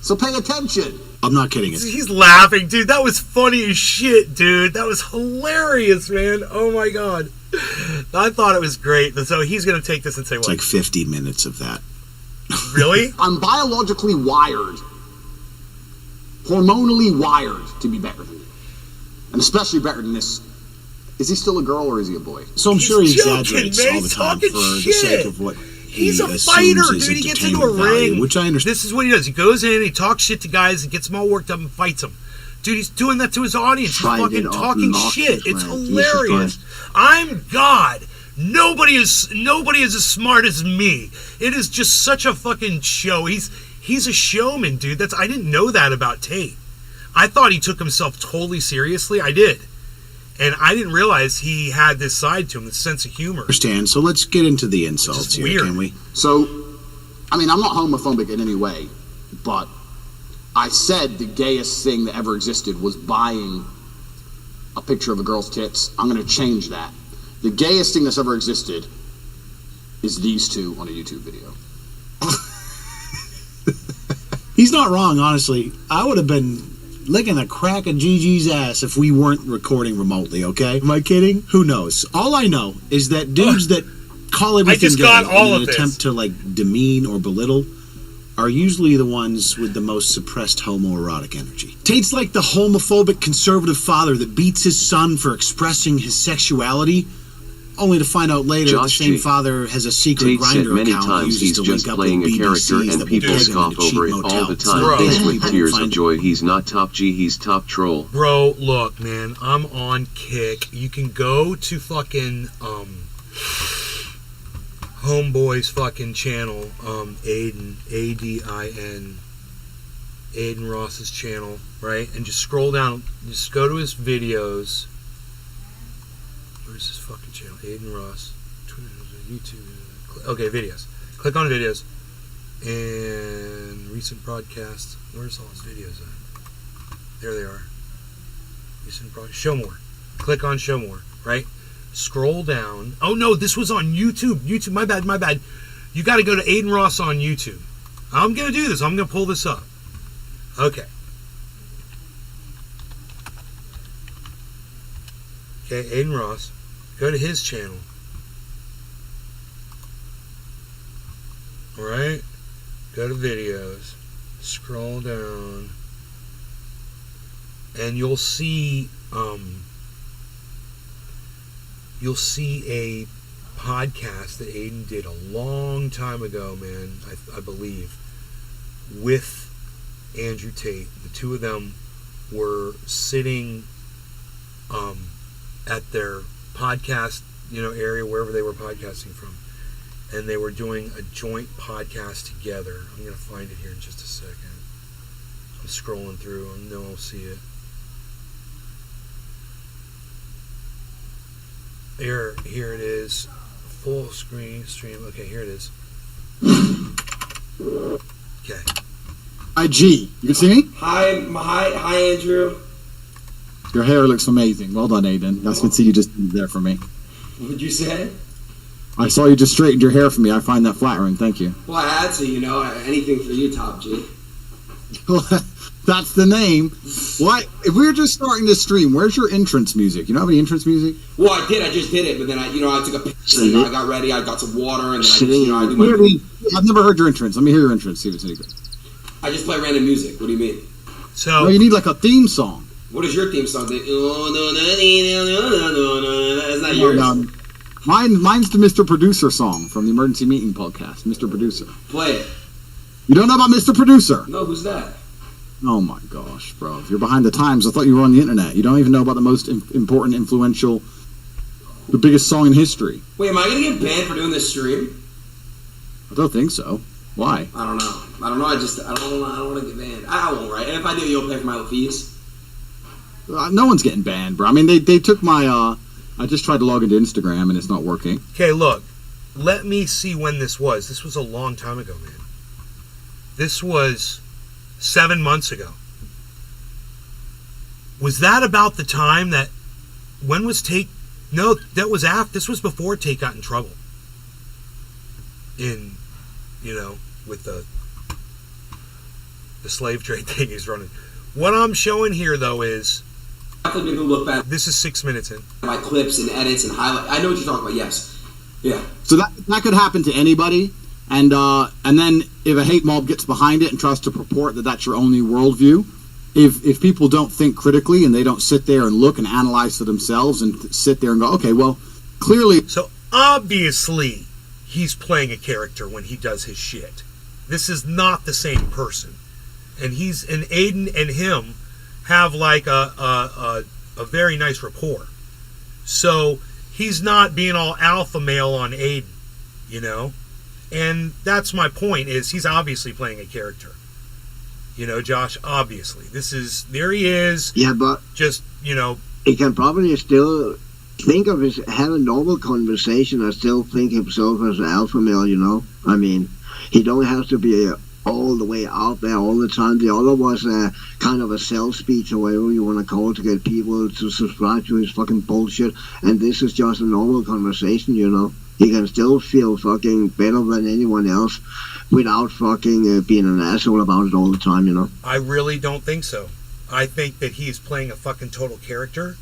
So pay attention. I'm not kidding. He's laughing, dude. That was funny as shit, dude. That was hilarious, man. Oh my god. I thought it was great. So he's gonna take this and say what? It's like 50 minutes of that. Really? I'm biologically wired, hormonally wired to be better than you. And especially better than this. Is he still a girl or is he a boy? So I'm sure he joking, exaggerates man. all the He's time for talking the shit. sake of what He's he a assumes fighter, is dude. He gets into a entertainment value, ring. which I understand. This is what he does. He goes in, he talks shit to guys, and gets them all worked up and fights them. Dude, he's doing that to his audience. He's fucking talking shit. It's hilarious. I'm God. Nobody is as smart as me. It is just such a fucking show. He's a showman, dude. I didn't know that about Tate. I thought he took himself totally seriously. I did. And I didn't realize he had this side to him, this sense of humor. Understand. So let's get into the insults here, weird. can we? So, I mean, I'm not homophobic in any way, but I said the gayest thing that ever existed was buying a picture of a girl's tits. I'm going to change that. The gayest thing that's ever existed is these two on a YouTube video. He's not wrong, honestly. I would have been licking the crack of Gigi's ass if we weren't recording remotely, okay? Am I kidding? Who knows? All I know is that dudes that call everything gay in an attempt to, like, demean or belittle are usually the ones with the most suppressed homoerotic energy. Tate's like the homophobic conservative father that beats his son for expressing his sexuality, only to find out later the same father has a secret Tate said Grindr many account times he's just playing a character and people scoff over it all the time. Face with tears of joy. He's not top G, he's top troll. Bro, look, man, I'm on Kick. You can go to fucking Homeboy's fucking channel, Aiden, A-D-I-N, Aiden Ross's channel, right? And just scroll down, just go to his videos, Where's this fucking channel? Aiden Ross. YouTube. Okay, videos. Click on videos. And recent broadcasts. Where's all his videos at? There they are. Recent broadcasts. Show more. Click on show more, right? Scroll down. Oh no, this was on YouTube. YouTube, my bad. You got to go to Aiden Ross on YouTube. I'm going to do this. I'm going to pull this up. Okay. Okay, Aiden Ross. Go to his channel. Alright. Go to videos. Scroll down. And you'll see a podcast that Aiden did a long time ago, man, I believe, with Andrew Tate. The two of them were sitting at their podcast, area, wherever they were podcasting from, and they were doing a joint podcast together. I'm going to find it here in just a second. I'm scrolling through. I know I'll see it. Here it is. Full screen stream. Okay, here it is. Okay. Hi, G. You can see me? Hi, Andrew. Your hair looks amazing. Well done, Aiden. I can see you just there for me. What'd you say? I saw you just straightened your hair for me. I find that flattering. Thank you. Well, I had to, anything for you, Top G. That's the name. What? If we were just starting this stream, where's your entrance music? You don't have any entrance music? Well, I just did it, but then I took a picture, I got ready, I got some water, and then I do my... I've never heard your entrance. Let me hear your entrance, see if it's any good. I just play random music. What do you mean? No, you need like a theme song. What is your theme song? Is that yours? Mine's the Mr. Producer song from the Emergency Meeting podcast. Mr. Producer. Play it. You don't know about Mr. Producer? No, who's that? Oh my gosh, bro. If you're behind the times, I thought you were on the internet. You don't even know about the most important, influential, the biggest song in history. Wait, am I going to get banned for doing this stream? I don't think so. Why? I don't know. I don't want to get banned. I won't, right? And if I do, you'll pay for my fees. No one's getting banned, bro. I mean, they took my, I just tried to log into Instagram and it's not working. Okay, look. Let me see when this was. This was a long time ago, man. This was 7 months ago. Was that about the time that... When was Tate... No, that was after... This was before Tate got in trouble. With the slave trade thing he's running. What I'm showing here, though, is... Look back. This is 6 minutes in. My clips and edits and highlights. I know what you're talking about, yes. Yeah. So that could happen to anybody, and then if a hate mob gets behind it and tries to purport that that's your only worldview, if people don't think critically and they don't sit there and look and analyze for themselves and sit there and go, okay, well, clearly... So obviously he's playing a character when he does his shit. This is not the same person. And Aiden and him have like a very nice rapport. So he's not being all alpha male on Aiden, And that's my point, is he's obviously playing a character. Josh, obviously. There he is. Yeah, but... Just, He can probably still think of have a normal conversation and still think himself as an alpha male, I mean, he don't have to be all the way out there all the time. The other was kind of a sales speech or whatever you want to call it, to get people to subscribe to his fucking bullshit. And this is just a normal conversation, He can still feel fucking better than anyone else without fucking being an asshole about it all the time, I really don't think so. I think that he's playing a fucking total character.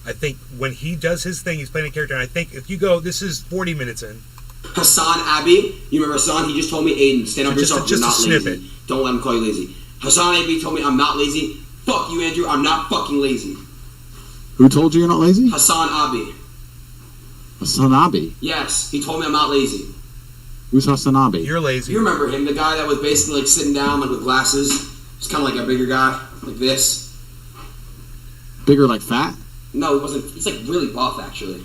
I think when he does his thing, he's playing a character. And I think if you go, this is 40 minutes in. Hassan Abbey, you remember Hassan? He just told me, Aiden, stand up for yourself. You're not lazy. Don't let him call you lazy. Hassan Abbey told me I'm not lazy. Fuck you, Andrew. I'm not fucking lazy. Who told you you're not lazy? Hassan Abbey. Hassan Abbey? Yes, he told me I'm not lazy. Who's Hassan Abbey? You're lazy. You remember him, the guy that was basically like sitting down like with glasses. He's kind of like a bigger guy, like this. Bigger, like fat? No, he wasn't. He's like really buff, actually.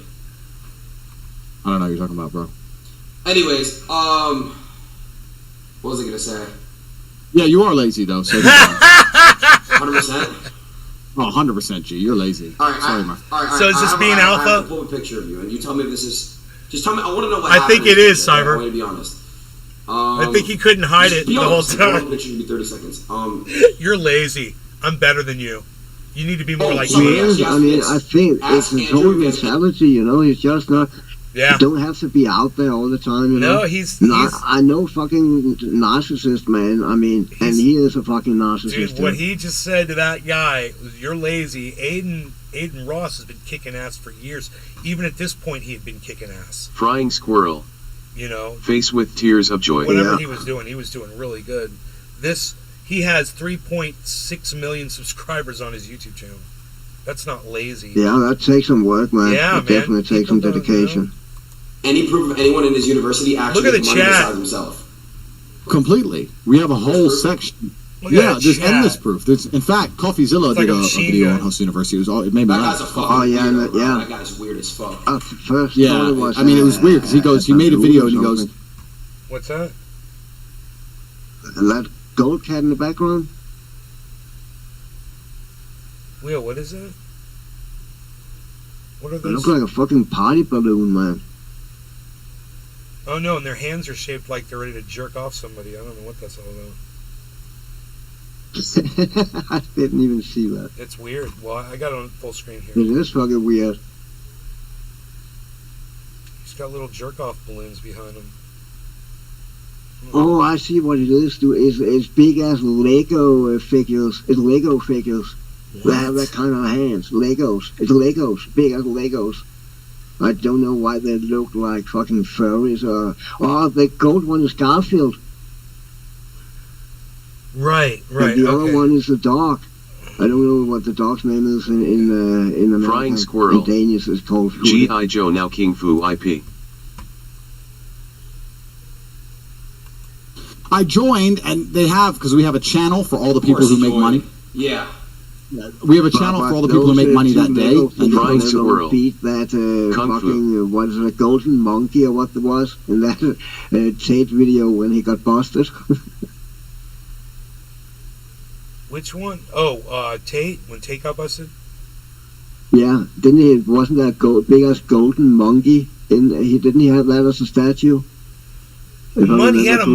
I don't know what you're talking about, bro. Anyways, what was I gonna say? Yeah, you are lazy though. So 100%. Oh, 100% G. You're lazy. All right, Sorry, man. So is this being alpha? I have to pull a picture of you, and you tell me if this is. Just tell me. I want to know what. I think it is, Cyber. I want to be honest. I think he couldn't hide it the whole time. The picture should be 30 seconds. You're lazy. I'm better than you. You need to be more like He me. is. I mean, I think it's his whole mentality, you know. He's just not. Yeah. You don't have to be out there all the time, you know. No, he's I know fucking narcissist, man. I mean, and he is a fucking narcissist. Dude, what he just said to that guy was, "You're lazy." Aiden Ross has been kicking ass for years. Even at this point, he had been kicking ass. Frying squirrel. You know, Face with tears of joy. whatever he was doing really good. He has 3.6 million subscribers on his YouTube channel. That's not lazy. Yeah, that takes some work, man. Yeah, it definitely takes some dedication. Any proof of anyone in his university actually Look at the money chat. besides himself? Completely. We have a whole section. Look at Yeah, that there's chat. endless proof. In fact, Coffeezilla It's like did a a machine video gun. on House University. It made me That laugh. guy's a fucking yeah, weirdo, bro. yeah. That guy's weird as fuck. First Yeah, thought it was, I mean, it was weird because he made a video and he goes, What's that? that gold cat in the background? Wheel, what is that? What are It those? looks like a fucking party balloon, man. Oh no, and their hands are shaped like they're ready to jerk off somebody. I don't know what that's all about. I didn't even see that. It's weird. Well, I got it on full screen here. It is fucking weird. He's got little jerk off balloons behind him. Oh, I see what it is, dude. It's big as Lego figures. It's Lego figures. They have that kind of hands. Legos. It's Legos. Big as Legos. I don't know why they look like fucking furries. Oh, the gold one is Garfield. Right. And the other one is the dog. I don't know what the dog's name is in American. Frying squirrel. In Danish it's called G.I. Joe now King Fu IP. I joined, and they have, because we have a channel for all the people who make money. Yeah. We have a channel for all the people who make money that day. And Frying squirrel. beat that Kung fucking, what is it, a golden monkey or what it was in that Tate video when he got busted. Which one? Oh, Tate, when Tate got busted? Yeah, wasn't that big ass golden monkey didn't he have that as a statue? He had a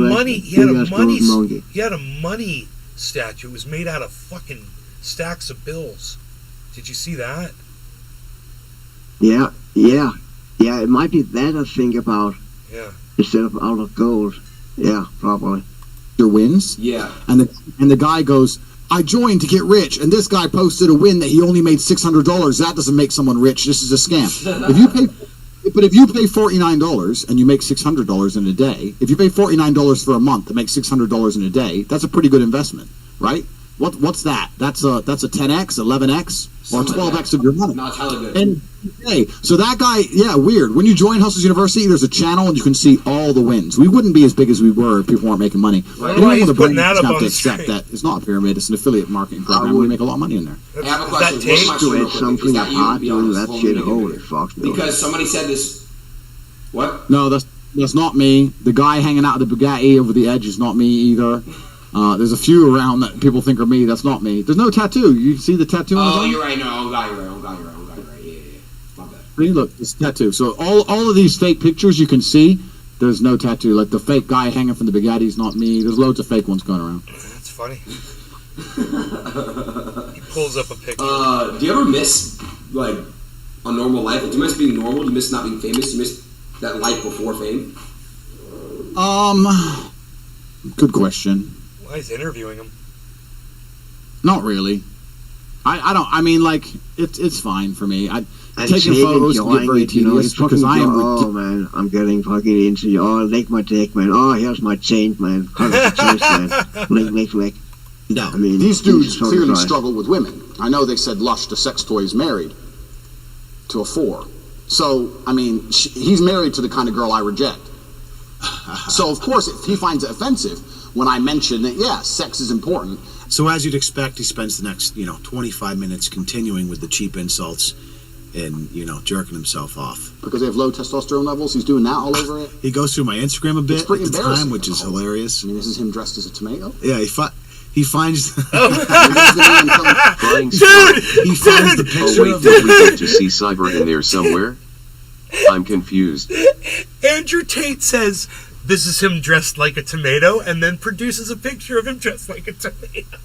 money statue. It was made out of fucking stacks of bills. Did you see that? Yeah, it might be that I think about. Yeah. Instead of out of gold. Yeah, probably. Your wins. Yeah. And the guy goes, I joined to get rich, and this guy posted a win that he only made $600. That doesn't make someone rich. This is a scam. If you pay $49 and you make $600 in a day, if you pay $49 for a month to make $600 in a day, that's a pretty good investment, right? What's that? That's a 10x, 11x, or 12x of your money. No, it's hella good. And hey, so that guy, yeah, weird. When you join Hustles University, there's a channel and you can see all the wins. We wouldn't be as big as we were if people weren't making money. Right. Anyone He's with a putting brand that up have on to the accept screen. that it's not a pyramid; it's an affiliate marketing program. We make a lot of money in there. I have a Is question. that Tate? What's my It's something hard doing that shit. Holy fuck. Because somebody said this. What? No, that's not me. The guy hanging out with the Bugatti over the edge is not me either. There's a few around that people think are me. That's not me. There's no tattoo. You see the tattoo on his arm? You're right. No, I'm got you right. Yeah. My bad. I mean, look, it's tattoo. So all of these fake pictures you can see, there's no tattoo. Like the fake guy hanging from the Bugatti is not me. There's loads of fake ones going around. That's funny. He pulls up a picture. Do you ever miss, like, a normal life? Do you miss being normal? Do you miss not being famous? Do you miss that life before fame? Good question. Why is interviewing him? Not really. I don't. I mean, like it's fine for me. Taking Shane photos can get very tedious because I am. Oh man, I'm getting fucking into you. Oh, lick my dick, man. Oh, here's my chain, man. Lick. No, I mean, these dudes Jesus clearly Christ. struggle with women. I know they said Lush to sex toys married to a 4. So I mean, he's married to the kind of girl I reject. So of course, if he finds it offensive when I mention that, yeah, sex is important. So as you'd expect, he spends the next, 25 minutes continuing with the cheap insults and, jerking himself off. Because they have low testosterone levels, he's doing that all over it. He goes through my Instagram a bit It's pretty at the time, embarrassing. which is hilarious. I mean, this is him dressed as a tomato. Yeah, He finds Dude! He finds the picture wait, of don't we get to see Cyber in there somewhere? I'm confused. Andrew Tate says this is him dressed like a tomato, and then produces a picture of him dressed like a tomato.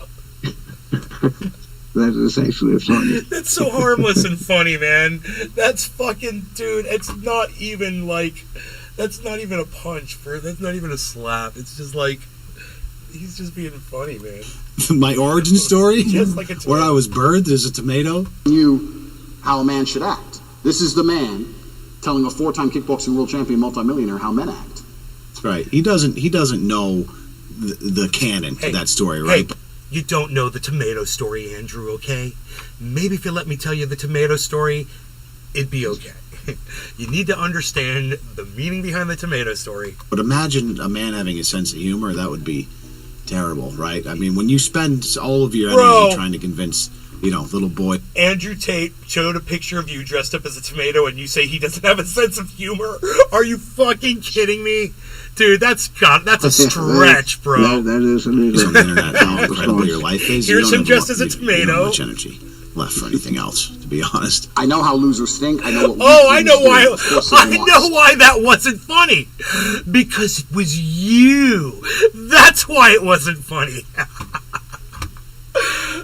That is actually funny. That's so harmless and funny, man. That's fucking, dude. It's not even like, that's not even a punch, bro. That's not even a slap. It's just like, he's just being funny, man. My origin story, Just like a tomato. where I was birthed as a tomato. Knew how a man should act. This is the man telling a 4-time kickboxing world champion multimillionaire how men act. That's right. He doesn't know the canon to that story, right? Hey, you don't know the tomato story, Andrew, okay? Maybe if you let me tell you the tomato story, it'd be okay. You need to understand the meaning behind the tomato story. But imagine a man having a sense of humor. That would be terrible, right? I mean, when you spend all of your energy trying to convince, little boy. Andrew Tate showed a picture of you dressed up as a tomato, and you say he doesn't have a sense of humor? Are you fucking kidding me? Dude, that's a stretch, bro. That is an He's on the internet. How incredible your life is. Here's him dressed as a You don't tomato. have much energy left for anything else, to be honest. I know how losers think. I know what I know why. I know why that wasn't funny. Because it was you. That's why it wasn't funny.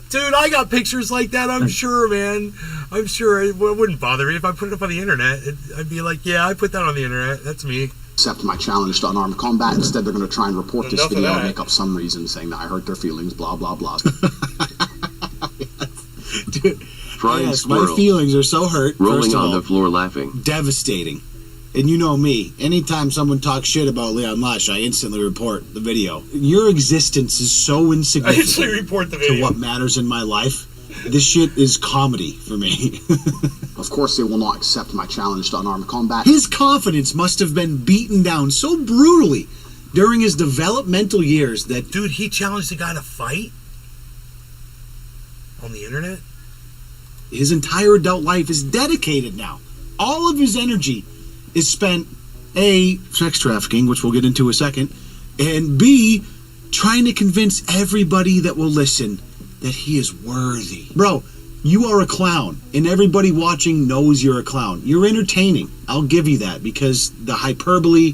Dude, I got pictures like that, I'm sure, man. I'm sure it wouldn't bother me if I put it up on the internet. I'd be like, yeah, I put that on the internet. That's me. Accept my challenge to unarmed combat. Instead, they're going to try and report this Enough of video that. and make up some reason saying that I hurt their feelings, blah, blah, blah. Dude, Frying yes, squirrel. my feelings are so hurt. Rolling First of on all, the floor laughing. devastating. And you know me. Anytime someone talks shit about Leon Lush, I instantly report the video. Your existence is so I insignificant actually report the to video. what matters in my life. This shit is comedy for me. Of course, they will not accept my challenge to unarmed combat. His confidence must have been beaten down so brutally during his developmental years that... Dude, he challenged the guy to fight? On the internet? His entire adult life is dedicated now. All of his energy is spent, A, sex trafficking, which we'll get into in a second, and B, trying to convince everybody that will listen that he is worthy. Bro, you are a clown, and everybody watching knows you're a clown. You're entertaining. I'll give you that, because the hyperbole,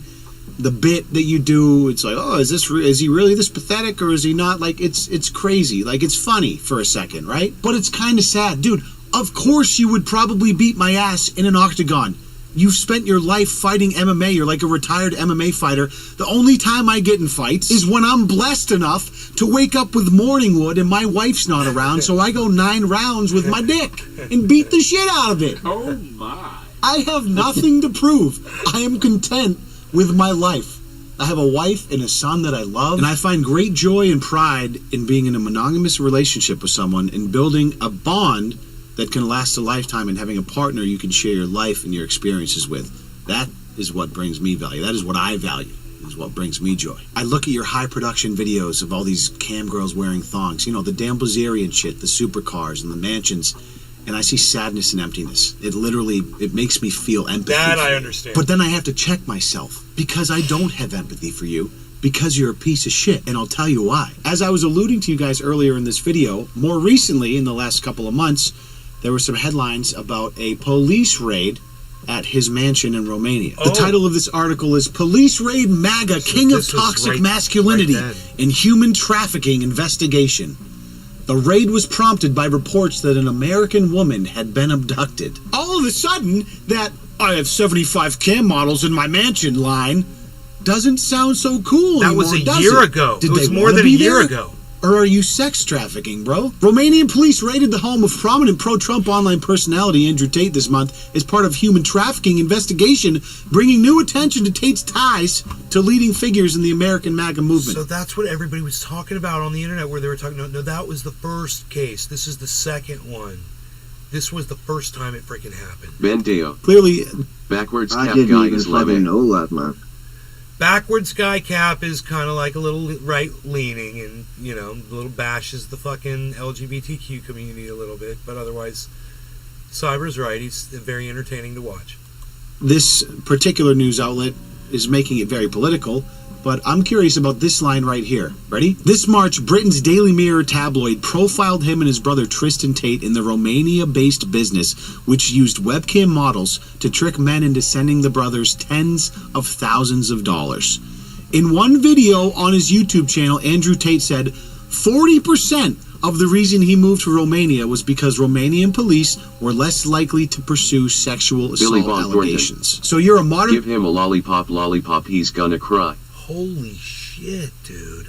the bit that you do, it's like, oh, is he really this pathetic, or is he not? Like, it's crazy. Like, it's funny for a second, right? But it's kind of sad. Dude, of course you would probably beat my ass in an octagon. You've spent your life fighting MMA. You're like a retired MMA fighter. The only time I get in fights is when I'm blessed enough to wake up with morning wood and my wife's not around, so I go 9 rounds with my dick and beat the shit out of it. Oh my. I have nothing to prove. I am content with my life. I have a wife and a son that I love, and I find great joy and pride in being in a monogamous relationship with someone and building a bond that can last a lifetime, and having a partner you can share your life and your experiences with. That is what brings me value. That is what I value. That is what brings me joy. I look at your high production videos of all these cam girls wearing thongs, the Dan Bilzerian shit, the supercars and the mansions, and I see sadness and emptiness. It makes me feel empathy. That I for you. understand. But then I have to check myself, because I don't have empathy for you, because you're a piece of shit, and I'll tell you why. As I was alluding to you guys earlier in this video, more recently, in the last couple of months, there were some headlines about a police raid at his mansion in Romania. The title of this article is Police Raid MAGA, King of Toxic Masculinity and Human Trafficking Investigation. The raid was prompted by reports that an American woman had been abducted. All of a sudden, that I have 75 cam models in my mansion line doesn't sound so cool That anymore, was a does year it? ago. Did It was they more wanna than a be year there? ago. Or are you sex trafficking, bro? Romanian police raided the home of prominent pro-Trump online personality Andrew Tate this month as part of human trafficking investigation, bringing new attention to Tate's ties to leading figures in the American MAGA movement. So that's what everybody was talking about on the internet, where they were talking about, no, that was the first case. This is the second one. This was the first time it freaking happened. Bandeo. Clearly, backwards I cap didn't guy even is fucking Lemon. know that, man. Backwards guy Cap is kind of like a little right-leaning, and, a little bashes the fucking LGBTQ community a little bit, but otherwise, Cyber's right. He's very entertaining to watch. this particular news outlet is making it very political, but I'm curious about this line right here. Ready? This March, Britain's Daily Mirror tabloid profiled him and his brother Tristan Tate in the Romania-based business, which used webcam models to trick men into sending the brothers tens of thousands of dollars. In one video on his YouTube channel, Andrew Tate said 40% of the reason he moved to Romania was because Romanian police were less likely to pursue sexual assault allegations. So you're a modern... Give him a lollipop, he's gonna cry. Holy shit, dude.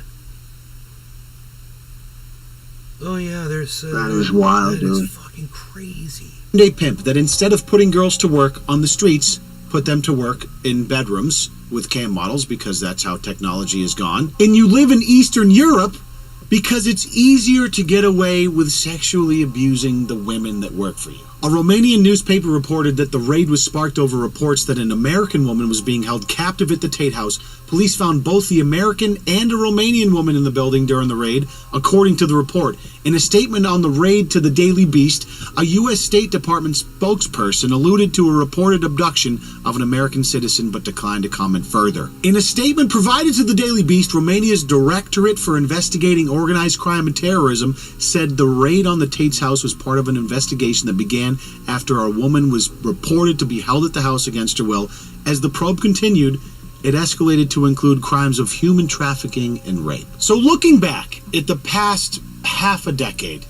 Oh yeah, there's... that is wild, dude. That is fucking crazy. Day pimp that instead of putting girls to work on the streets, put them to work in bedrooms with cam models, because that's how technology has gone. And you live in Eastern Europe because it's easier to get away with sexually abusing the women that work for you. A Romanian newspaper reported that the raid was sparked over reports that an American woman was being held captive at the Tate House. Police found both the American and a Romanian woman in the building during the raid, according to the report. In a statement on the raid to the Daily Beast, a U.S. State Department spokesperson alluded to a reported abduction of an American citizen but declined to comment further. In a statement provided to the Daily Beast, Romania's Directorate for Investigating Organized Crime and Terrorism said the raid on the Tate's house was part of an investigation that began after a woman was reported to be held at the house against her will. As the probe continued, it escalated to include crimes of human trafficking and rape. So looking back at the past half a decade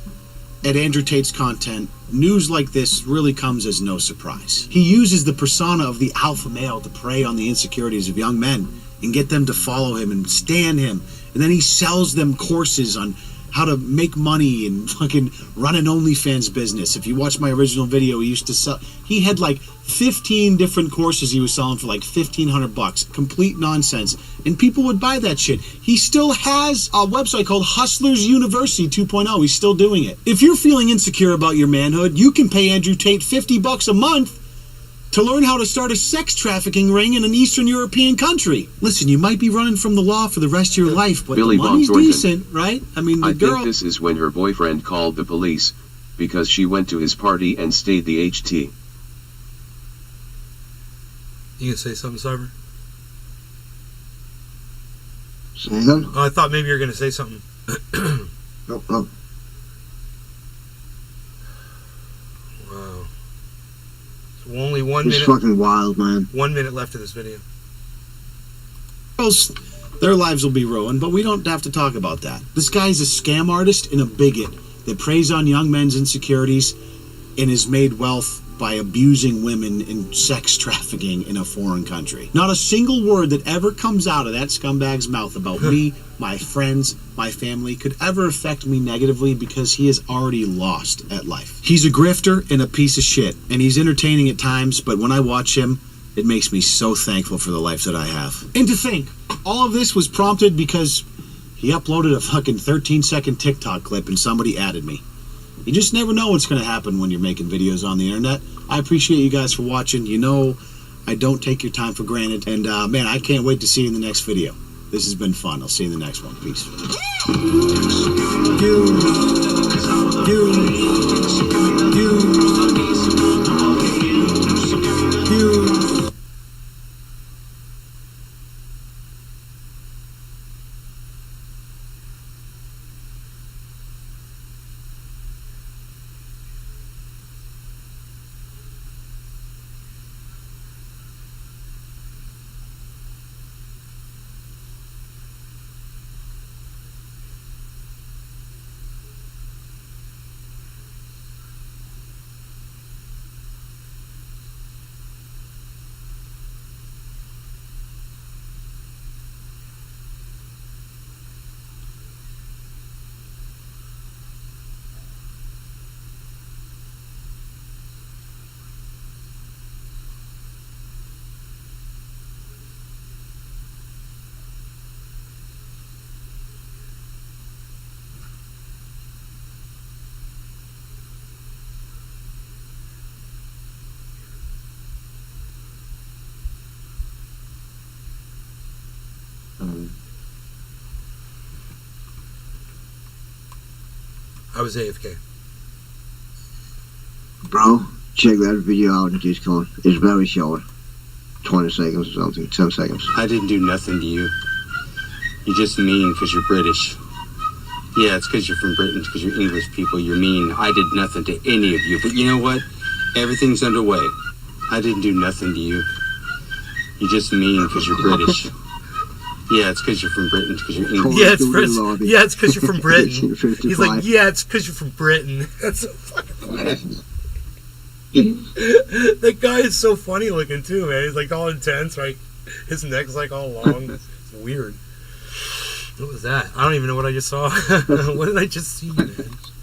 at Andrew Tate's content, news like this really comes as no surprise. He uses the persona of the alpha male to prey on the insecurities of young men and get them to follow him and stan him. And then he sells them courses on how to make money and fucking run an OnlyFans business. If you watch my original video, he used to sell, he had like 15 different courses he was selling for like $1,500. Complete nonsense. And people would buy that shit. He still has a website called Hustlers University 2.0. He's still doing it. If you're feeling insecure about your manhood, you can pay Andrew Tate $50 a month to learn how to start a sex trafficking ring in an Eastern European country. Listen, you might be running from the law for the rest of your life, but Billy the money's Bob decent, right? I mean, the girl... think this is when her boyfriend called the police, because she went to his party and stayed the HT. You gonna say something, Cyber? Say that? Oh, I thought maybe you were gonna say something. Nope, nope. Wow. So only 1 It's minute. fucking wild, man. 1 minute left of this video. Their lives will be ruined, but we don't have to talk about that. This guy's a scam artist and a bigot that preys on young men's insecurities and has made wealth by abusing women and sex trafficking in a foreign country. Not a single word that ever comes out of that scumbag's mouth about me, my friends, my family could ever affect me negatively because he is already lost at life. He's a grifter and a piece of shit, and he's entertaining at times, but when I watch him, it makes me so thankful for the life that I have. And to think, all of this was prompted because he uploaded a fucking 13-second TikTok clip and somebody added me. You just never know what's going to happen when you're making videos on the internet. I appreciate you guys for watching. You know, I don't take your time for granted. And, man, I can't wait to see you in the next video. This has been fun. I'll see you in the next one. Peace. I was AFK. Bro, check that video out in Discord. It's very short. 20 seconds or something, 10 seconds. I didn't do nothing to you. You're just mean because you're British. Yeah, it's because you're from Britain, because you're English people. You're mean. I did nothing to any of you. But you know what? Everything's underway. I didn't do nothing to you. You're just mean because you're British. Yeah, it's because you're from Britain, because you're English. Yeah, it's because you're from Britain. He's like, yeah, it's because you're from Britain. That's so fucking funny. That guy is so funny looking too, man. He's like all intense, right? His neck's like all long. It's weird. What was that? I don't even know what I just saw. What did I just see, man?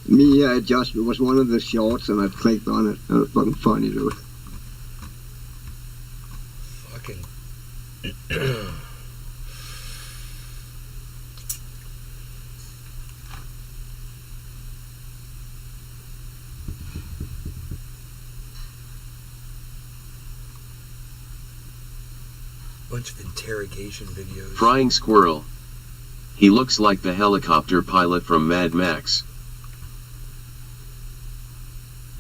Me, it was one of the shorts, and I clicked on it. It was fucking funny, dude. Fucking. Bunch of interrogation videos. Frying squirrel. He looks like the helicopter pilot from Mad Max.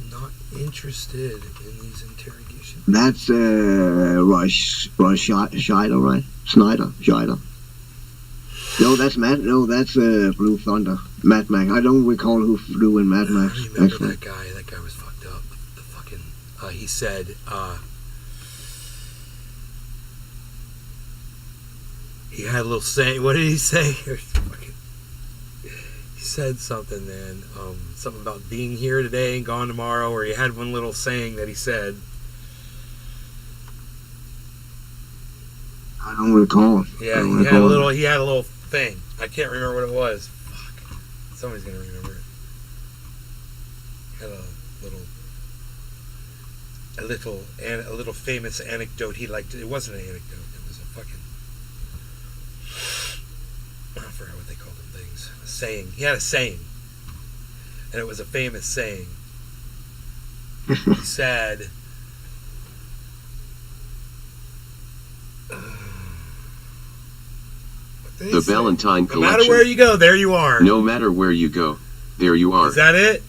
Not interested in these interrogation. That's Scheider, right? Scheider. No, that's Blue Thunder. Mad Max. I don't recall who flew in Mad Max. I remember that guy. That guy was fucked up. The fucking. He said. He had a little saying. What did he say? He said something, man. Something about being here today and gone tomorrow, or he had one little saying that he said. I don't recall. Yeah, he had a little thing. I can't remember what it was. Fuck. Somebody's gonna remember it. He had a little famous anecdote he liked. It wasn't an anecdote. It was a fucking. I forgot what they called them things. A saying. He had a saying. And it was a famous saying. He said, The Valentine Collection. No matter where you go, there you are. No matter where you go, there you are. Is that it?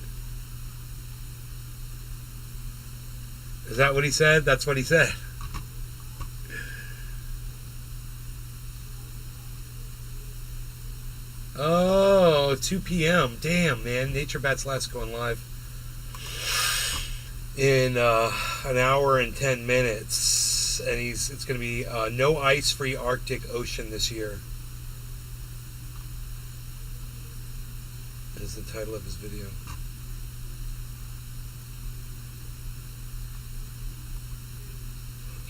Is that what he said? That's what he said. Oh, 2 p.m. Damn, man. Nature Bat's Last going live in an hour and 10 minutes. And it's going to be no ice-free Arctic Ocean this year. Is the title of his video.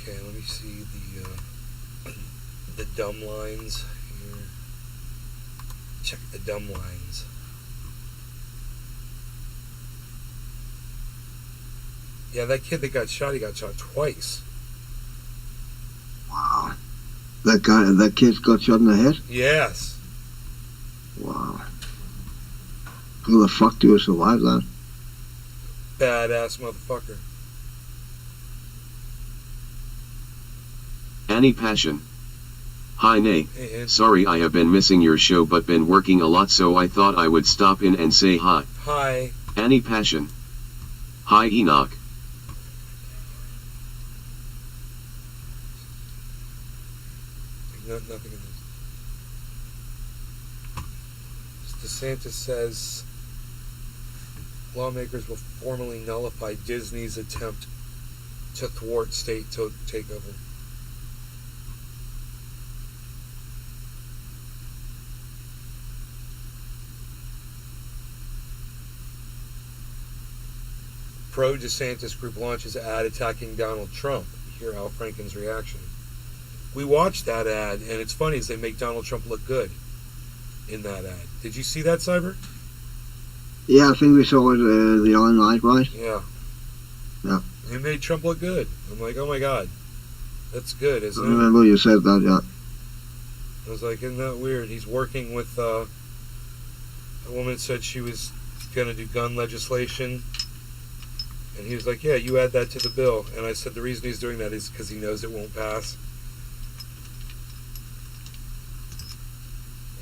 Okay, let me see the dumb lines here. Check the dumb lines. Yeah, that kid that got shot, he got shot twice. Wow. That kid got shot in the head? Yes. Wow. Who the fuck do you survive that? Badass motherfucker. Annie Passion. Hi Nay. Hey, sorry I have been missing your show but been working a lot, so I thought I would stop in and say hi. Hi. Annie Passion. Hi Enoch. Nothing in this. DeSantis says lawmakers will formally nullify Disney's attempt to thwart state takeover. Pro-DeSantis group launches ad attacking Donald Trump. Hear Al Franken's reaction. We watched that ad, and it's funny is they make Donald Trump look good in that ad. Did you see that, Cyber? Yeah, I think we saw it the other night, right? Yeah. Yeah. They made Trump look good. I'm like, oh my god. That's good, isn't it? I remember you said that, yeah. I was like, isn't that weird? He's working with, a woman said she was going to do gun legislation. And he was like, yeah, you add that to the bill. And I said the reason he's doing that is because he knows it won't pass.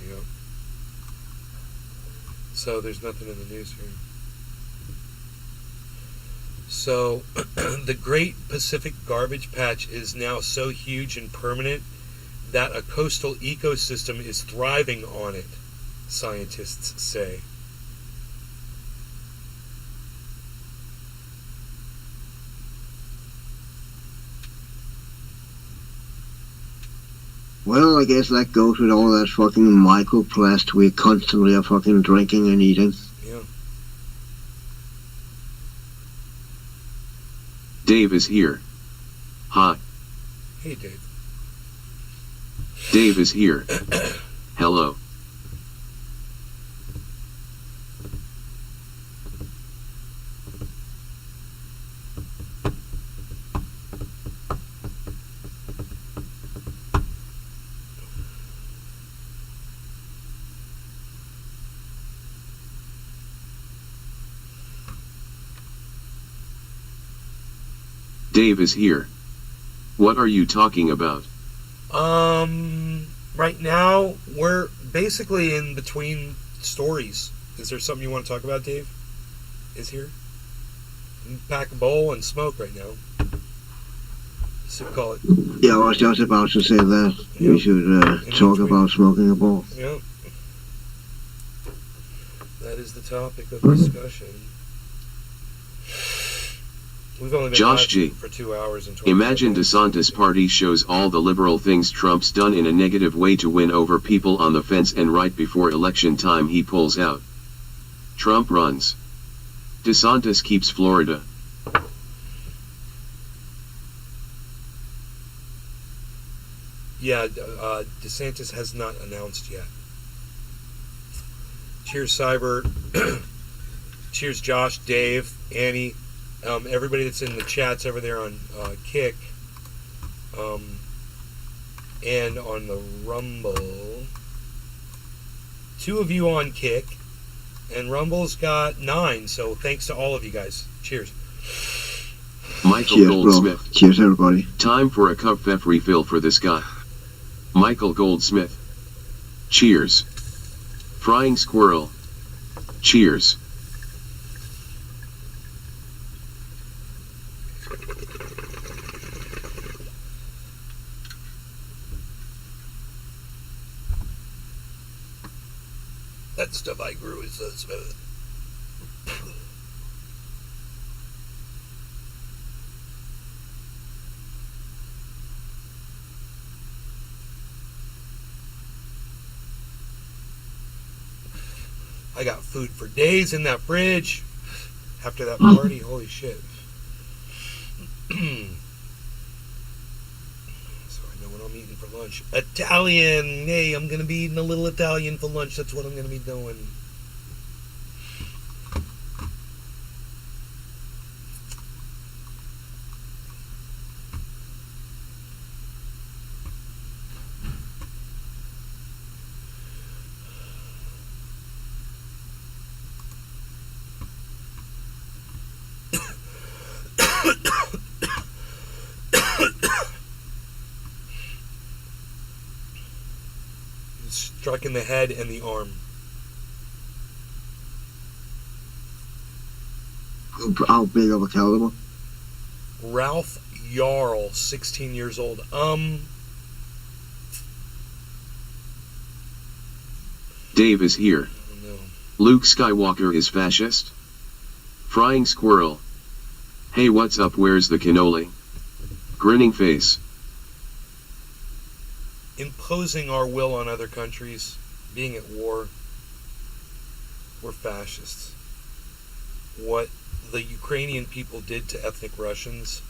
There you go. So there's nothing in the news here. So, the Great Pacific Garbage Patch is now so huge and permanent that a coastal ecosystem is thriving on it, scientists say. Well, I guess that goes with all that fucking microplast we constantly are fucking drinking and eating. Yeah. Dave is here. Hi. Hey, Dave. Dave is here. Hello. Dave is here. What are you talking about? Right now, we're basically in between stories. Is there something you want to talk about, Dave? Is here? Pack a bowl and smoke right now. So call it. Yeah, I was just about to say that. Yep. We should talk about smoking a bowl. Yep. That is the topic of discussion. We've only been Josh G. for 2 hours and 20 Imagine minutes. DeSantis' party shows all the liberal things Trump's done in a negative way to win over people on the fence, and right before election time he pulls out. Trump runs. DeSantis keeps Florida. Yeah, DeSantis has not announced yet. Cheers, Cyber. Cheers, Josh, Dave, Annie. Everybody that's in the chats over there on Kick and on the Rumble. 2 of you on Kick, and Rumble's got 9, so thanks to all of you guys. Cheers. Michael Cheers, Goldsmith. bro. Cheers, everybody. Time for a cup F refill for this guy. Michael Goldsmith. Cheers. Frying Squirrel. Cheers. That stuff I grew is so smooth. I got food for days in that fridge. After that party, holy shit. So I know what I'm eating for lunch. Italian! Hey, I'm gonna be eating a little Italian for lunch. That's what I'm gonna be doing. Struck in the head and the arm. How big of a caliber? Ralph Jarl, 16 years old. Dave is here. No. Luke Skywalker is fascist. Frying Squirrel. Hey, what's up? Where's the cannoli? Grinning face. Imposing our will on other countries, being at war. We're fascists. What the Ukrainian people did to ethnic Russians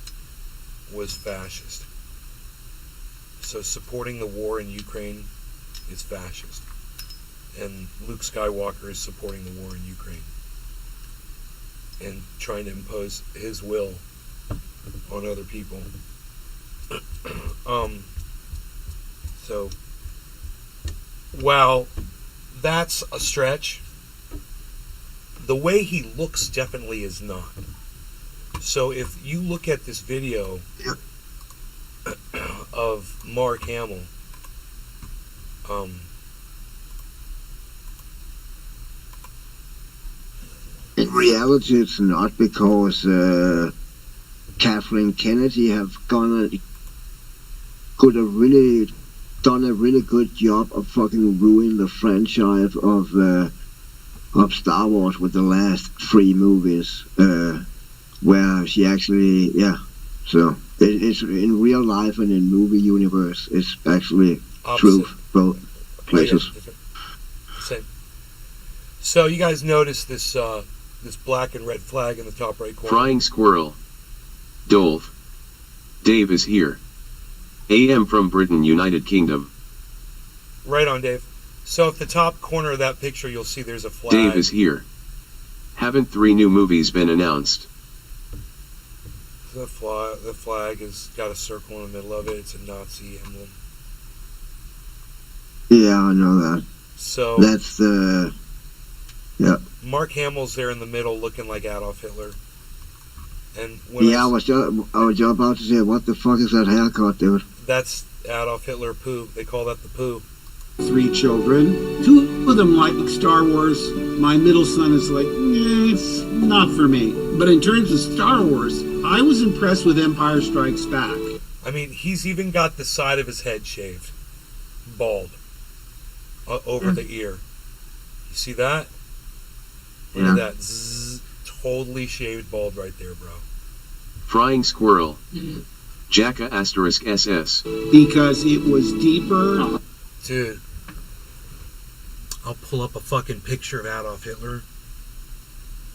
was fascist. So supporting the war in Ukraine is fascist. And Luke Skywalker is supporting the war in Ukraine and trying to impose his will on other people. So, while that's a stretch, the way he looks definitely is not. So if you look at this video of Mark Hamill, in reality, it's not, because Kathleen Kennedy have done a really good job of fucking ruining the franchise of Star Wars with the last 3 movies, where she actually, so it's in real life and in movie universe, it's actually true both places. Same. So you guys notice this this black and red flag in the top right corner? Frying squirrel. Dolph. Dave is here. AM from Britain, United Kingdom. Right on, Dave. So at the top corner of that picture, you'll see there's a flag. Dave is here. Haven't 3 new movies been announced? The flag has got a circle in the middle of it. It's a Nazi emblem. Yeah, I know that. So that's the... Yeah. Mark Hamill's there in the middle looking like Adolf Hitler. And I was just about to say, what the fuck is that haircut, dude? That's Adolf Hitler poo. They call that the poo. 3 children. 2 of them like Star Wars. My middle son is like, it's not for me. But in terms of Star Wars, I was impressed with Empire Strikes Back. I mean, he's even got the side of his head shaved. Bald. Over the ear. You see that? Look at that. Zzz, totally shaved bald right there, bro. Frying squirrel. Jacka asterisk SS. Because it was deeper. Dude. I'll pull up a fucking picture of Adolf Hitler.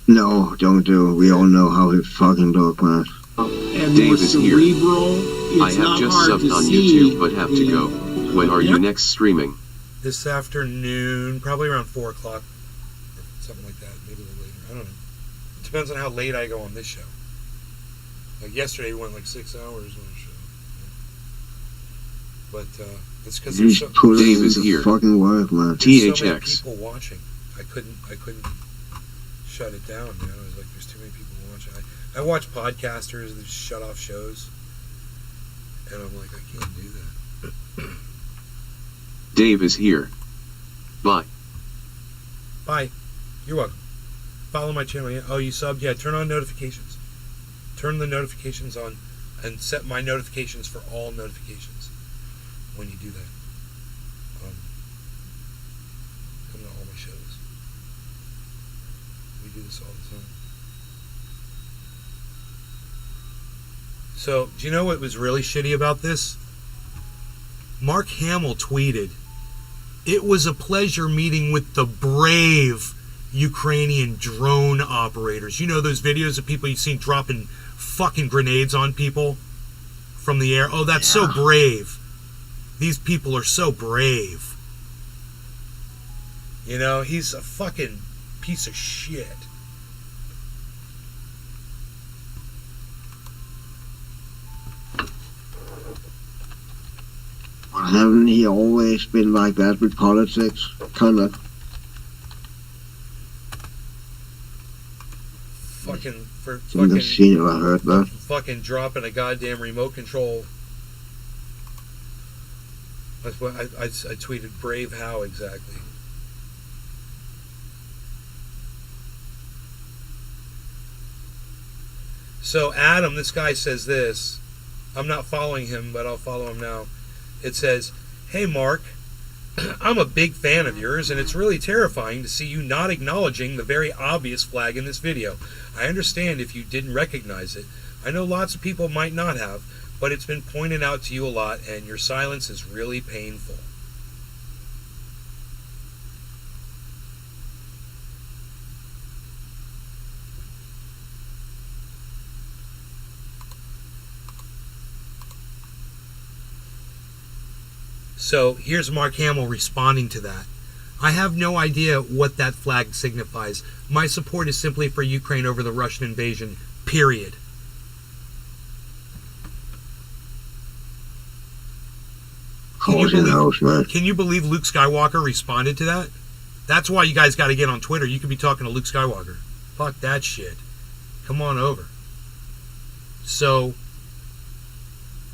No, don't do it. We all know how he fucking looked, man. And Dave more is cerebral. here. I It's have not just hard subbed to on see YouTube but have to go. When are you next streaming? This afternoon, probably around 4 o'clock. Or something like that. Maybe a little later. I don't know. It depends on how late I go on this show. Like yesterday, we went like 6 hours on the show. But it's because there's so Dave is here. Fucking work, man. There's so many people watching. I couldn't shut it down. You know, it was like there's too many people watching. I watch podcasters that shut off shows, and I'm like, I can't do that. Dave is here. Bye. Bye. You're welcome. Follow my channel. Yeah. Oh, you subbed? Yeah. Turn on notifications. Turn the notifications on, and set my notifications for all notifications when you do that. Come to all my shows. We do this all the time. So, do you know what was really shitty about this? Mark Hamill tweeted, "It was a pleasure meeting with the brave Ukrainian drone operators." You know those videos of people you've seen dropping fucking grenades on people from the air? Oh, that's so brave. These people are so brave. You know, he's a fucking piece of shit. Haven't he always been like that with politics? Kind of. Fucking I've seen it, I heard that. Fucking dropping a goddamn remote control. That's what I tweeted. Brave how exactly? So Adam, this guy says this. I'm not following him, but I'll follow him now. It says, "Hey Mark, I'm a big fan of yours, and it's really terrifying to see you not acknowledging the very obvious flag in this video. I understand if you didn't recognize it. I know lots of people might not have, but it's been pointed out to you a lot, and your silence is really painful." So here's Mark Hamill responding to that. "I have no idea what that flag signifies. My support is simply for Ukraine over the Russian invasion, period." Can you believe Luke Skywalker responded to that? That's why you guys got to get on Twitter. You could be talking to Luke Skywalker. Fuck that shit. Come on over. So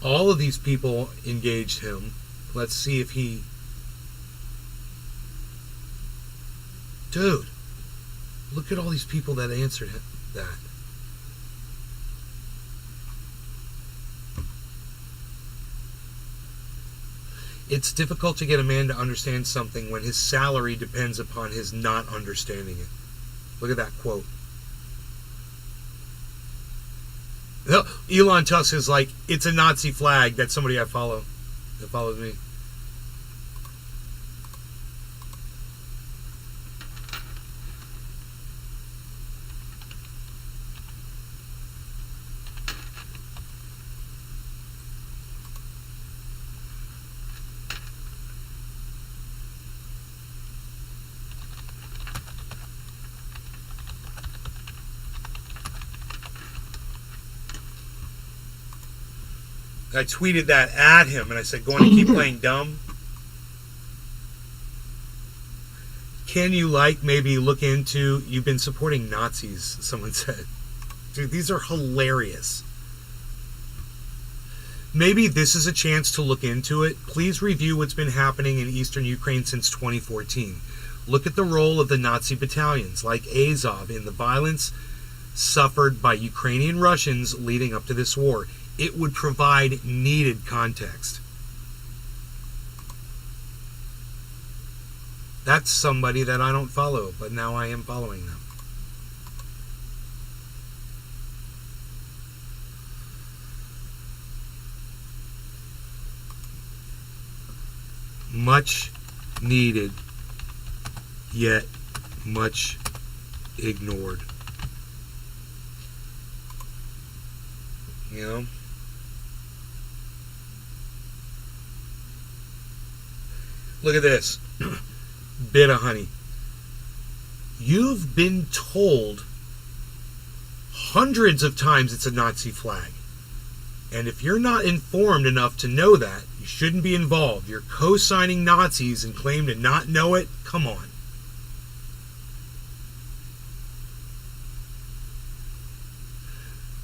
all of these people engaged him. Let's see if he... Dude, look at all these people that answered that. It's difficult to get a man to understand something when his salary depends upon his not understanding it. Look at that quote. Elon Tusk is like, it's a Nazi flag. That's somebody I follow. That follows me. I tweeted that at him, and I said, going to keep playing dumb? Can you, maybe look into... You've been supporting Nazis, someone said. Dude, these are hilarious. Maybe this is a chance to look into it. Please review what's been happening in eastern Ukraine since 2014. Look at the role of the Nazi battalions, like Azov, in the violence suffered by Ukrainian Russians leading up to this war. It would provide needed context. That's somebody that I don't follow, but now I am following them. Much needed, yet much ignored. You know? Look at this. Bit of honey. You've been told hundreds of times it's a Nazi flag. And if you're not informed enough to know that, you shouldn't be involved. You're co-signing Nazis and claim to not know it? Come on.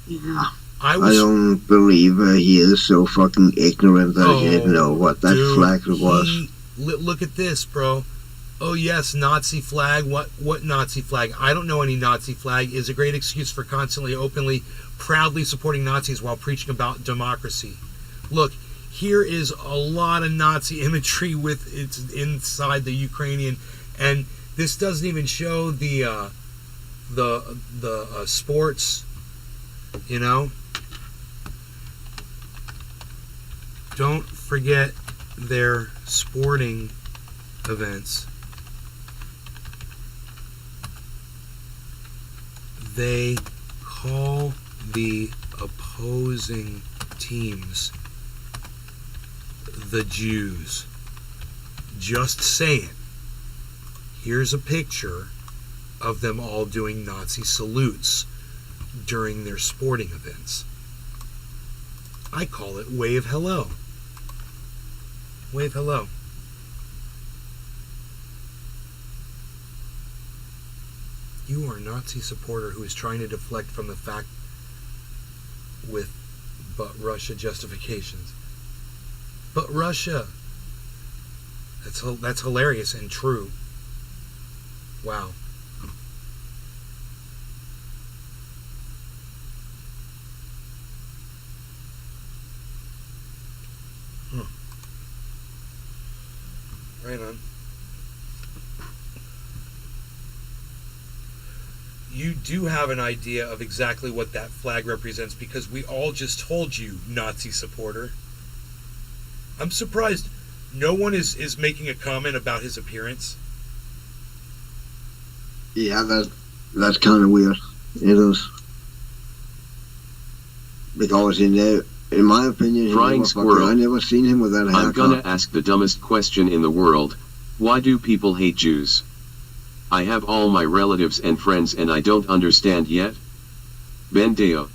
Yeah. I don't believe he is so fucking ignorant that he didn't know what that flag was. Look at this, bro. Oh yes, Nazi flag. What Nazi flag? I don't know any Nazi flag. Is a great excuse for constantly, openly, proudly supporting Nazis while preaching about democracy. Look, here is a lot of Nazi imagery with it's inside the Ukrainian, and this doesn't even show the sports. You know. Don't forget their sporting events. They call the opposing teams the Jews. Just saying. Here's a picture of them all doing Nazi salutes during their sporting events. I call it wave hello. Wave hello. You are a Nazi supporter who is trying to deflect from the fact with but Russia justifications. But Russia. That's hilarious and true. Wow. Right on. You do have an idea of exactly what that flag represents because we all just told you, Nazi supporter. I'm surprised no one is making a comment about his appearance. Yeah, that's kind of weird. It is. Because in my opinion, Frying squirrel. I never seen him with that haircut. I'm gonna ask the dumbest question in the world. Why do people hate Jews? I have all my relatives and friends and I don't understand yet. Ben Deo.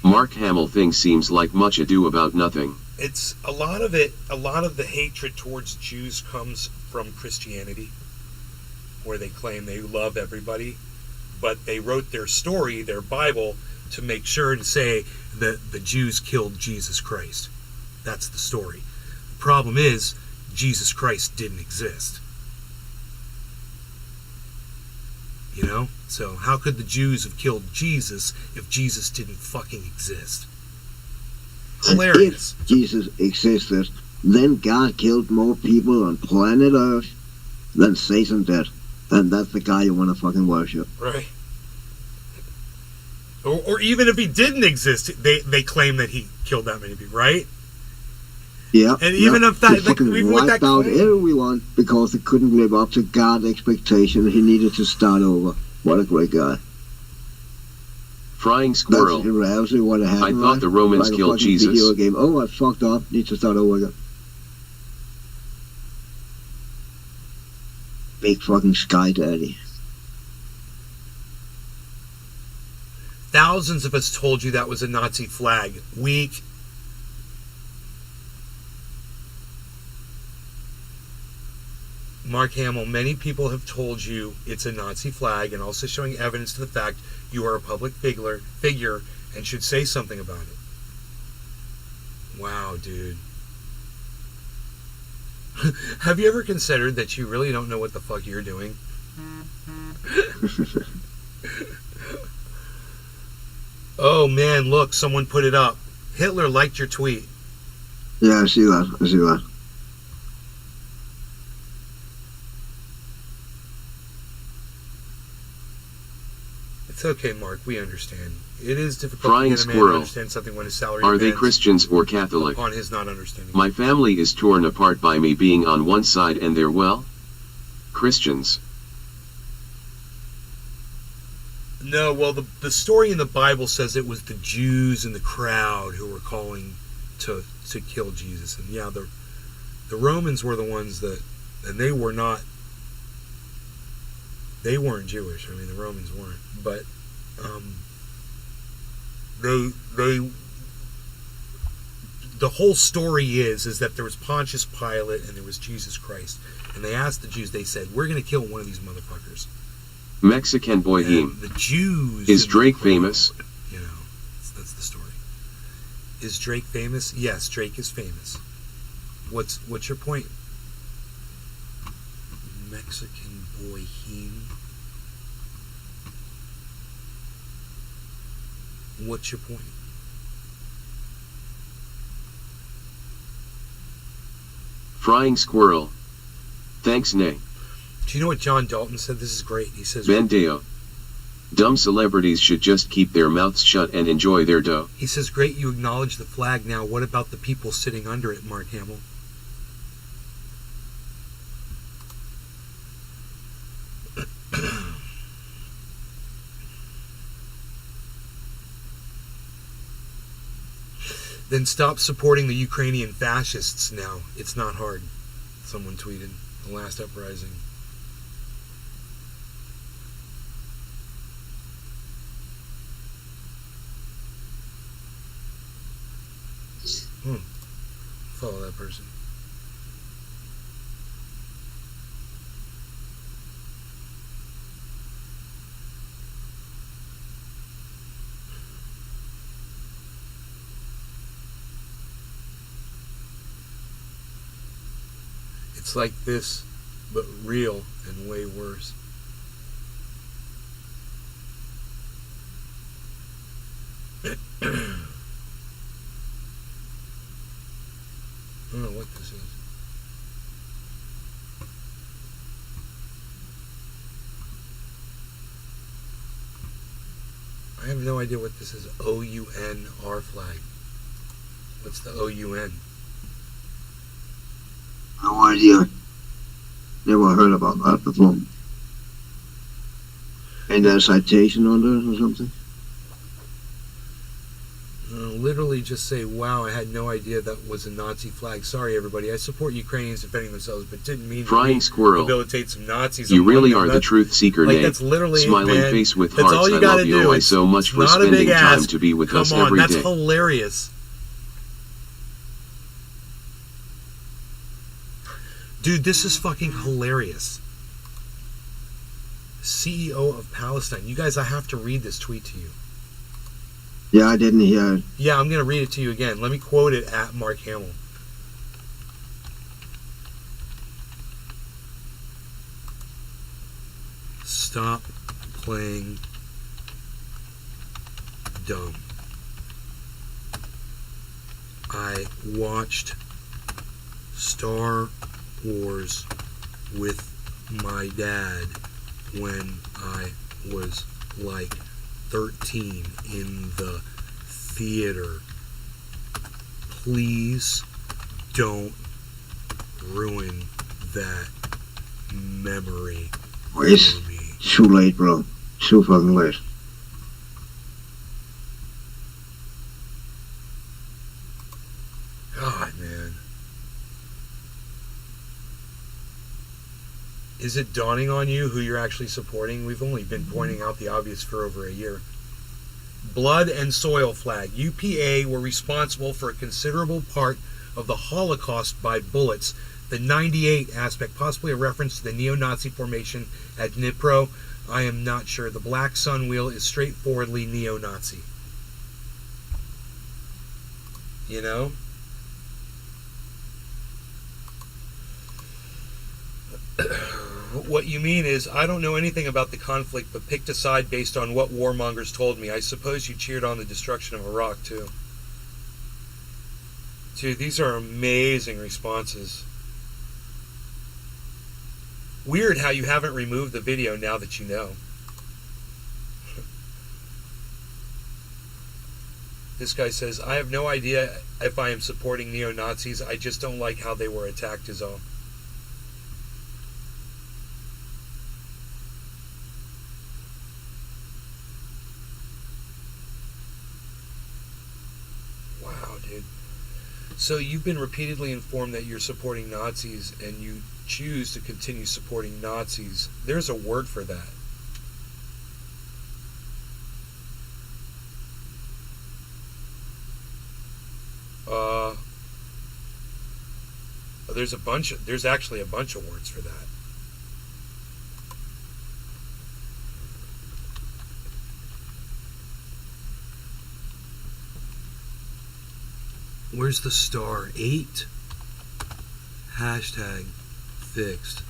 Mark Hamill thing seems like much ado about nothing. It's a lot of the hatred towards Jews comes from Christianity, where they claim they love everybody, but they wrote their story, their Bible, to make sure to say that the Jews killed Jesus Christ. That's the story. The problem is, Jesus Christ didn't exist. You know? So how could the Jews have killed Jesus if Jesus didn't fucking exist? Hilarious. If Jesus existed, then God killed more people on planet Earth than Satan did. And that's the guy you want to fucking worship. Right. Or even if he didn't exist, they claim that he killed that many people, right? Yeah. And even if that, he fucking even with wiped that out claim, everyone because they couldn't live up to God's expectation. He needed to start over. What a great guy. Frying squirrel. That's exactly what happened. I thought the Romans like killed a Jesus. Video game. Oh, I fucked up. Need to start over again. Big fucking sky daddy. thousands of us told you that was a Nazi flag. Weak. Mark Hamill, many people have told you it's a Nazi flag and also showing evidence to the fact you are a public figure and should say something about it. Wow, dude. Have you ever considered that you really don't know what the fuck you're doing? Oh man, look, someone put it up. Hitler liked your tweet. Yeah, I see that. I see that. It's okay, Mark. We understand. It is difficult Frying to get a man to squirrel. understand something when his salary Are they demands Christians or Catholic? upon his not understanding. My family is torn apart by me being on one side and they're, well, Christians. No, well, the story in the Bible says it was the Jews in the crowd who were calling to kill Jesus. And yeah, the Romans were the ones that, and they were not, they weren't Jewish. I mean, the Romans weren't, but the whole story is that there was Pontius Pilate and there was Jesus Christ, and they asked the Jews. They said, "We're going to kill one of these motherfuckers." Mexican boheme. The Jews. Is Drake famous? You know, that's the story. Is Drake famous? Yes, Drake is famous. What's your point? Mexican boheme. What's your point? Frying squirrel. Thanks, Nay. Do you know what John Dalton said? This is great. He says, Bandeo. Dumb celebrities should just keep their mouths shut and enjoy their dough. He says, great, you acknowledge the flag. Now, what about the people sitting under it, Mark Hamill? Then stop supporting the Ukrainian fascists now. It's not hard. Someone tweeted. The last uprising. Follow that person. It's like this, but real and way worse. I don't know what this is. I have no idea what this is. O-U-N-R flag. What's the O-U-N? No idea. Never heard about that before. And a citation under it or something? Literally just say, wow, I had no idea that was a Nazi flag. Sorry, everybody. I support Ukrainians defending themselves, but didn't mean Frying to squirrel. rehabilitate some Nazis. You really them. are the truth seeker, like, Nay. that's literally, Smiling man, face with that's hearts. all you I gotta love you. do. I so much for not a spending big time ask. to be with Come us on, every that's day. hilarious. Dude, this is fucking hilarious. CEO of Palestine. You guys, I have to read this tweet to you. Yeah, I didn't hear it. Yeah, I'm going to read it to you again. Let me quote it at Mark Hamill. Stop playing dumb. I watched Star Wars with my dad when I was like 13 in the theater. Please don't ruin that memory It's for me. too late, bro. Too fucking late. God, man. Is it dawning on you who you're actually supporting? We've only been pointing out the obvious for over a year. Blood and Soil Flag. UPA were responsible for a considerable part of the Holocaust by bullets. The 98 aspect, possibly a reference to the neo-Nazi formation at Dnipro. I am not sure. The Black Sun Wheel is straightforwardly neo-Nazi. You know? What you mean is, I don't know anything about the conflict, but picked a side based on what warmongers told me. I suppose you cheered on the destruction of Iraq, too. Dude, these are amazing responses. Weird how you haven't removed the video now that you know. This guy says, I have no idea if I am supporting neo-Nazis. I just don't like how they were attacked is all. Wow, dude. So you've been repeatedly informed that you're supporting Nazis and you choose to continue supporting Nazis. There's a word for that. There's actually a bunch of words for that. Where's the star? 8. Hashtag fixed.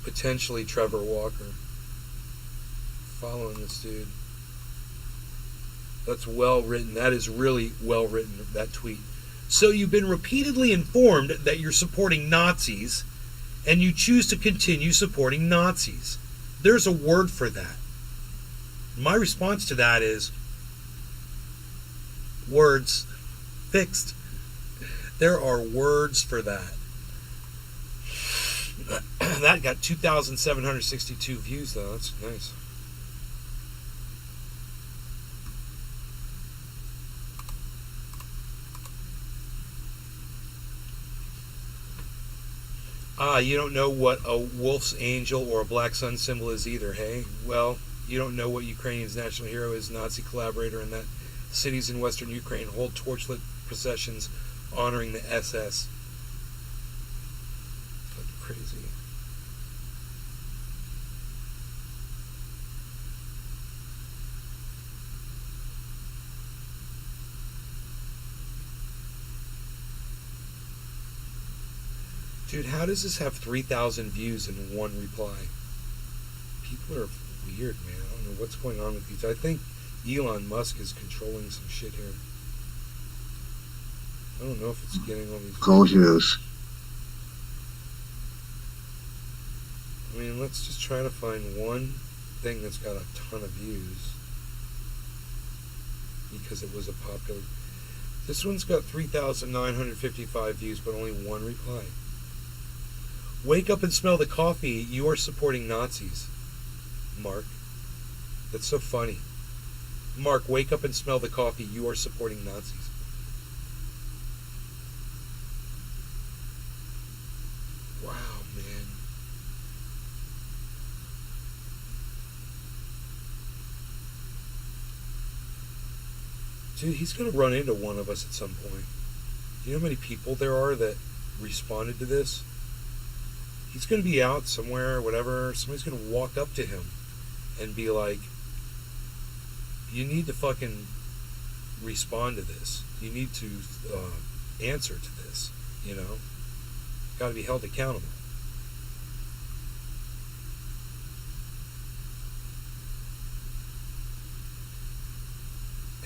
Potentially Trevor Walker. Following this dude. That's well written. That is really well written, that tweet. So you've been repeatedly informed that you're supporting Nazis, and you choose to continue supporting Nazis. There's a word for that. My response to that is words fixed. There are words for that. That got 2,762 views, though. That's nice. You don't know what a wolf's angel or a black sun symbol is either, hey? Well, you don't know what Ukrainian's national hero is, Nazi collaborator, and that cities in western Ukraine hold torchlit processions honoring the SS. Fucking crazy. Dude, how does this have 3,000 views and 1 reply? People are weird, man. I don't know what's going on with these. I think Elon Musk is controlling some shit here. I don't know if it's getting all these... Of course it is. I mean, let's just try to find one thing that's got a ton of views. Because it was a popular... This one's got 3,955 views, but only 1 reply. Wake up and smell the coffee. You are supporting Nazis. Mark. That's so funny. Mark, wake up and smell the coffee. You are supporting Nazis. Wow, man. Dude, he's going to run into one of us at some point. Do you know how many people there are that responded to this? He's going to be out somewhere or whatever. Somebody's going to walk up to him and be like, you need to fucking respond to this. You need to answer to this, you know? Got to be held accountable.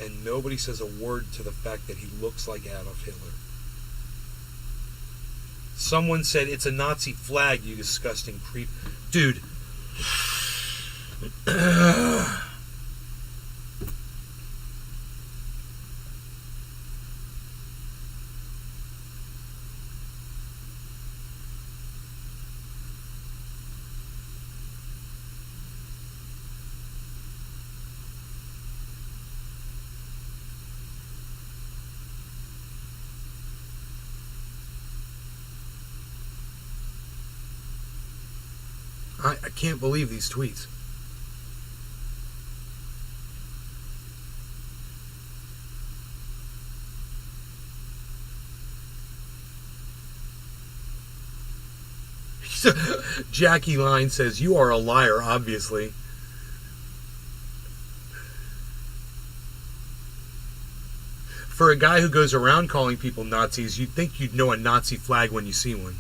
And nobody says a word to the fact that he looks like Adolf Hitler. Someone said, it's a Nazi flag, you disgusting creep. Dude. I can't believe these tweets. Jackie Line says, you are a liar, obviously. For a guy who goes around calling people Nazis, you'd think you'd know a Nazi flag when you see one.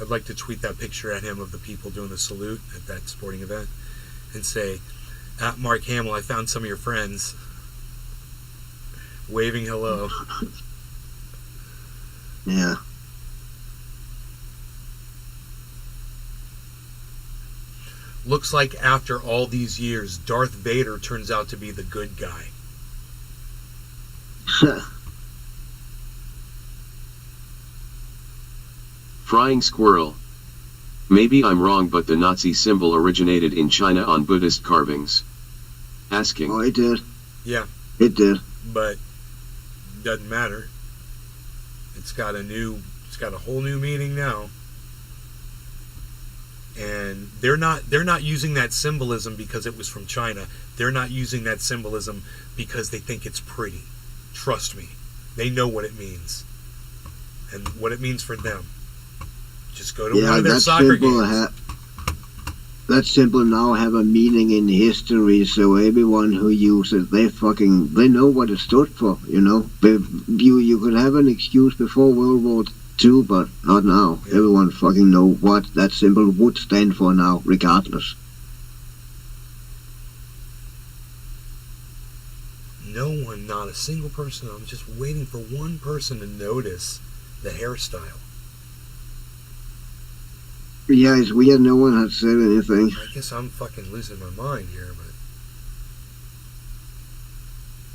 I'd like to tweet that picture at him of the people doing the salute at that sporting event and say, at Mark Hamill, I found some of your friends waving hello. Yeah. Looks like after all these years, Darth Vader turns out to be the good guy. Frying squirrel. Maybe I'm wrong, but the Nazi symbol originated in China on Buddhist carvings. Asking. Oh, it did. Yeah. It did. But doesn't matter. It's got a whole new meaning now. And they're not using that symbolism because it was from China. They're not using that symbolism because they think it's pretty. Trust me. They know what it means. And what it means for them. Just go to one of their soccer games. That symbol now have a meaning in history, so everyone who uses it, they know what it stood for, you know. You could have an excuse before World War II, but not now. Yeah. Everyone fucking know what that symbol would stand for now, regardless. No one, not a single person. I'm just waiting for one person to notice the hairstyle. Yeah, it's weird. No one had said anything. I guess I'm fucking losing my mind here, but...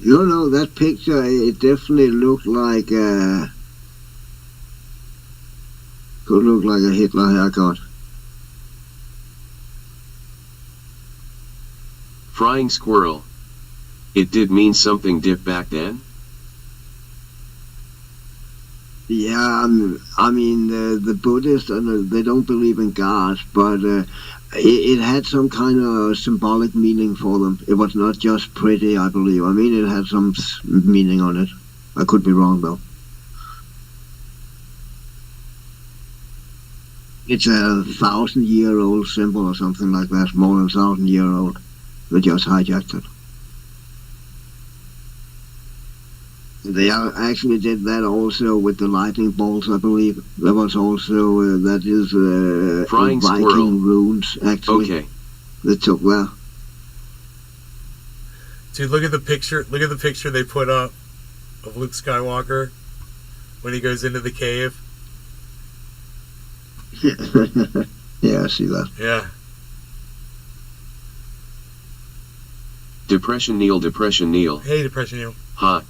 No, that picture, it definitely looked like, could look like a Hitler haircut. Frying squirrel. It did mean something diff back then? Yeah, I mean, the Buddhists, they don't believe in God, but it had some kind of symbolic meaning for them. It was not just pretty, I believe. I mean, it had some meaning on it. I could be wrong, though. It's a 1,000-year-old symbol or something like that, more than 1,000-year-old. They just hijacked it. They actually did that also with the lightning bolts, I believe. There was also, that is, Frying Viking squirrel. Runes, actually. Okay. They took that. Dude, look at the picture. Look at the picture they put up of Luke Skywalker when he goes into the cave. Yeah, I see that. Yeah. Depression Neil. Hey, Depression Neil. Hot.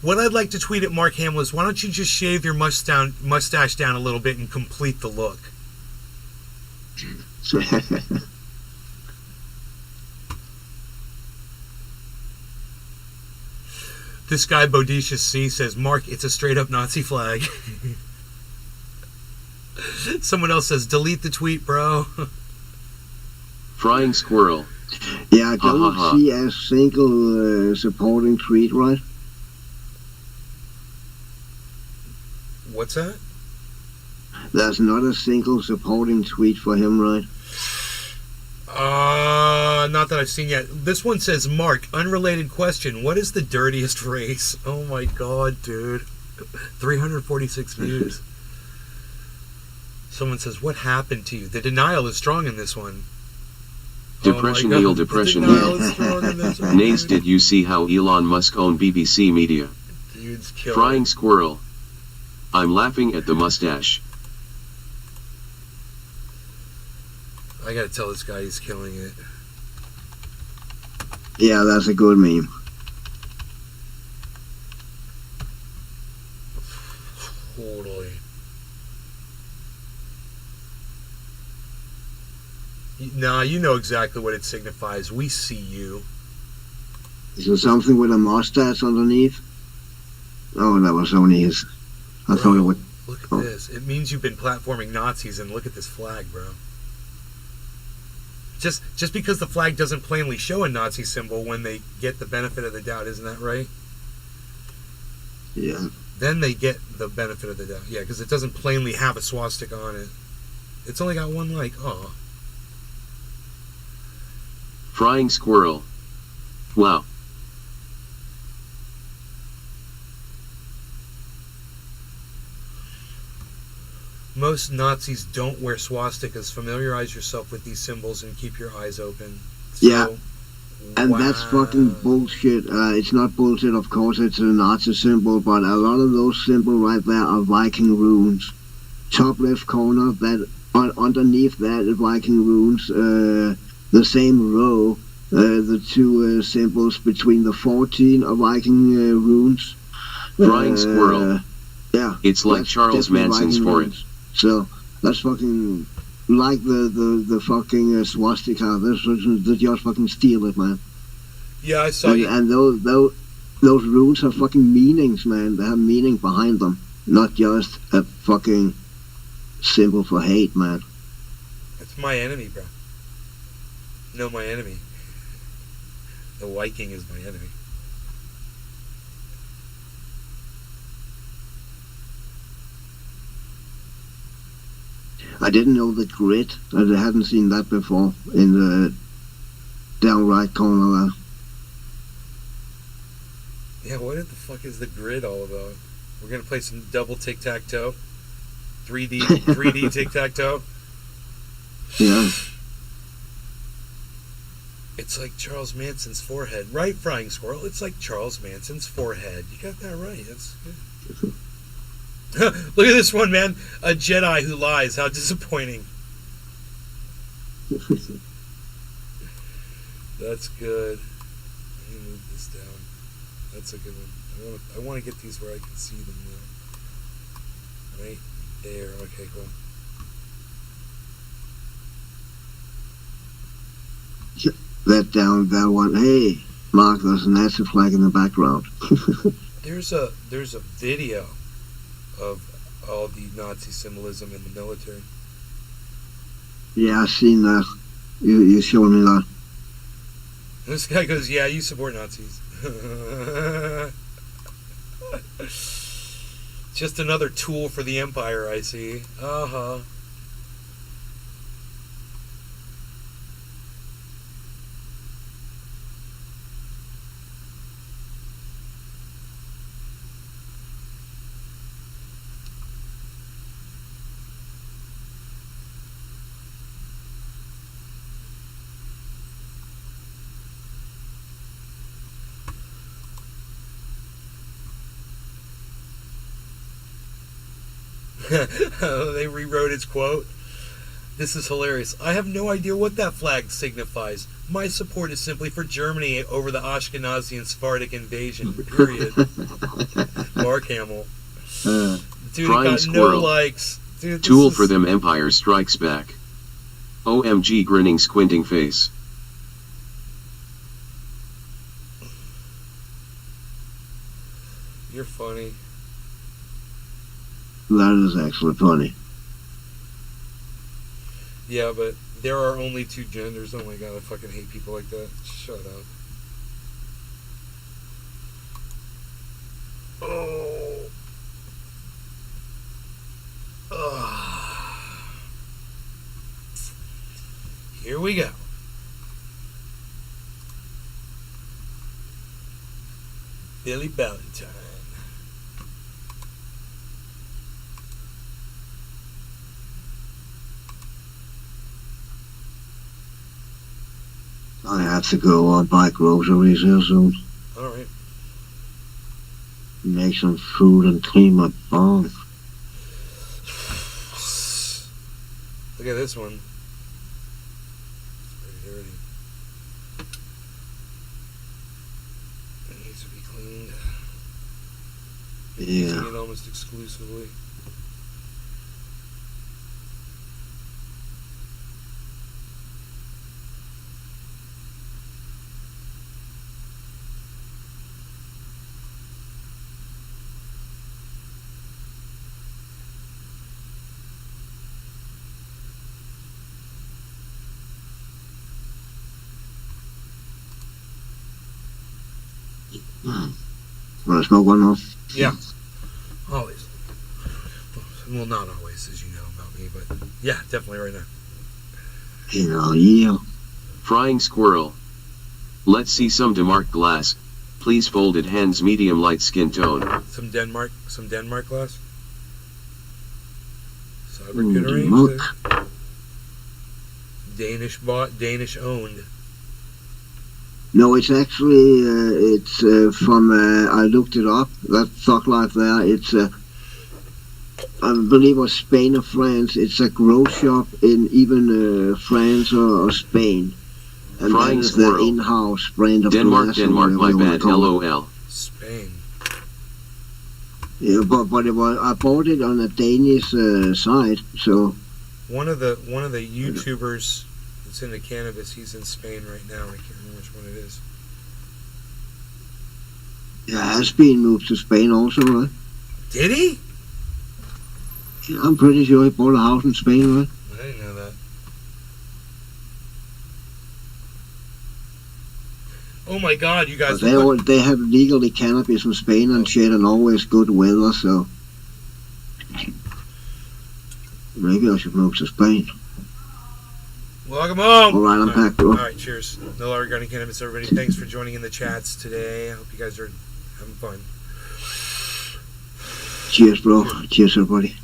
What I'd like to tweet at Mark Hamill is, why don't you just shave your mustache down a little bit and complete the look? This guy, Bodicious C, says, Mark, it's a straight-up Nazi flag. Someone else says, delete the tweet, bro. Frying squirrel. Yeah, I don't see a single supporting tweet, right? What's that? There's not a single supporting tweet for him, right? Not that I've seen yet. This one says, Mark, unrelated question. What is the dirtiest race? Oh my god, dude. 346 views. Someone says, what happened to you? The denial is strong in this one. Depression Neil, Depression Neil. Nace, did you see how Elon Musk owned BBC Media? Dude's killing. Frying squirrel. I'm laughing at the mustache. I gotta tell this guy he's killing it. Yeah, that's a good meme. Totally. Nah, you know exactly what it signifies. We see you. Is there something with a mustache underneath? Oh, that was only his. I thought it would. Look at this. It means you've been platforming Nazis, and look at this flag, bro. Just because the flag doesn't plainly show a Nazi symbol when they get the benefit of the doubt, isn't that right? Yeah. Then they get the benefit of the doubt. Yeah, because it doesn't plainly have a swastika on it. It's only got one like. Oh. Frying squirrel. Wow. Most Nazis don't wear swastikas. Familiarize yourself with these symbols and keep your eyes open. So, yeah. And that's fucking bullshit. It's not bullshit, of course, it's a Nazi symbol, but a lot of those symbols right there are Viking runes. Top left corner, that underneath that Viking runes, the same row, the two symbols between the 14 Viking runes. Frying squirrel. Yeah. It's like Charles Manson's forehead. So that's fucking like the fucking swastika. They just fucking steal it, man. Yeah, I saw. And those runes have fucking meanings, man. They have meaning behind them, not just a fucking symbol for hate, man. That's my enemy, bro. No, my enemy. The Viking is my enemy. I didn't know the grid. I hadn't seen that before in the down right corner there. Yeah, what the fuck is the grid all about? We're gonna play some double tic-tac-toe? 3D tic-tac-toe? Yeah. It's like Charles Manson's forehead. Right, Frying Squirrel? It's like Charles Manson's forehead. You got that right. That's good. Look at this one, man. A Jedi who lies. How disappointing. That's good. Let me move this down. That's a good one. I want to get these where I can see them now. Right there. Okay, cool. That one. Hey, Mark, there's a Nazi flag in the background. There's a video of all the Nazi symbolism in the military. Yeah, I've seen that. You showed me that. This guy goes, yeah, you support Nazis. Just another tool for the Empire, I see. Uh-huh. They rewrote its quote. This is hilarious. I have no idea what that flag signifies. My support is simply for Germany over the Ashkenazi and Sephardic invasion. Period. Mark Hamill. Dude, Frying got squirrel. no likes. Dude, Tool for them Empire Strikes Back. OMG grinning squinting face. You're funny. That is actually funny. Yeah, but there are only two genders. Oh my god, I fucking hate people like that. Shut up. Oh. Ugh. Here we go. Billy Valentine. I have to go buy groceries here soon. Alright. Make some food and clean my bong. Look at this one. It's pretty dirty. It needs to be cleaned. Yeah. Using it almost exclusively. Want to smoke one now? Yeah. Always. Well, not always, as you know about me, but yeah, definitely right now. Yeah. Frying squirrel. Let's see some Denmark glass. Please folded hands medium light skin tone. Some Denmark glass. Cybercutering. Danish bought, Danish owned. No, it's actually, it's from, I looked it up, that Thug Life there, it's, I believe it was Spain or France, it's a grow shop in even France or Spain. And that is their in-house brand of Denmark, glass. my bad, LOL. Spain. Yeah, but I bought it on a Danish site, so. One of the YouTubers that's into cannabis, he's in Spain right now. I can't remember which one it is. Yeah, has been moved to Spain also, right? Did he? Yeah, I'm pretty sure he bought a house in Spain, right? I didn't know that. Oh my God, you guys! They have legally cannabis in Spain and shit, and always good weather, so maybe I should move to Spain. Welcome home. All right, I'm back, bro. All right, cheers. No law regarding cannabis, everybody. Thanks for joining in the chats today. I hope you guys are having fun. Cheers, bro. Cheers, everybody.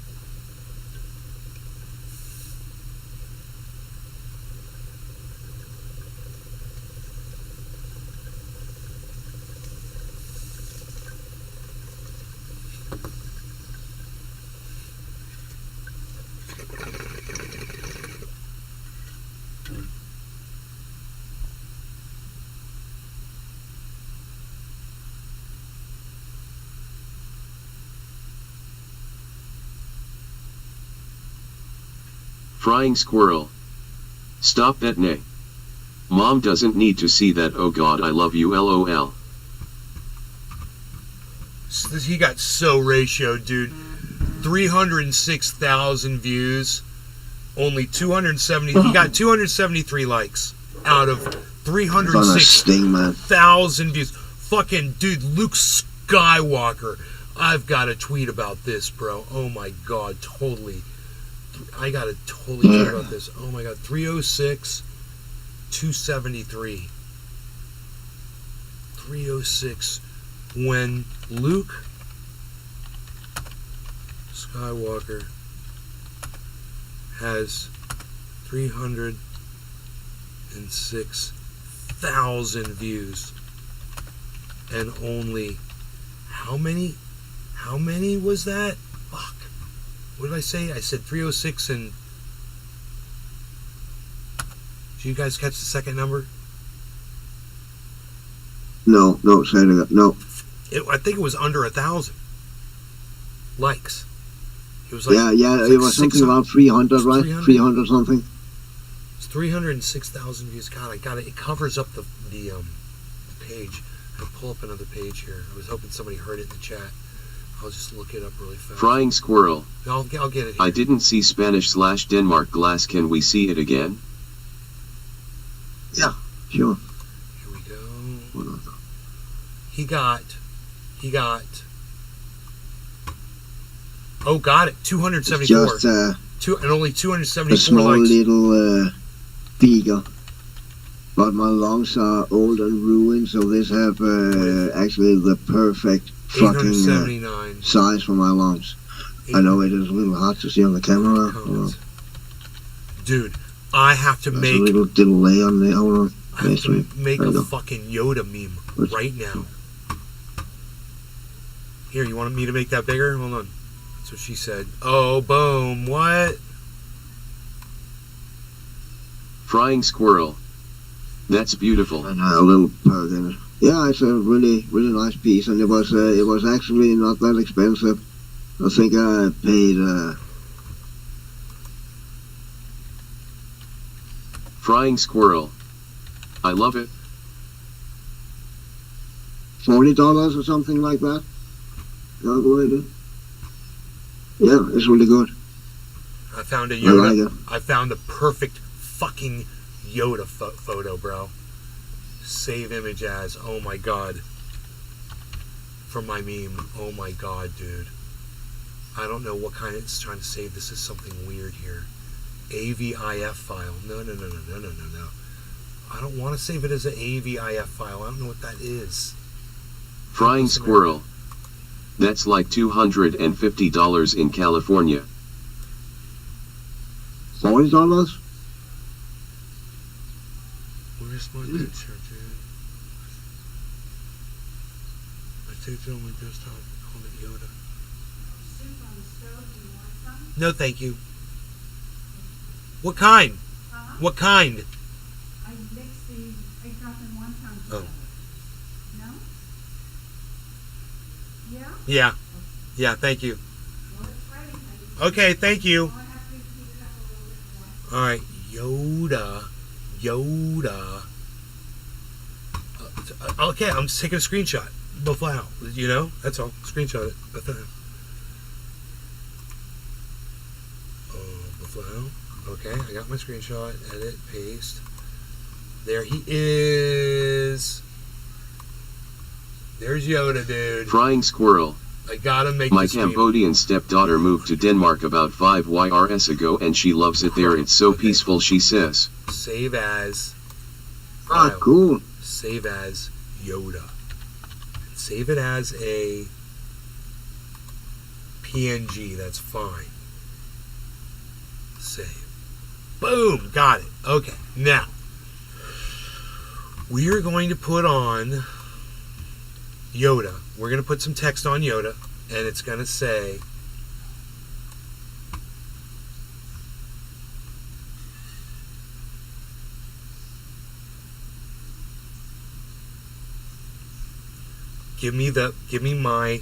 Frying squirrel. Stop that nay. Mom doesn't need to see that. Oh God, I love you, LOL. He got so ratioed, dude. 306,000 views. Only 270. He got 273 likes out of 306,000 views. Fucking dude, Luke Skywalker. I've got to tweet about this, bro. Oh my God, totally. I gotta totally talk about this. Oh my God, 306, 273. 306. When Luke Skywalker has 306,000 views and only how many was that? Fuck. What did I say? I said 306 and... Did you guys catch the second number? No, say that. No. I think it was under 1,000 likes. It was like... Yeah, it was something about 300, right? 300 something. It's 306,000 views. God, I got it. It covers up the page. I'll pull up another page here. I was hoping somebody heard it in the chat. I'll just look it up really fast. Frying squirrel. I'll get it here. I didn't see Spanish/Denmark glass. Can we see it again? Yeah, sure. Here we go. He got. Oh, got it. 274. Just and only 274 a small likes. little beagle. But my lungs are old and ruined, so this have actually the perfect fucking size for my lungs. I know it is a little hard to see on the camera. Dude, I have to make a little delay on the. Hold on. I have to make a fucking Yoda meme right now. Here, you want me to make that bigger? Hold on. That's what she said. Oh, boom. What? Frying squirrel. That's beautiful. And a little perk in it. Yeah, it's a really, really nice piece, and it was actually not that expensive. I think I paid. Frying squirrel. I love it. $40 or something like that. Yeah, it's really good. I found a Yoda. I like it. I found the perfect fucking Yoda photo, bro. Save image as. Oh my god. For my meme. Oh my god, dude. I don't know what kind it's trying to save. This is something weird here. AVIF file. No. I don't want to save it as an AVIF file. I don't know what that is. Frying squirrel. That's like $250 in California. $40? Where's my picture, dude? I saved it on my desktop. Call it Yoda. No, thank you. What kind? What kind? I mixed the egg drop in one time. Oh. No? Yeah? Yeah. Yeah, thank you. Okay, thank you. Alright, Yoda. Okay, I'm just taking a screenshot. Wow, you know? That's all. Screenshot it. Buffalo. Okay, I got my screenshot. Edit, paste. There he is. There's Yoda, dude. Frying squirrel. I gotta make My this Cambodian stepdaughter moved to Denmark about 5 YRS ago and she loves it there. It's so peaceful, she says. Save as. Ah, cool. Save as Yoda. Save it as a PNG. That's fine. Save. Boom. Got it. Okay. Now, we are going to put on Yoda. We're going to put some text on Yoda, and it's going to say, give me my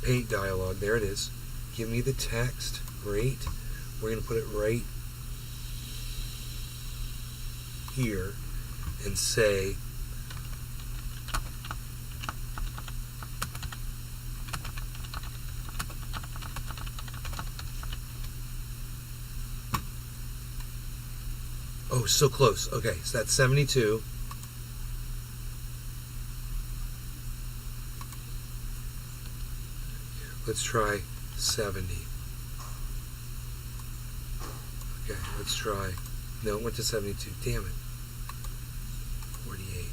paint dialogue. There it is. Give me the text. Great. We're going to put it right here and say oh, so close. Okay, so that's 72. Let's try 70. Okay, let's try. No, it went to 72. Damn it. 48.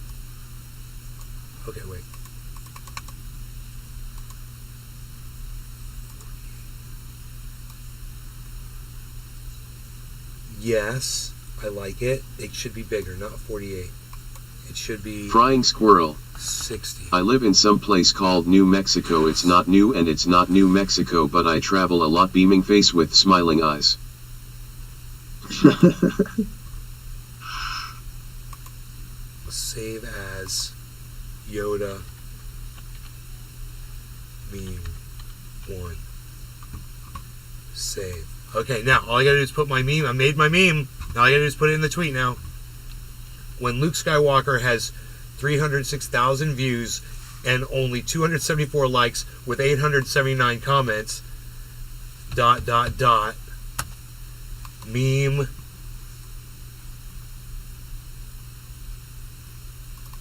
Okay, wait. Yes, I like it. It should be bigger, not 48. It should be Frying squirrel. 60. I live in some place called New Mexico. It's not new and it's not New Mexico, but I travel a lot. Beaming face with smiling eyes. Save as Yoda meme 1. Save. Okay, now all I gotta do is put my meme. I made my meme. Now all I gotta do is put it in the tweet now. When Luke Skywalker has 306,000 views and only 274 likes with 879 comments, ... meme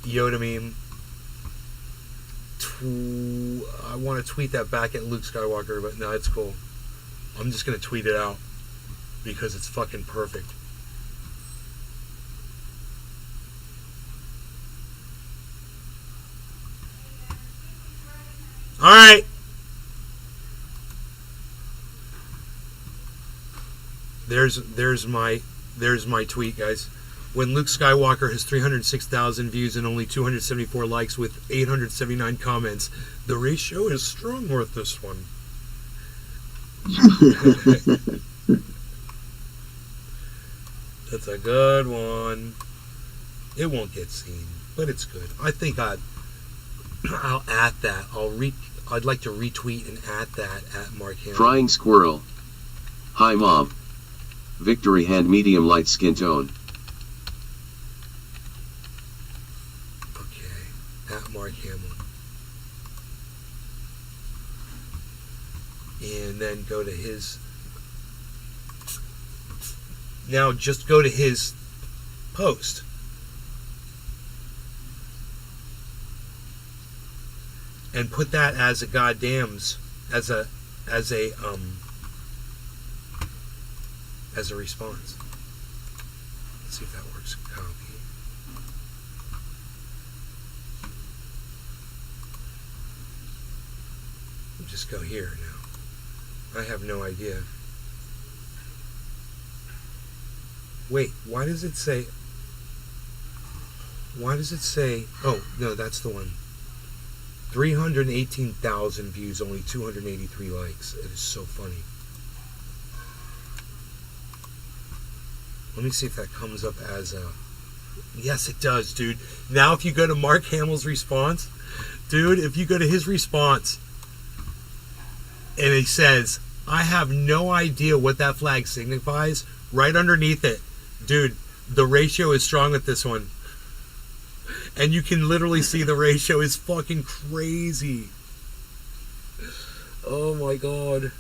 Yoda meme. I want to tweet that back at Luke Skywalker, but no, it's cool. I'm just gonna tweet it out. because it's fucking perfect. All right. There's my tweet, guys. When Luke Skywalker has 306,000 views and only 274 likes with 879 comments, the ratio is strong with this one. That's a good one. It won't get seen, but it's good. I think I'll add that. I'd like to retweet and add that at Mark Hamill. Frying squirrel. Hi mom. Victory hand medium light skin tone. Okay, at Mark Hamill. And then go to his. Now just go to his post. And put that as a goddamns, as a response. Let's see if that works. Copy. Just go here now. I have no idea. Wait, why does it say? Oh, no, that's the one. 318,000 views, only 283 likes. It is so funny. Let me see if that comes up as a... Yes, it does, dude. Now if you go to Mark Hamill's response, dude, if you go to his response, and he says, I have no idea what that flag signifies, right underneath it, dude, the ratio is strong with this one. And you can literally see the ratio is fucking crazy. Oh my god.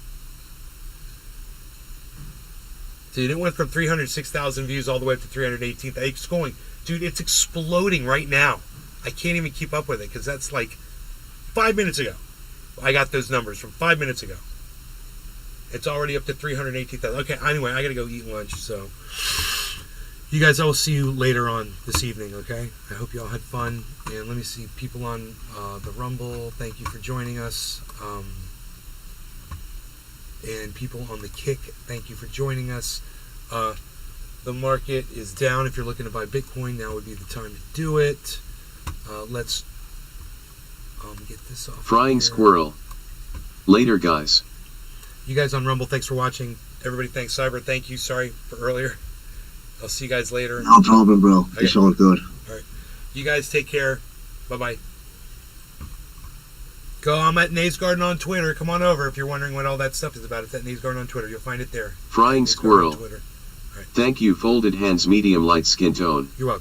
Dude, it went from 306,000 views all the way up to 318,000. It's going, dude, it's exploding right now. I can't even keep up with it because that's like 5 minutes ago. I got those numbers from 5 minutes ago. It's already up to 318,000. Okay, anyway, I gotta go eat lunch, so... You guys, I will see you later on this evening, okay? I hope you all had fun. And let me see, people on the Rumble, thank you for joining us. And people on the Kick, thank you for joining us. The market is down. If you're looking to buy Bitcoin, now would be the time to do it. Let's get this off. Frying squirrel. Later, guys. You guys on Rumble, thanks for watching. Everybody, thanks. Cyber, thank you. Sorry for earlier. I'll see you guys later. No problem, bro. Okay. It's all good. All right. You guys take care. Bye-bye. I'm at Nays Garden on Twitter. Come on over if you're wondering what all that stuff is about. It's at Nays Garden on Twitter. You'll find it there. Frying squirrel. Thank you, folded hands medium light skin tone. You're welcome.